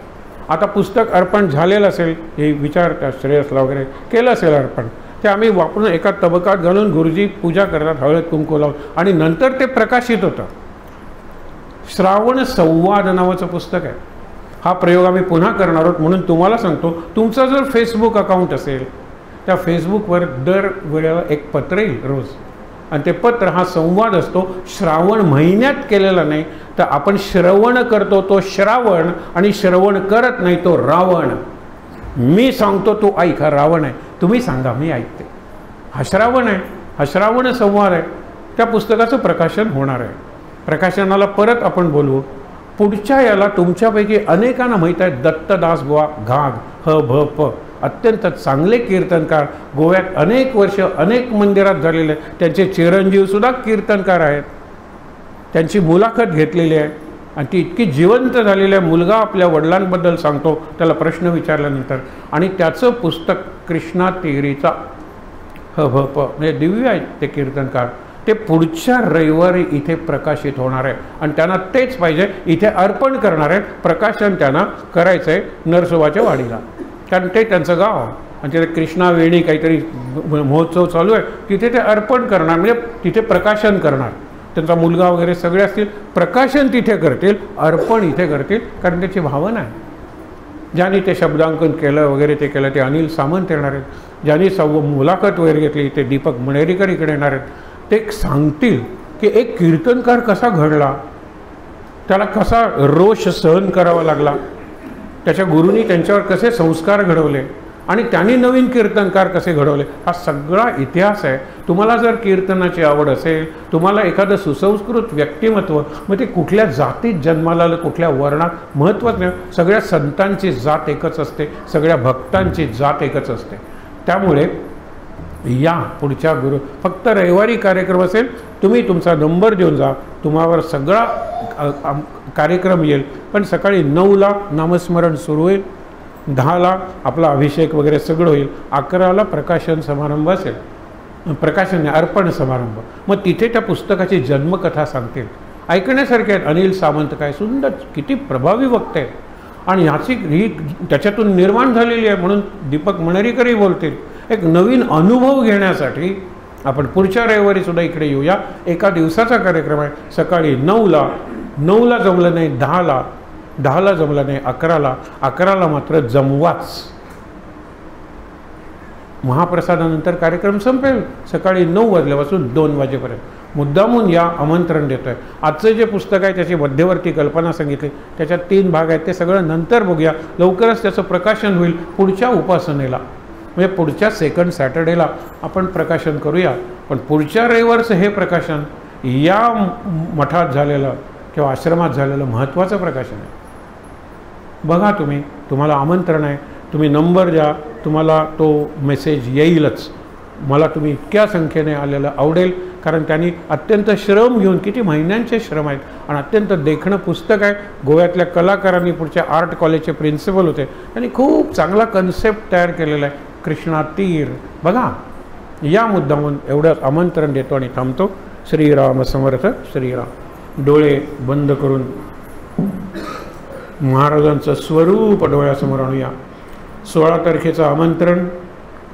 आता पुस्तक अर्पण झालेलं असेल, हे विचार त्या श्रेयसला वगैरे केलं असेल अर्पण, ते आम्ही वापरून एका तबकात घालून गुरुजी पूजा करतात, हळद कुंकू लावून, आणि नंतर ते प्रकाशित होतं. श्रावण संवाद नावाचं पुस्तक आहे. हा प्रयोग आम्ही पुन्हा करणार आहोत. म्हणून तुम्हाला सांगतो, तुमचं जर फेसबुक अकाउंट असेल, त्या फेसबुकवर दर वेळेला एक पत्र येईल रोज, आणि ते पत्र हा संवाद असतो. श्रावण महिन्यात केलेला नाही, तर आपण श्रवण करतो तो श्रावण, आणि श्रवण करत नाही तो रावण. मी सांगतो तो ऐक, हा रावण आहे. तुम्ही सांगा, मी ऐकते. हा श्रावण आहे, हा श्रावण संवाद आहे. त्या पुस्तकाचं प्रकाशन होणार आहे. प्रकाशनाला परत आपण बोलवू. पुढच्या याला तुमच्यापैकी अनेकांना माहीत आहे, दत्तदास बुवा घाग, ह भ प, अत्यंत चांगले कीर्तनकार, गोव्यात अनेक वर्ष अनेक मंदिरात झालेले, त्यांचे चिरंजीवसुद्धा कीर्तनकार आहेत. त्यांची मुलाखत घेतलेली आहे आणि ती इतकी जिवंत झालेली आहे. मुलगा आपल्या वडिलांबद्दल सांगतो, त्याला प्रश्न विचारल्यानंतर, आणि त्याचं पुस्तक कृष्णा तिगरीचा ह भ प, म्हणजे दिव्य आहेत ते कीर्तनकार. ते पुढच्या रविवारी इथे प्रकाशित होणार आहे आणि त्यांना तेच पाहिजे, इथे अर्पण करणार आहे. प्रकाशन त्यांना करायचं आहे नरसोबाच्या वाडीला, कारण ते त्यांचं गाव आहे आणि तिथे कृष्णा वेणी काहीतरी महोत्सव चालू आहे. तिथे ते अर्पण करणार, म्हणजे तिथे प्रकाशन करणार. त्यांचा मुलगा वगैरे सगळे असतील, प्रकाशन तिथे करतील, अर्पण इथे करतील, कारण त्याची भावना आहे. ज्यांनी ते शब्दांकन केलं वगैरे ते केलं ते अनिल सामंत येणार आहेत. ज्यांनी मुलाखत वगैरे घेतली ते दीपक मणेरीकर इकडे येणार आहेत. ते सांगतील की एक कीर्तनकार कसा घडला, त्याला कसा रोष सहन करावा लागला, त्याच्या गुरूंनी त्यांच्यावर कसे संस्कार घडवले आणि त्यांनी नवीन कीर्तनकार कसे घडवले, हा सगळा इतिहास आहे. तुम्हाला जर कीर्तनाची आवड असेल, तुम्हाला एखादं सुसंस्कृत व्यक्तिमत्व, मग ते कुठल्या जातीत जन्माला आलं, कुठल्या वर्णात महत्त्वाचं नाही. सगळ्या संतांची जात एकच असते, सगळ्या भक्तांची जात एकच असते. त्यामुळे या पुढच्या गुरु, फक्त रविवारी कार्यक्रम असेल, तुम्ही तुमचा नंबर देऊन जा, तुम्हावर सगळा कार्यक्रम येईल. पण सकाळी 9ला नामस्मरण सुरू होईल, 10ला आपला अभिषेक वगैरे सगळं होईल, 11ला प्रकाशन समारंभ असेल, प्रकाशन अर्पण समारंभ. मग तिथे त्या पुस्तकाची जन्मकथा सांगतील, ऐकण्यासारखे आहेत. अनिल सामंत काय सुंदर, किती प्रभावी वक्ते आहेत, आणि ह्याची ही त्याच्यातून निर्माण झालेली आहे. म्हणून दीपक मणेरीकरही बोलतील. एक नवीन अनुभव घेण्यासाठी आपण पुढच्या रविवारी सुद्धा इकडे येऊया. एका दिवसाचा कार्यक्रम आहे. सकाळी 9ला जमलं नाही 10ला जमलं नाही 11ला मात्र जमवाच. महाप्रसादानंतर कार्यक्रम संपेल सकाळी 9 वाजल्यापासून 2 वाजेपर्यंत. मुद्दामून या, आमंत्रण देतोय. आजचं जे पुस्तक आहे त्याची मध्यवर्ती कल्पना सांगितली, त्याच्यात 3 भाग आहेत, ते सगळं नंतर बघूया. लवकरच त्याचं प्रकाशन होईल पुढच्या उपासनेला, म्हणजे पुढच्या सेकंड सॅटर्डेला आपण प्रकाशन करूया. पण पुढच्या रविवारचं हे प्रकाशन या मठात झालेलं किंवा आश्रमात झालेलं महत्त्वाचं प्रकाशन आहे. बघा, तुम्हाला आमंत्रण आहे. तुम्ही नंबर द्या, तुम्हाला तो मेसेज येईलच. मला तुम्ही इतक्या संख्येने आलेलं आवडेल, कारण त्यांनी अत्यंत श्रम घेऊन, किती महिन्यांचे श्रम आहेत, आणि अत्यंत देखणं पुस्तक आहे. गोव्यातल्या कलाकारांनी, पुढच्या आर्ट कॉलेजचे प्रिन्सिपल होते, त्यांनी खूप चांगला कन्सेप्ट तयार केलेला आहे. कृष्णा तीर बघा. या मुद्दामून एवढं आमंत्रण देतो आणि थांबतो. श्रीराम समर्थ. श्रीराम. डोळे बंद करून महाराजांचं स्वरूप डोळ्यासमोर आणूया. 16 तारखेचं आमंत्रण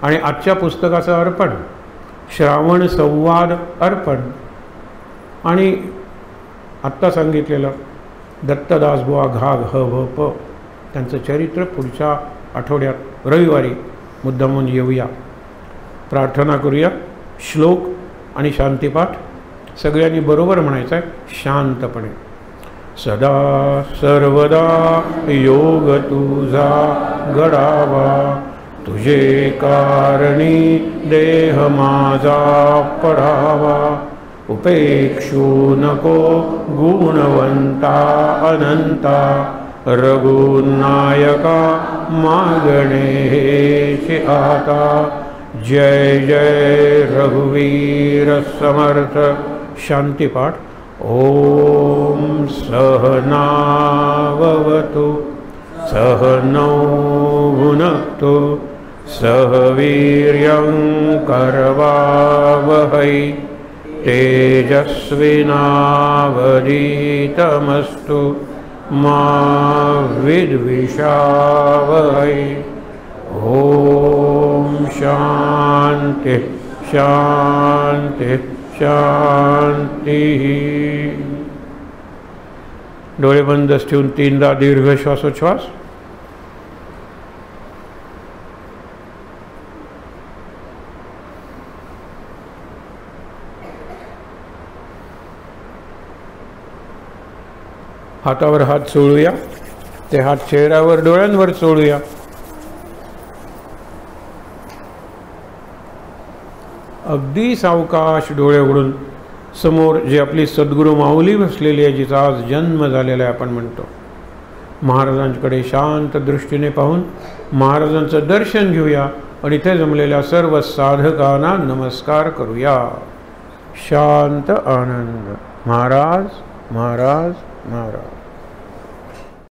आणि आजच्या पुस्तकाचं अर्पण, श्रावण संवाद अर्पण, आणि आत्ता सांगितलेलं दत्तदास बुवा घाग ह भ प, त्यांचं चरित्र पुढच्या आठवड्यात रविवारी मुद्दामून येऊया. प्रार्थना करूया. श्लोक आणि शांतिपाठ सगळ्यांनी बरोबर म्हणायचं आहे, शांतपणे. सदा सर्वदा योग तुझा घडावा, तुझे कारणी देह माझा पडावा, उपेक्षू नको गुणवंता अनंता, रघुनायका मागणे हेची आता। जय जय रघुवीर समर्थ। शांतिपाठ। ओम सहनाववतु सहनौ भुनक्तु सह वीर्यं करवावहै तेजस्विनावधीतमस्तु मा विद्विषावहै। ओम शांति शांति शांति। डोळे बंदच ठेवून 3दा दीर्घ श्वासोच्छ्वास। हातावर हात चोळूया, ते हात चेहऱ्यावर डोळ्यांवर चोळूया। अगदी सावकाश डोळे उघडून समोर जे आपली सद्गुरू माऊली बसलेली आहे, जिचा आज जन्म झालेला आहे, आपण म्हणतो महाराजांकडे शांत दृष्टीने पाहून महाराजांचं दर्शन घेऊया आणि इथे जमलेल्या सर्व साधकांना नमस्कार करूया। शांत आनंद। महाराज महाराज महाराज।